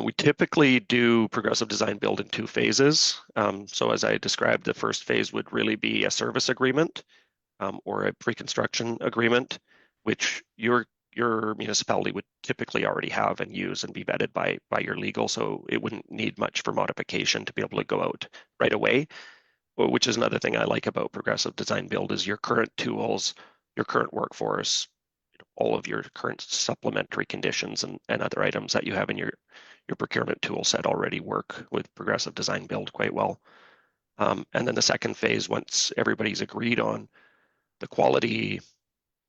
We typically do progressive design build in 2 phases. So as I described, the first phase would really be a service agreement or a pre-construction agreement, which your municipality would typically already have and use and be vetted by your legal. So it wouldn't need much for modification to be able to go out right away, which is another thing I like about progressive design build is your current tools, your current workforce, all of your current supplementary conditions and other items that you have in your procurement tool set already work with progressive design build quite well. And then the second phase, once everybody's agreed on the quality,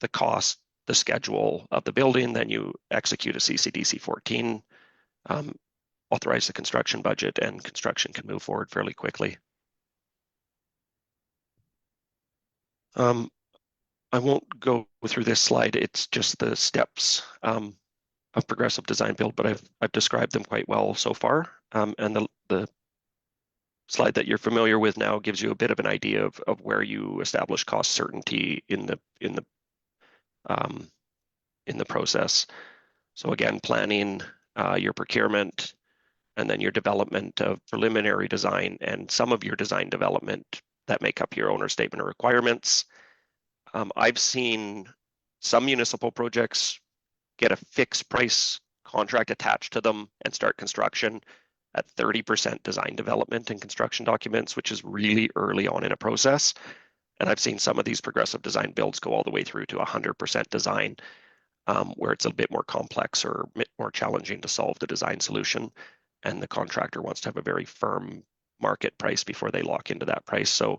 the cost, the schedule of the building, then you execute a CCDC 14, authorize the construction budget, and construction can move forward fairly quickly. I won't go through this slide. It's just the steps of progressive design build, but I've described them quite well so far. And the slide that you're familiar with now gives you a bit of an idea of where you establish cost certainty in the process. So again, planning your procurement, and then your development of preliminary design and some of your design development that make up your owner statement of requirements. I've seen some municipal projects get a fixed price contract attached to them and start construction at 30% design development and construction documents, which is really early on in a process. And I've seen some of these progressive design builds go all the way through to 100% design, where it's a bit more complex or a bit more challenging to solve the design solution. And the contractor wants to have a very firm market price before they lock into that price. So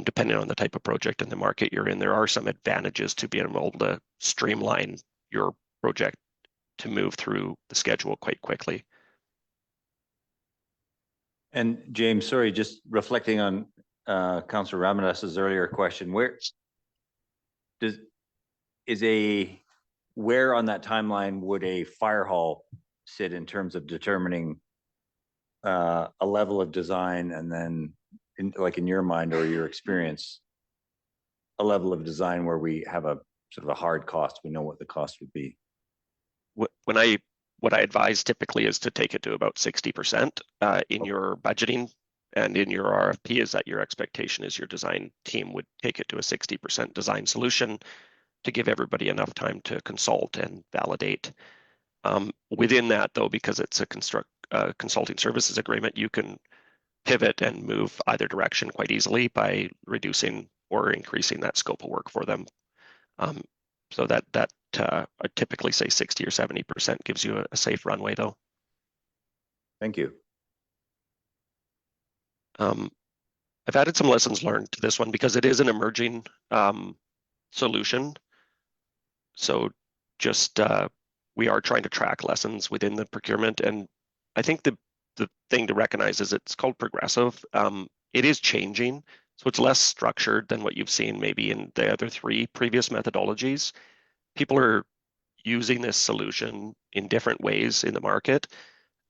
depending on the type of project and the market you're in, there are some advantages to being able to streamline your project to move through the schedule quite quickly. And James, sorry, just reflecting on Councillor Ramanas's earlier question, where on that timeline would a fire hall sit in terms of determining a level of design, and then in your mind or your experience, a level of design where we have a sort of a hard cost, we know what the cost would be? What I advise typically is to take it to about 60% in your budgeting and in your RFP is that your expectation is your design team would take it to a 60% design solution to give everybody enough time to consult and validate. Within that, though, because it's a consulting services agreement, you can pivot and move either direction quite easily by reducing or increasing that scope of work for them. So that I typically say 60 or 70% gives you a safe runway, though. Thank you. I've added some lessons learned to this one because it is an emerging solution. So just we are trying to track lessons within the procurement, and I think the thing to recognize is it's called progressive. It is changing, so it's less structured than what you've seen maybe in the other 3 previous methodologies. People are using this solution in different ways in the market,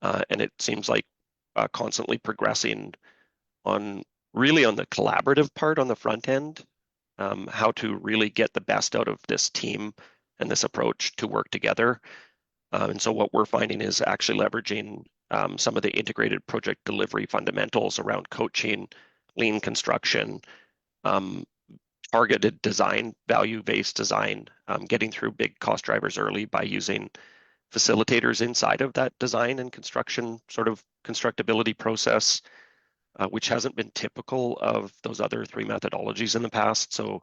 and it seems like constantly progressing on the collaborative part on the front end, how to really get the best out of this team and this approach to work together. And so what we're finding is actually leveraging some of the integrated project delivery fundamentals around coaching, lean construction, targeted design, value-based design, getting through big cost drivers early by using facilitators inside of that design and construction sort of constructability process, which hasn't been typical of those other 3 methodologies in the past. So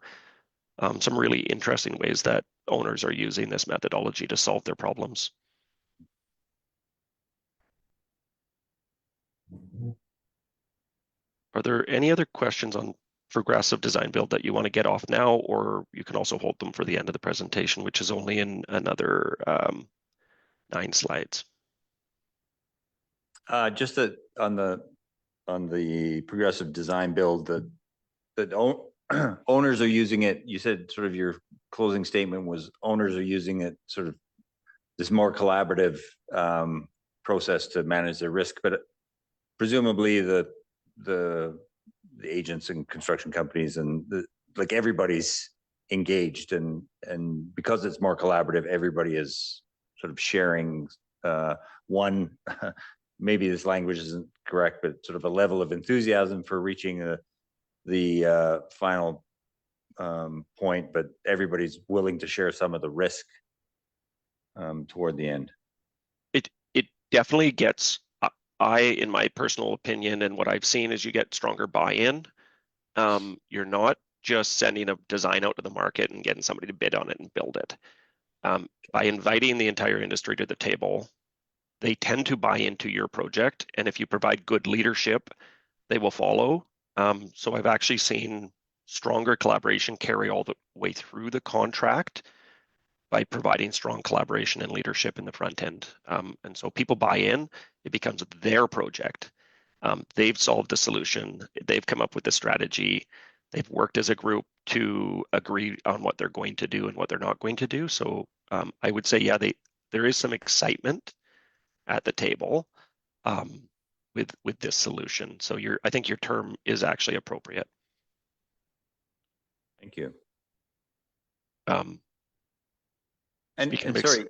some really interesting ways that owners are using this methodology to solve their problems. Are there any other questions on progressive design build that you want to get off now, or you can also hold them for the end of the presentation, which is only in another 9 slides. Just on the progressive design build, that owners are using it. You said sort of your closing statement was owners are using it sort of this more collaborative process to manage their risk, but presumably the agents and construction companies and like everybody's engaged, and because it's more collaborative, everybody is sort of sharing one. Maybe this language isn't correct, but sort of a level of enthusiasm for reaching the final point, but everybody's willing to share some of the risk toward the end. It definitely gets, in my personal opinion, and what I've seen is you get stronger buy-in. You're not just sending a design out to the market and getting somebody to bid on it and build it. By inviting the entire industry to the table, they tend to buy into your project, and if you provide good leadership, they will follow. So I've actually seen stronger collaboration carry all the way through the contract by providing strong collaboration and leadership in the front end. And so people buy in, it becomes their project. They've solved the solution, they've come up with the strategy, they've worked as a group to agree on what they're going to do and what they're not going to do. So I would say, yeah, there is some excitement at the table with this solution. So I think your term is actually appropriate. Thank you. And sorry,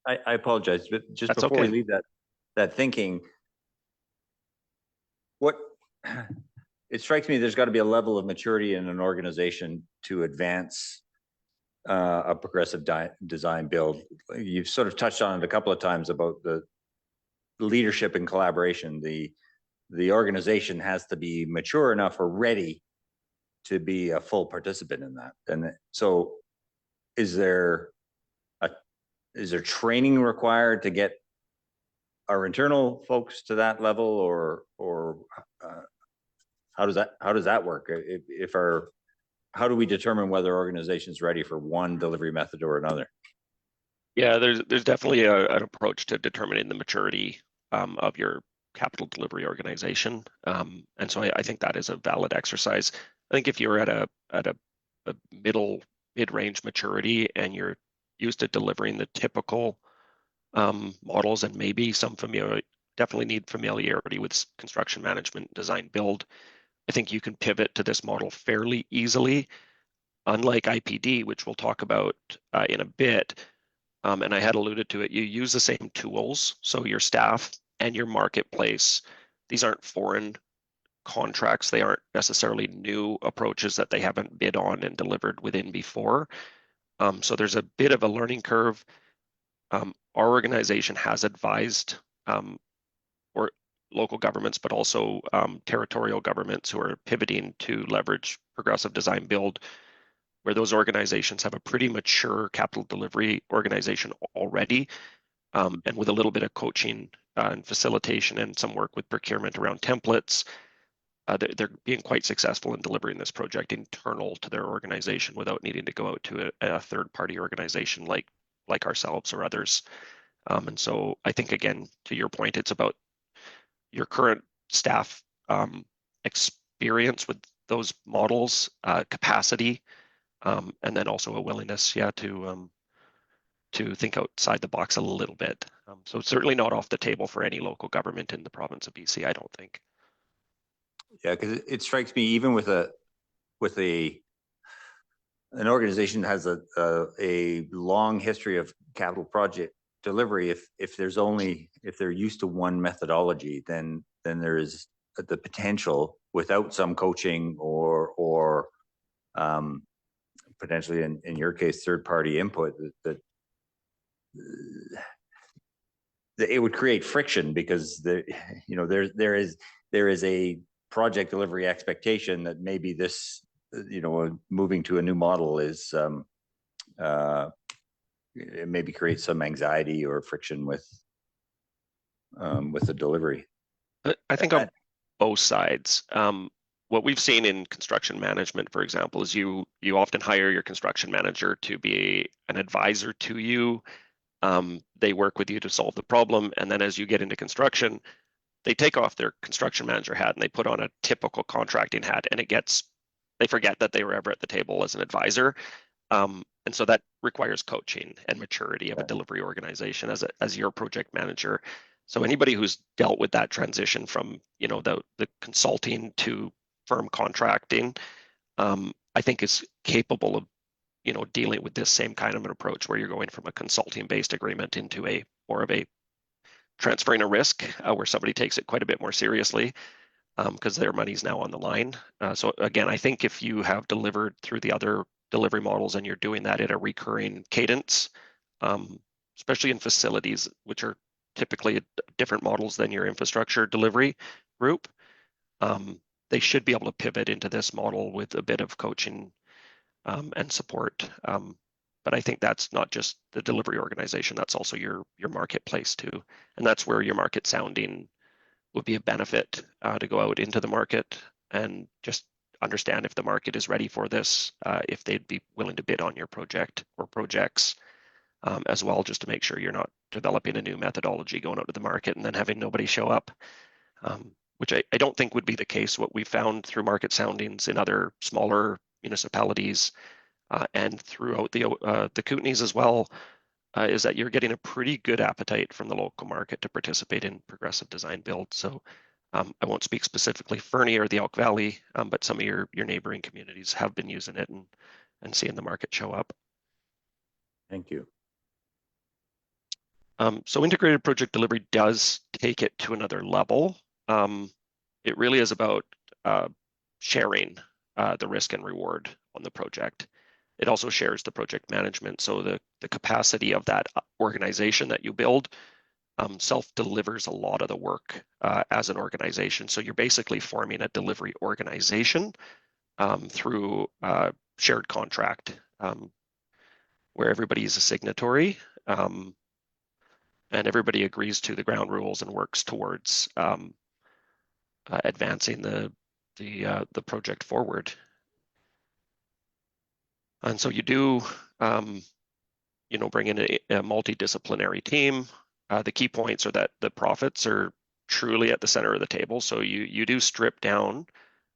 I apologize, but just before we leave that thinking, it strikes me there's got to be a level of maturity in an organization to advance a progressive design build. You've sort of touched on it a couple of times about the leadership and collaboration. The organization has to be mature enough or ready to be a full participant in that. And so is there training required to get our internal folks to that level, or how does that work? How do we determine whether organization's ready for one delivery method or another? Yeah, there's definitely an approach to determining the maturity of your capital delivery organization, and so I think that is a valid exercise. I think if you're at a mid-range maturity and you're used to delivering the typical models, and maybe definitely need familiarity with construction management, design, build, I think you can pivot to this model fairly easily. Unlike IPD, which we'll talk about in a bit, and I had alluded to it, you use the same tools. So your staff and your marketplace, these aren't foreign contracts. They aren't necessarily new approaches that they haven't bid on and delivered within before. So there's a bit of a learning curve. Our organization has advised or local governments, but also territorial governments who are pivoting to leverage progressive design build, where those organizations have a pretty mature capital delivery organization already. And with a little bit of coaching and facilitation and some work with procurement around templates, they're being quite successful in delivering this project internal to their organization without needing to go out to a third-party organization like ourselves or others. And so I think, again, to your point, it's about your current staff experience with those models, capacity, and then also a willingness, to think outside the box a little bit. So it's certainly not off the table for any local government in the province of BC, I don't think. Yeah, because it strikes me, even with an organization that has a long history of capital project delivery, if they're used to one methodology, then there is the potential, without some coaching or potentially in your case third-party input, that it would create friction, because there is a project delivery expectation that maybe this, moving to a new model is it maybe creates some anxiety or friction with the delivery. I think on both sides. What we've seen in construction management, for example, is you often hire your construction manager to be an advisor to you. They work with you to solve the problem, and then as you get into construction, they take off their construction manager hat and they put on a typical contracting hat, and they forget that they were ever at the table as an advisor. And so that requires coaching and maturity of a delivery organization as your project manager. So anybody who's dealt with that transition from the consulting to firm contracting, I think is capable of dealing with this same kind of an approach, where you're going from a consulting based agreement into a more of a transferring a risk, where somebody takes it quite a bit more seriously, because their money's now on the line. So again, I think if you have delivered through the other delivery models and you're doing that at a recurring cadence, especially in facilities, which are typically different models than your infrastructure delivery group, they should be able to pivot into this model with a bit of coaching and support. But I think that's not just the delivery organization, that's also your marketplace too. And that's where your market sounding would be a benefit, to go out into the market and just understand if the market is ready for this, if they'd be willing to bid on your project or projects, as well, just to make sure you're not developing a new methodology, going out to the market and then having nobody show up, which I don't think would be the case. What we found through market soundings in other smaller municipalities, and throughout the Kootenays as well, is that you're getting a pretty good appetite from the local market to participate in progressive design build. So I won't speak specifically Fernie or the Elk Valley, but some of your neighboring communities have been using it and seeing the market show up. Thank you. So integrated project delivery does take it to another level. It really is about sharing the risk and reward on the project. It also shares the project management. So the capacity of that organization that you build self-delivers a lot of the work as an organization. So you're basically forming a delivery organization through shared contract, where everybody is a signatory, and everybody agrees to the ground rules and works towards advancing the project forward. And so you do, bring in a multidisciplinary team. The key points are that the profits are truly at the center of the table. So you do strip down,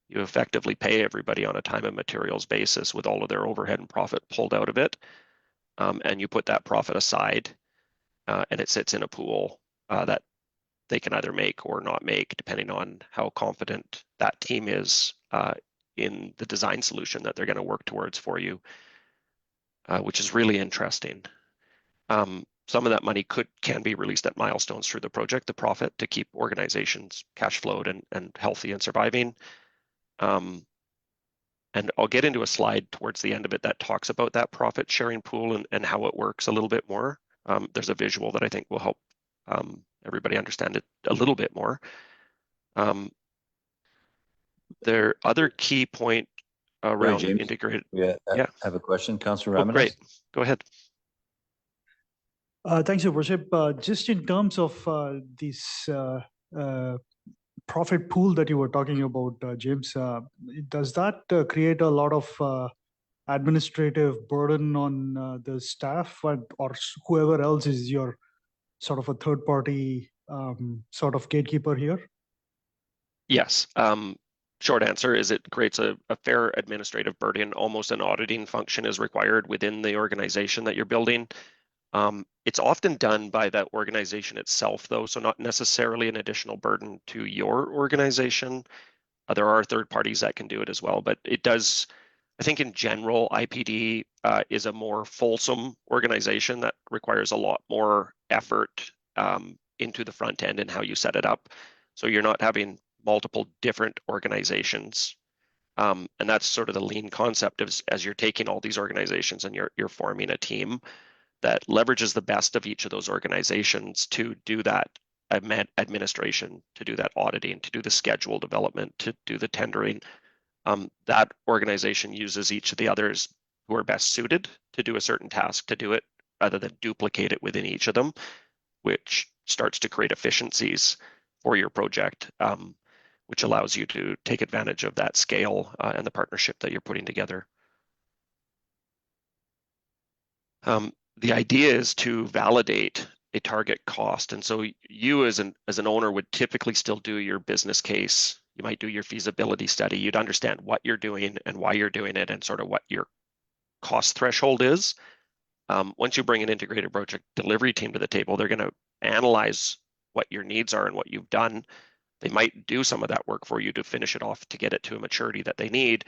you effectively pay everybody on a time and materials basis with all of their overhead and profit pulled out of it. And you put that profit aside, and it sits in a pool that they can either make or not make, depending on how confident that team is in the design solution that they're going to work towards for you, which is really interesting. some of that money can be released at milestones through the project, the profit, to keep organizations cash flowed and healthy and surviving. And I'll get into a slide towards the end of it that talks about that profit sharing pool and how it works a little bit more. There's a visual that I think will help everybody understand it a little bit more. Their other key point around James, integrated. Yeah, Yeah. I have a question, Councillor Oh, Ramirez. great. Go ahead. Thanks, Your Worship. Just in terms of this profit pool that you were talking about, James, does that create a lot of administrative burden on the staff or whoever else is your sort of a third party sort of gatekeeper here? Yes. Short answer is it creates a fair administrative burden. Almost an auditing function is required within the organization that you're building. It's often done by the organization itself, though, so not necessarily an additional burden to your organization. There are third parties that can do it as well, but it does. I think in general, IPD is a more fulsome organization that requires a lot more effort into the front end and how you set it up. So you're not having multiple different organizations. And that's sort of the lean concept as you're taking all these organizations and you're forming a team that leverages the best of each of those organizations to do that administration, to do that auditing, to do the schedule development, to do the tendering. That organization uses each of the others who are best suited to do a certain task to do it rather than duplicate it within each of them, which starts to create efficiencies for your project, which allows you to take advantage of that scale and the partnership that you're putting together. The idea is to validate a target cost. And so you as an owner would typically still do your business case. You might do your feasibility study. You'd understand what you're doing and why you're doing it and sort of what your cost threshold is. Once you bring an integrated project delivery team to the table, they're going to analyze what your needs are and what you've done. They might do some of that work for you to finish it off to get it to a maturity that they need.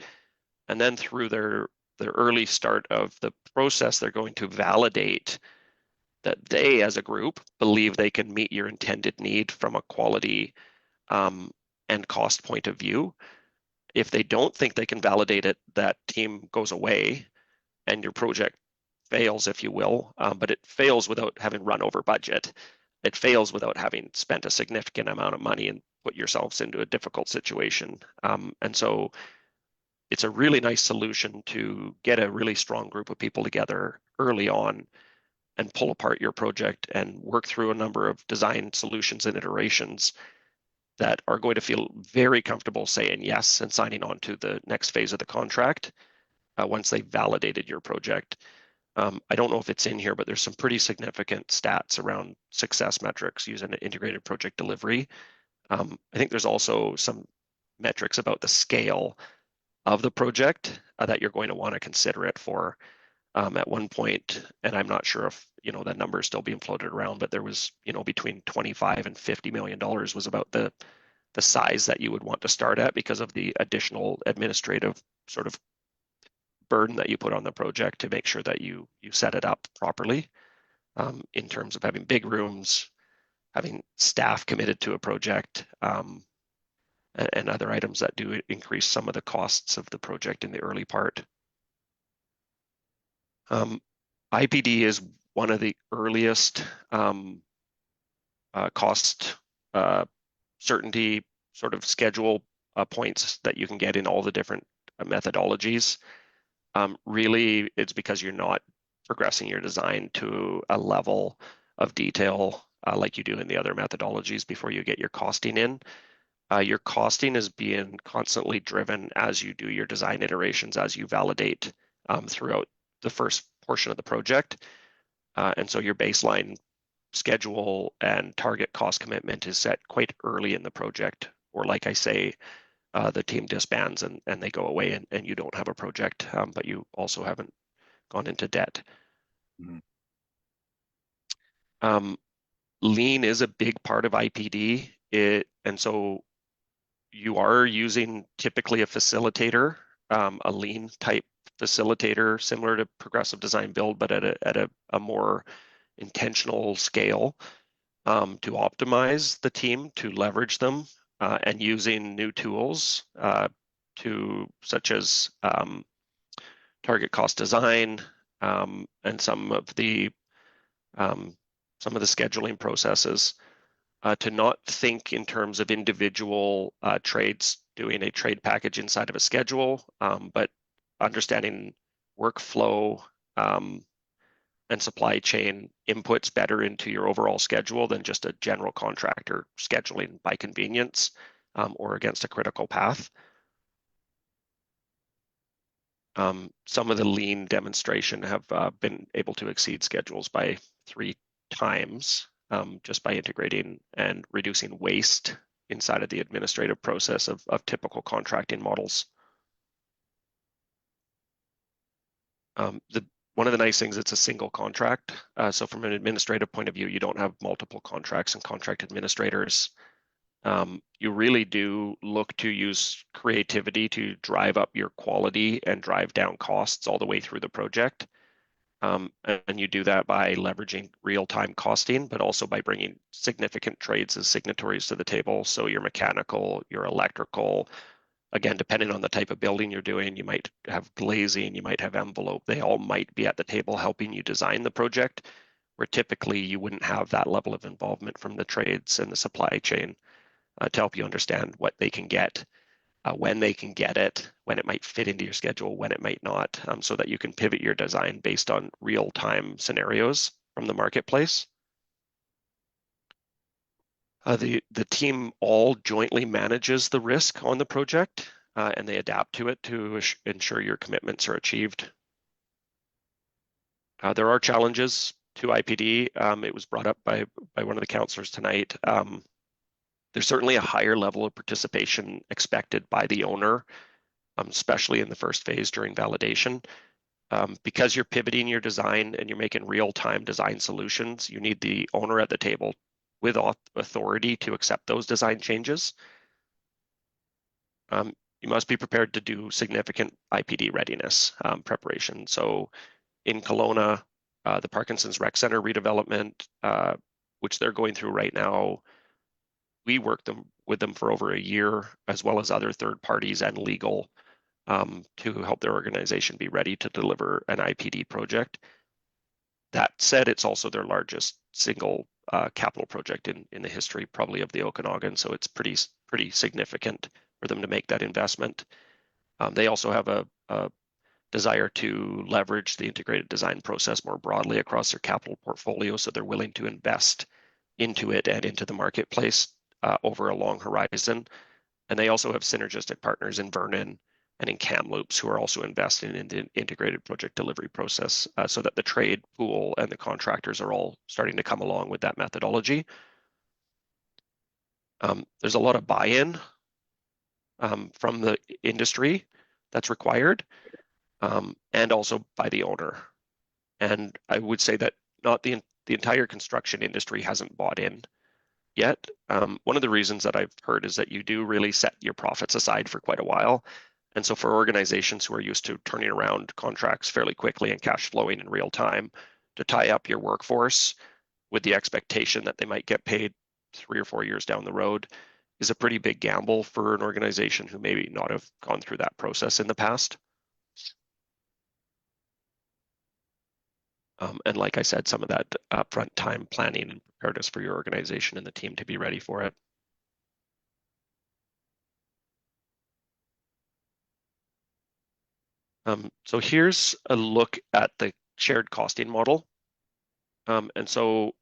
And then through their early start of the process, they're going to validate that they as a group believe they can meet your intended need from a quality and cost point of view. If they don't think they can validate it, that team goes away and your project fails, if you will, but it fails without having run over budget. It fails without having spent a significant amount of money and put yourselves into a difficult situation. And so it's a really nice solution to get a really strong group of people together early on and pull apart your project and work through a number of design solutions and iterations that are going to feel very comfortable saying yes and signing on to the next phase of the contract once they've validated your project. I don't know if it's in here, but there's some pretty significant stats around success metrics using an integrated project delivery. I think there's also some metrics about the scale of the project that you're going to want to consider it for. At one point, and I'm not sure if that number is still being floated around, but there was between 25 and $50 million was about the size that you would want to start at because of the additional administrative sort of burden that you put on the project to make sure that you set it up properly in terms of having big rooms, having staff committed to a project, and other items that do increase some of the costs of the project in the early part. IPD is one of the earliest cost certainty sort of schedule points that you can get in all the different methodologies. Really, it's because you're not progressing your design to a level of detail like you do in the other methodologies before you get your costing in. Your costing is being constantly driven as you do your design iterations, as you validate throughout the first portion of the project. And so your baseline schedule and target cost commitment is set quite early in the project, or like I say, the team disbands and they go away and you don't have a project, but you also haven't gone into debt. Mm-hmm. Lean is a big part of IPD, and so you are using typically a facilitator, a lean type facilitator, similar to progressive design build, but at a more intentional scale to optimize the team, to leverage them, and using new tools such as target cost design and some of the scheduling processes, to not think in terms of individual trades doing a trade package inside of a schedule, but understanding workflow and supply chain inputs better into your overall schedule than just a general contractor scheduling by convenience or against a critical path. Some of the lean demonstration have been able to exceed schedules by 3 times just by integrating and reducing waste inside of the administrative process of typical contracting models. One of the nice things, it's a single contract. So from an administrative point of view, you don't have multiple contracts and contract administrators. You really do look to use creativity to drive up your quality and drive down costs all the way through the project. And you do that by leveraging real-time costing, but also by bringing significant trades as signatories to the table. So your mechanical, your electrical, again, depending on the type of building you're doing, you might have glazing, you might have envelope. They all might be at the table helping you design the project, where typically you wouldn't have that level of involvement from the trades and the supply chain to help you understand what they can get, when they can get it, when it might fit into your schedule, when it might not, so that you can pivot your design based on real-time scenarios from the marketplace. The team all jointly manages the risk on the project, and they adapt to it to ensure your commitments are achieved. There are challenges to IPD. It was brought up by one of the councillors tonight. There's certainly a higher level of participation expected by the owner, especially in the first phase during validation. Because you're pivoting your design and you're making real-time design solutions, you need the owner at the table with authority to accept those design changes. You must be prepared to do significant IPD readiness preparation. So in Kelowna, the Parkinson's Rec Center redevelopment, which they're going through right now, we worked with them for over a year, as well as other third parties and legal, to help their organization be ready to deliver an IPD project. That said, it's also their largest single capital project in the history, probably, of the Okanagan. So it's pretty significant for them to make that investment. They also have a desire to leverage the integrated design process more broadly across their capital portfolio. So they're willing to invest into it and into the marketplace over a long horizon. And they also have synergistic partners in Vernon and in Kamloops who are also investing in the integrated project delivery process, so that the trade pool and the contractors are all starting to come along with that methodology. There's a lot of buy-in from the industry that's required, and also by the owner. And I would say that not the entire construction industry hasn't bought in yet. One of the reasons that I've heard is that you do really set your profits aside for quite a while. And so for organizations who are used to turning around contracts fairly quickly and cash flowing in real time, to tie up your workforce with the expectation that they might get paid 3 or 4 years down the road is a pretty big gamble for an organization who maybe not have gone through that process in the past. And like I said, some of that upfront time planning and preparedness for your organization and the team to be ready for it. So here's a look at the shared costing model. And so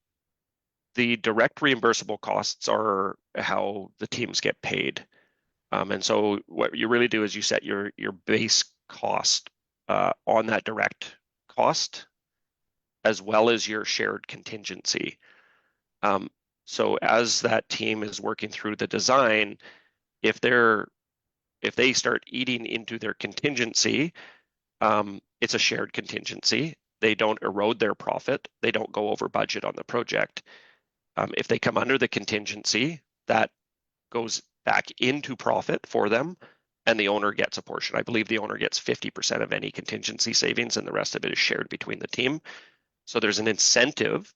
the direct reimbursable costs are how the teams get paid. And so what you really do is you set your base cost on that direct cost, as well as your shared contingency. So as that team is working through the design, if they start eating into their contingency, it's a shared contingency. They don't erode their profit. They don't go over budget on the project. If they come under the contingency, that goes back into profit for them, and the owner gets a portion. I believe the owner gets 50% of any contingency savings, and the rest of it is shared between the team. So there's an incentive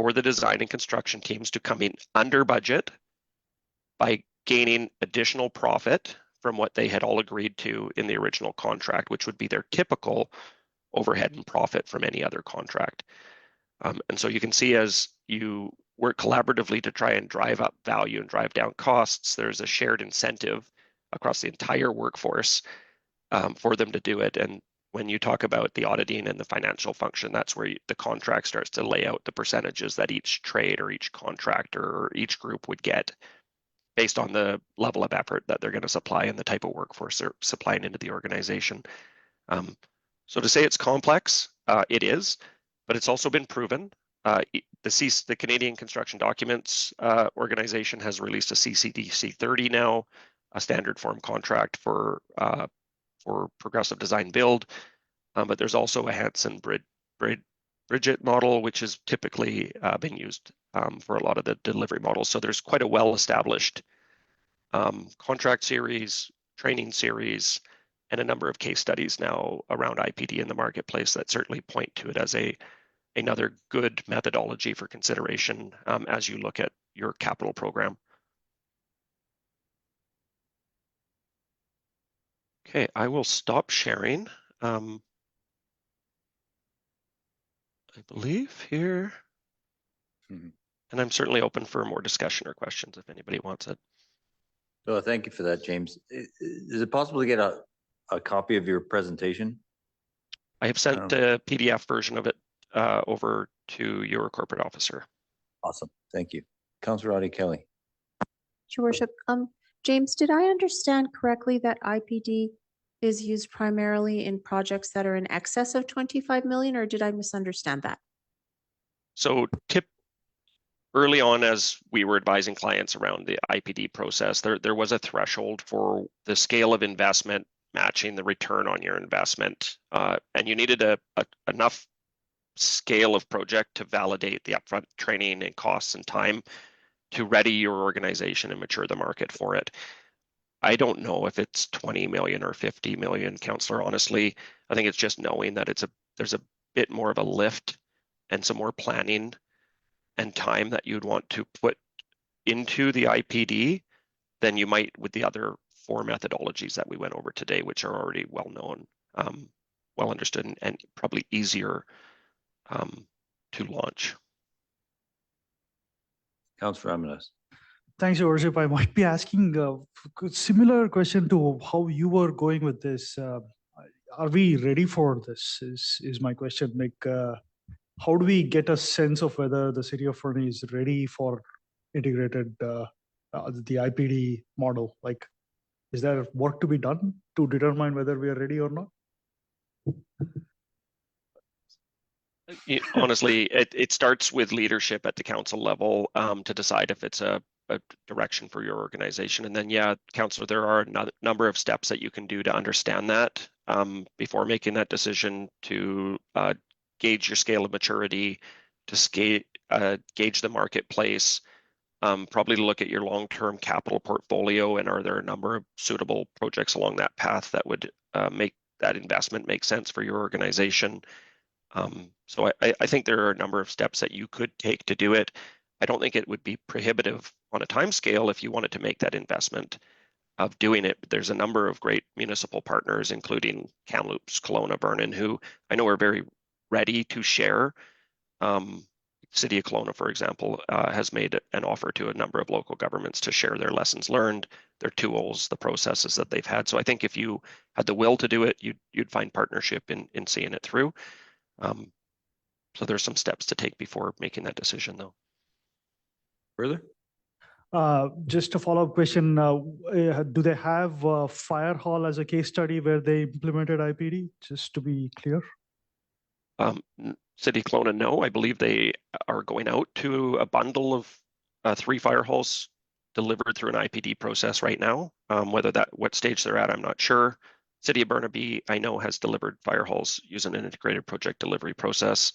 for the design and construction teams to come in under budget by gaining additional profit from what they had all agreed to in the original contract, which would be their typical overhead and profit from any other contract. And so you can see as you work collaboratively to try and drive up value and drive down costs, there's a shared incentive across the entire workforce for them to do it. And when you talk about the auditing and the financial function, that's where the contract starts to lay out the percentages that each trade or each contractor or each group would get based on the level of effort that they're going to supply and the type of workforce they're supplying into the organization. So to say it's complex, it is, but it's also been proven. The Canadian Construction Documents Organization has released a CCDC 30 now, a standard form contract for progressive design build, but there's also a Hanson Bridget model, which is typically been used for a lot of the delivery models. So there's quite a well-established contract series, training series, and a number of case studies now around IPD in the marketplace that certainly point to it as another good methodology for consideration as you look at your capital program. Okay, I will stop sharing. I believe here. And I'm certainly open for more discussion or questions if anybody wants it. So thank you for that, James. Is it possible to get a copy of your presentation? I have sent a PDF version of it over to your corporate officer. Awesome, thank you. Councillor Audie Kelly. Your Worship, James, did I understand correctly that IPD is used primarily in projects that are in excess of 25 million, or did I misunderstand that? So early on, as we were advising clients around the IPD process, there was a threshold for the scale of investment matching the return on your investment. And you needed enough scale of project to validate the upfront training and costs and time to ready your organization and mature the market for it. I don't know if it's 20 million or 50 million, Councillor, honestly. I think it's just knowing that there's a bit more of a lift and some more planning and time that you'd want to put into the IPD than you might with the other 4 methodologies that we went over today, which are already well known, well understood, and probably easier to launch. Councillor Amadas. Thanks, Your Worship. I might be asking a similar question to how you were going with this. Are we ready for this is my question. Like, how do we get a sense of whether the city of Fernie is ready for integrated the IPD model? Like, is there work to be done to determine whether we are ready or not? Honestly, it starts with leadership at the council level to decide if it's a direction for your organization. And then, yeah, Councillor, there are a number of steps that you can do to understand that before making that decision, to gauge your scale of maturity, to gauge the marketplace, probably to look at your long-term capital portfolio, and are there a number of suitable projects along that path that would make that investment make sense for your organization. So I think there are a number of steps that you could take to do it. I don't think it would be prohibitive on a time scale if you wanted to make that investment of doing it. But there's a number of great municipal partners, including Kamloops, Kelowna, Vernon, who I know are very ready to share. City of Kelowna, for example, has made an offer to a number of local governments to share their lessons learned, their tools, the processes that they've had. So I think if you had the will to do it, you'd find partnership in seeing it through. So there's some steps to take before making that decision, though. Further? Just a follow-up question. Do they have Fire Hall as a case study where they implemented IPD, just to be clear? City of Kelowna, no. I believe they are going out to a bundle of 3 fire halls delivered through an IPD process right now. What stage they're at, I'm not sure. City of Burnaby, I know, has delivered fire halls using an integrated project delivery process.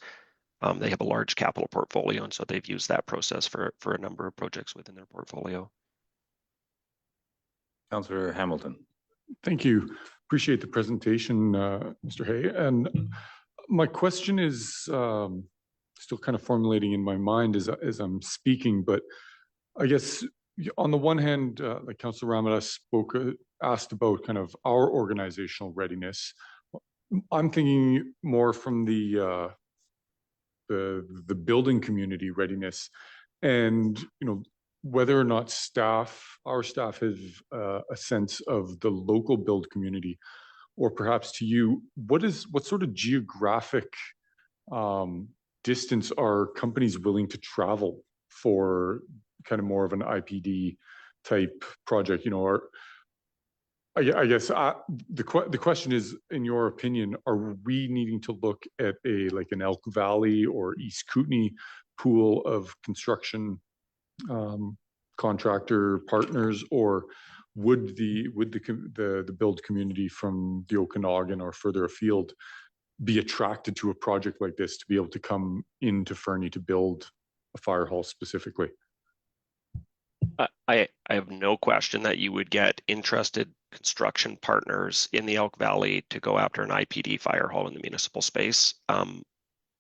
They have a large capital portfolio, and so they've used that process for a number of projects within their portfolio. Councillor Hamilton. Thank you. Appreciate the presentation, Mr. Hay. And my question is still kind of formulating in my mind as I'm speaking, but I guess on the one hand, like Councillor Ramadas asked about kind of our organizational readiness. I'm thinking more from the building community readiness, and whether or not our staff have a sense of the local build community, or perhaps to you, what sort of geographic distance are companies willing to travel for kind of more of an IPD type project? Or I guess the question is, in your opinion, are we needing to look at like an Elk Valley or East Kootenay pool of construction contractor partners, or would the build community from the Okanagan or further afield be attracted to a project like this to be able to come into Fernie to build a fire hall specifically? I have no question that you would get interested construction partners in the Elk Valley to go after an IPD fire hall in the municipal space.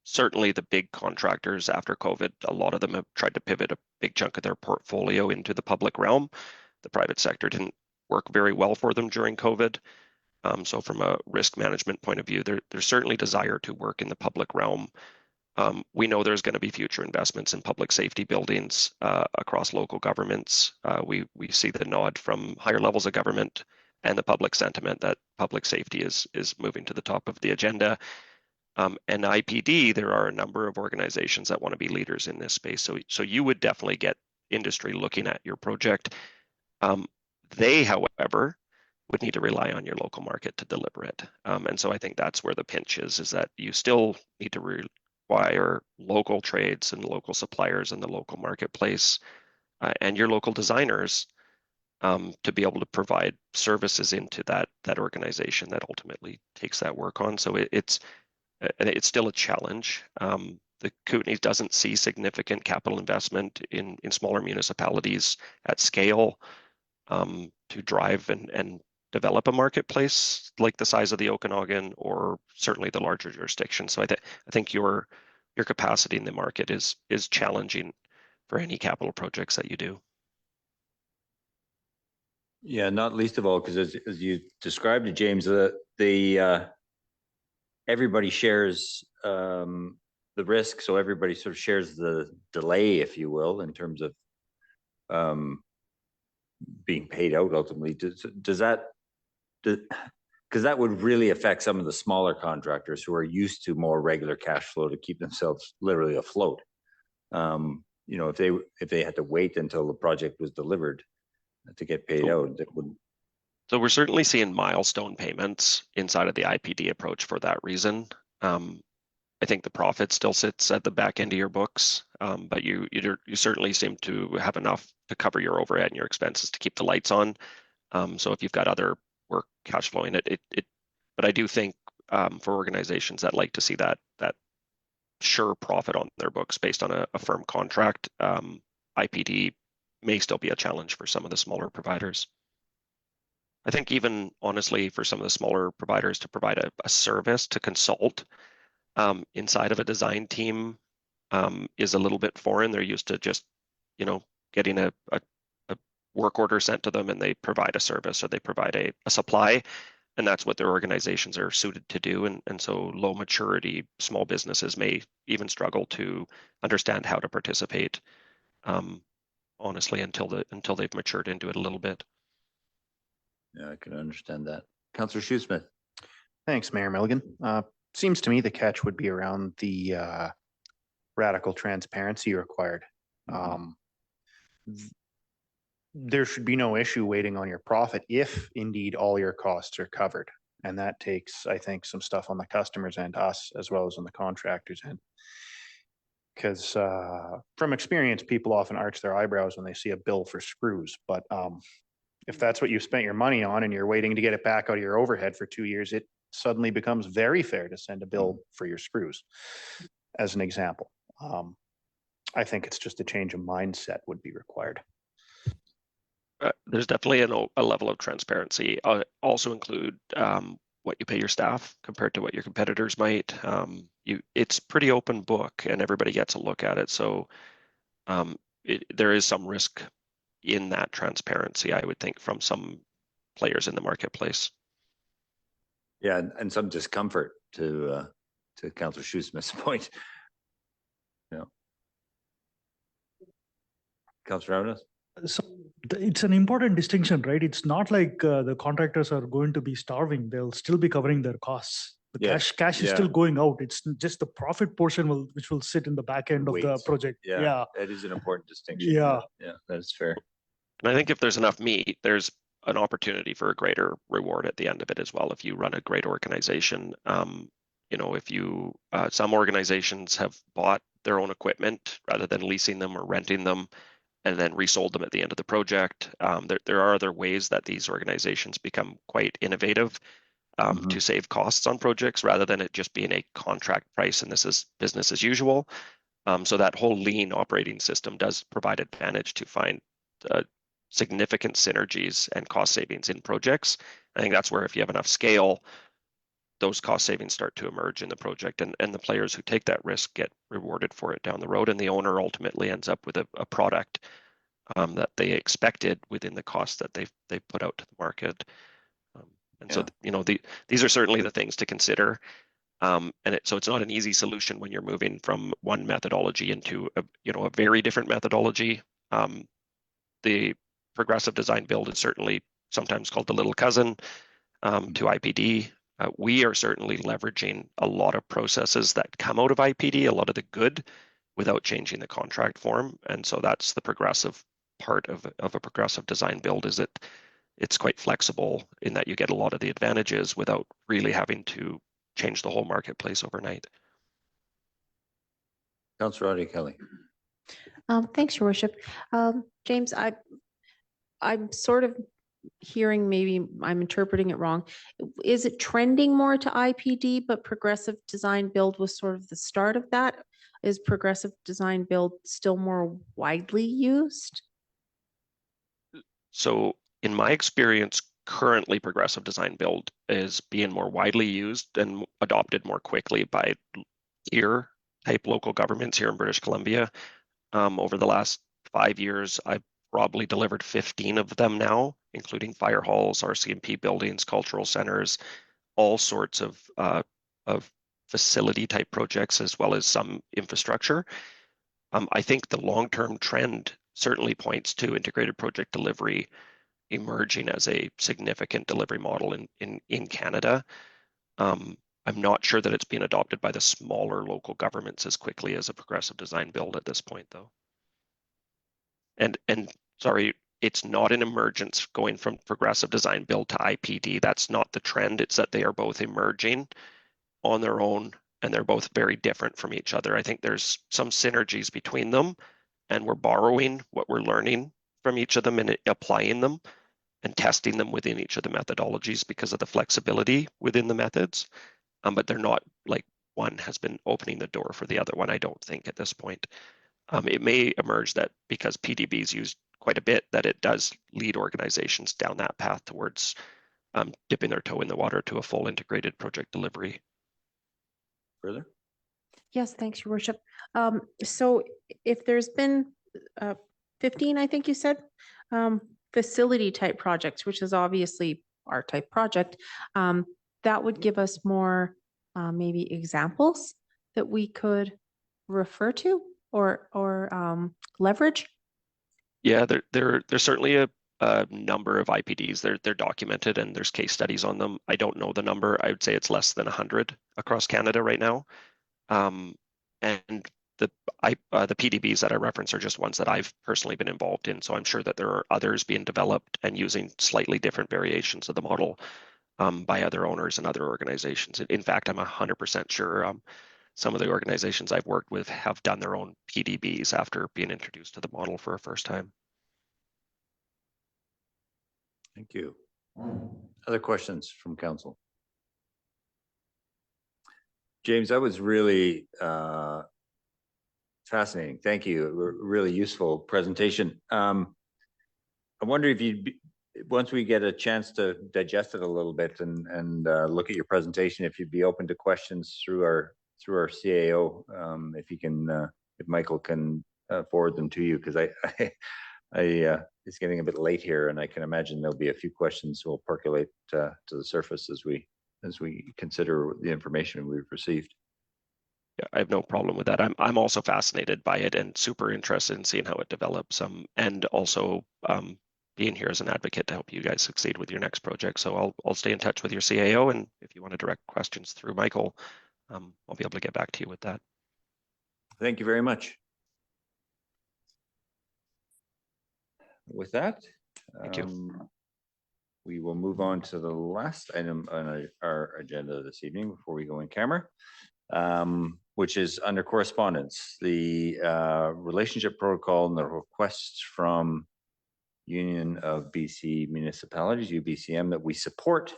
Certainly the big contractors after COVID, a lot of them have tried to pivot a big chunk of their portfolio into the public realm. The private sector didn't work very well for them during COVID. So from a risk management point of view, there's certainly desire to work in the public realm. We know there's going to be future investments in public safety buildings across local governments. We see the nod from higher levels of government and the public sentiment that public safety is moving to the top of the agenda. And IPD, there are a number of organizations that want to be leaders in this space. So you would definitely get industry looking at your project. They, however, would need to rely on your local market to deliver it. And so I think that's where the pinch is that you still need to require local trades and local suppliers in the local marketplace and your local designers to be able to provide services into that organization that ultimately takes that work on. So it's still a challenge. The Kootenays doesn't see significant capital investment in smaller municipalities at scale to drive and develop a marketplace like the size of the Okanagan or certainly the larger jurisdiction. So I think your capacity in the market is challenging for any capital projects that you do. Yeah, not least of all, because as you described it, James, everybody shares the risk, so everybody sort of shares the delay, if you will, in terms of being paid out ultimately. Does that, because that would really affect some of the smaller contractors who are used to more regular cash flow to keep themselves literally afloat. If they had to wait until the project was delivered to get paid out, that would. So we're certainly seeing milestone payments inside of the IPD approach for that reason. I think the profit still sits at the back end of your books, but you certainly seem to have enough to cover your overhead and your expenses to keep the lights on. So if you've got other work cash flowing but I do think for organizations that like to see that sure profit on their books based on a firm contract, IPD may still be a challenge for some of the smaller providers. I think even honestly for some of the smaller providers to provide a service to consult inside of a design team is a little bit foreign. They're used to just, getting a work order sent to them and they provide a service or they provide a supply. And that's what their organizations are suited to do. And so low maturity small businesses may even struggle to understand how to participate, honestly, until they've matured into it a little bit. Yeah, I can understand that. Councillor Shoesmith. Thanks, Mayor Milligan. Seems to me the catch would be around the radical transparency required. There should be no issue waiting on your profit if indeed all your costs are covered. And that takes, I think, some stuff on the customers and us as well as on the contractors end. Because from experience, people often arch their eyebrows when they see a bill for screws. But if that's what you spent your money on and you're waiting to get it back out of your overhead for 2 years, it suddenly becomes very fair to send a bill for your screws, as an example. I think it's just a change of mindset would be required. There's definitely a level of transparency. Also include what you pay your staff compared to what your competitors might. It's pretty open book and everybody gets a look at it. So there is some risk in that transparency, I would think, from some players in the marketplace. Yeah, and some discomfort to Councillor Shoesmith's point. Yeah. Councillor Rounds? So it's an important distinction, right? It's not like the contractors are going to be starving. They'll still be covering their costs. The Yes, cash is yeah. still going out. It's just the profit portion which will sit in the back end of the Weights. project. Yeah, that is an important distinction. Yeah. Yeah, that is fair. And I think if there's enough meat, there's an opportunity for a greater reward at the end of it as well. If you run a great organization, if you, some organizations have bought their own equipment rather than leasing them or renting them and then resold them at the end of the project. There are other ways that these organizations become quite innovative to save costs on projects rather than it just being a contract price and this is business as usual. So that whole lean operating system does provide advantage to find significant synergies and cost savings in projects. I think that's where if you have enough scale, those cost savings start to emerge in the project and the players who take that risk get rewarded for it down the road and the owner ultimately ends up with a product that they expected within the cost that they put out to the market. So these are certainly the things to consider. So it's not an easy solution when you're moving from one methodology into a very different methodology. The progressive design build is certainly sometimes called the little cousin to IPD. We are certainly leveraging a lot of processes that come out of IPD, a lot of the good, without changing the contract form. And so that's the progressive part of a progressive design build, is that it's quite flexible in that you get a lot of the advantages without really having to change the whole marketplace overnight. Councillor Audrey Kelly. Thanks, Your Worship. James, I'm sort of hearing, maybe I'm interpreting it wrong. Is it trending more to IPD, but progressive design build was sort of the start of that? Is progressive design build still more widely used? So in my experience, currently progressive design build is being more widely used and adopted more quickly by tier type local governments here in British Columbia. Over the last 5 years, I've probably delivered 15 of them now, including fire halls, RCMP buildings, cultural centers, all sorts of facility type projects, as well as some infrastructure. I think the long-term trend certainly points to integrated project delivery emerging as a significant delivery model in Canada. I'm not sure that it's being adopted by the smaller local governments as quickly as a progressive design build at this point, though. And sorry, it's not an emergence going from progressive design build to IPD. That's not the trend. It's that they are both emerging on their own and they're both very different from each other. I think there's some synergies between them and we're borrowing what we're learning from each of them and applying them and testing them within each of the methodologies because of the flexibility within the methods. But they're not like one has been opening the door for the other one, I don't think at this point. It may emerge that because PDB is used quite a bit, that it does lead organizations down that path towards dipping their toe in the water to a full integrated project delivery. Further? Yes, thanks, Your Worship. So if there's been 15, I think you said, facility type projects, which is obviously our type project, that would give us more maybe examples that we could refer to or leverage. Yeah, there's certainly a number of IPDs. They're documented and there's case studies on them. I don't know the number. I would say it's less than 100 across Canada right now. And the PDBs that I reference are just ones that I've personally been involved in. So I'm sure that there are others being developed and using slightly different variations of the model by other owners and other organizations. In fact, I'm 100% sure some of the organizations I've worked with have done their own PDBs after being introduced to the model for a first time. Thank you. Other questions from council? James, that was really fascinating. Thank you. Really useful presentation. I wonder if you'd once we get a chance to digest it a little bit and look at your presentation, if you'd be open to questions through our CAO, if you can, if Michael can forward them to you, because it's getting a bit late here, and I can imagine there'll be a few questions will percolate to the surface as we consider the information we've received. Yeah, I have no problem with that. I'm also fascinated by it and super interested in seeing how it develops. And also being here as an advocate to help you guys succeed with your next project. So I'll stay in touch with your CAO, and if you want to direct questions through Michael, I'll be able to get back to you with that. Thank you very much. With that, thank you. We will move on to the last item on our agenda this evening before we go in camera, which is under correspondence, the relationship protocol and the requests from Union of BC Municipalities, UBCM, that we support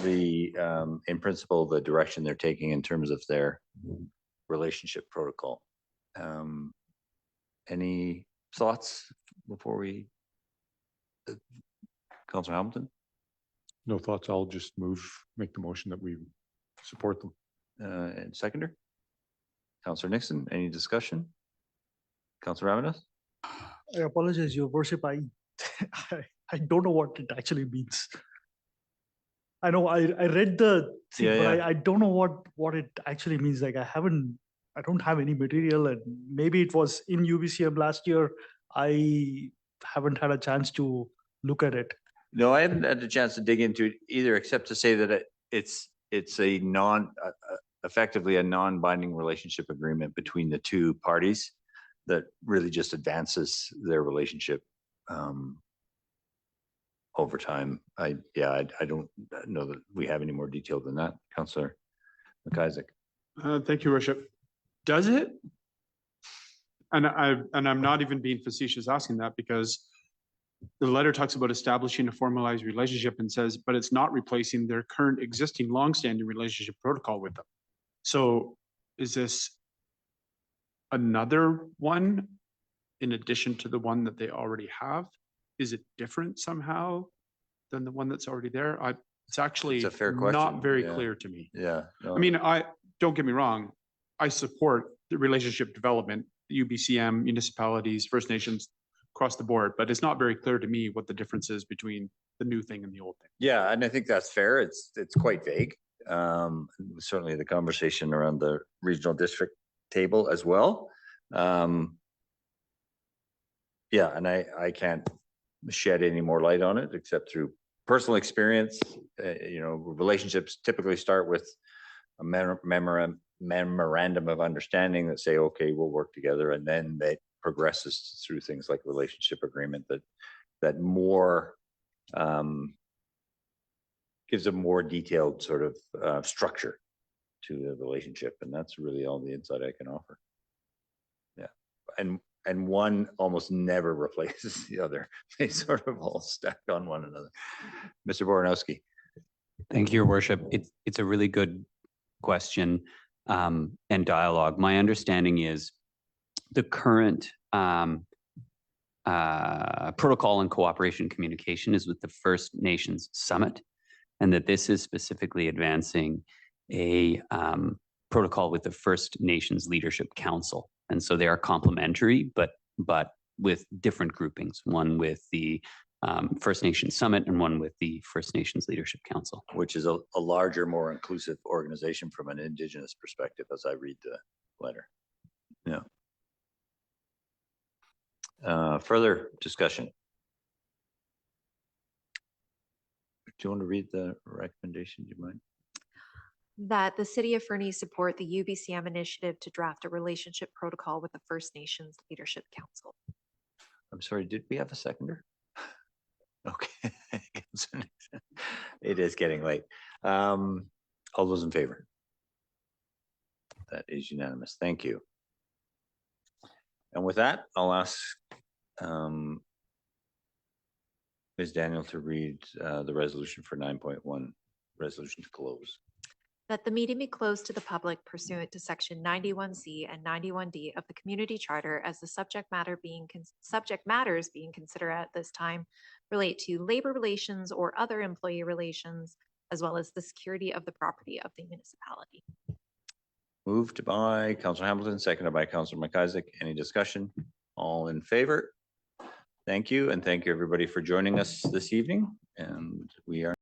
the, in principle, the direction they're taking in terms of their relationship protocol. Any thoughts before we, Councillor Hamilton? No thoughts. I'll just make the motion that we support them. And seconder? Councillor Nixon, any discussion? Councillor Ravenous? I apologize, Your Worship. I don't know what it actually means. I know I read the thing, but I don't know what it actually means. Like I don't have any material, and maybe it was in UBCM last year. I haven't had a chance to look at it. No, I haven't had a chance to dig into it either, except to say that it's a effectively a non-binding relationship agreement between the two parties that really just advances their relationship over time. I don't know that we have any more detail than that. Councillor McIsaac. Thank you, Worship. Does it? And I'm not even being facetious asking that, because the letter talks about establishing a formalized relationship and says, but it's not replacing their current existing longstanding relationship protocol with them. So is this another one in addition to the one that they already have? Is it different somehow than the one that's already there? It's actually a fair question. Not very clear to me. Yeah. No. I mean, don't get me wrong. I support the relationship development, UBCM, municipalities, First Nations, across the board, but it's not very clear to me what the difference is between the new thing and the old thing. Yeah, and I think that's fair. It's quite vague. Certainly the conversation around the regional district table as well. Yeah, and I can't shed any more light on it except through personal experience. Relationships typically start with a memorandum of understanding that say, okay, we'll work together, and then that progresses through things like relationship agreement that more gives a more detailed sort of structure to the relationship, and that's really all the insight I can offer. Yeah, and one almost never replaces the other. They sort of all stack on one another. Mr. Boranowski. Thank you, Your Worship. It's a really good question and dialogue. My understanding is the current protocol and cooperation communication is with the First Nations Summit, and that this is specifically advancing a protocol with the First Nations Leadership Council. And so they are complementary, but with different groupings, one with the First Nations Summit and one with the First Nations Leadership Council. Which is a larger, more inclusive organization from an Indigenous perspective, as I read the letter. Yeah. Further discussion? Do you want to read the recommendation? Do you mind? That the City of Fernie support the UBCM initiative to draft a relationship protocol with the First Nations Leadership Council. I'm sorry, did we have a seconder? Okay. It is getting late. All those in favor? That is unanimous. Thank you. And with that, I'll ask Ms. Daniel to read the resolution for 9.1, resolution to close. That the meeting be closed to the public pursuant to section 91C and 91D of the Community Charter, as the subject matters being considered at this time relate to labor relations or other employee relations, as well as the security of the property of the municipality. Moved by Councillor Hamilton, seconded by Councillor McIsaac. Any discussion? All in favor? Thank you, and thank you everybody for joining us this evening, and we are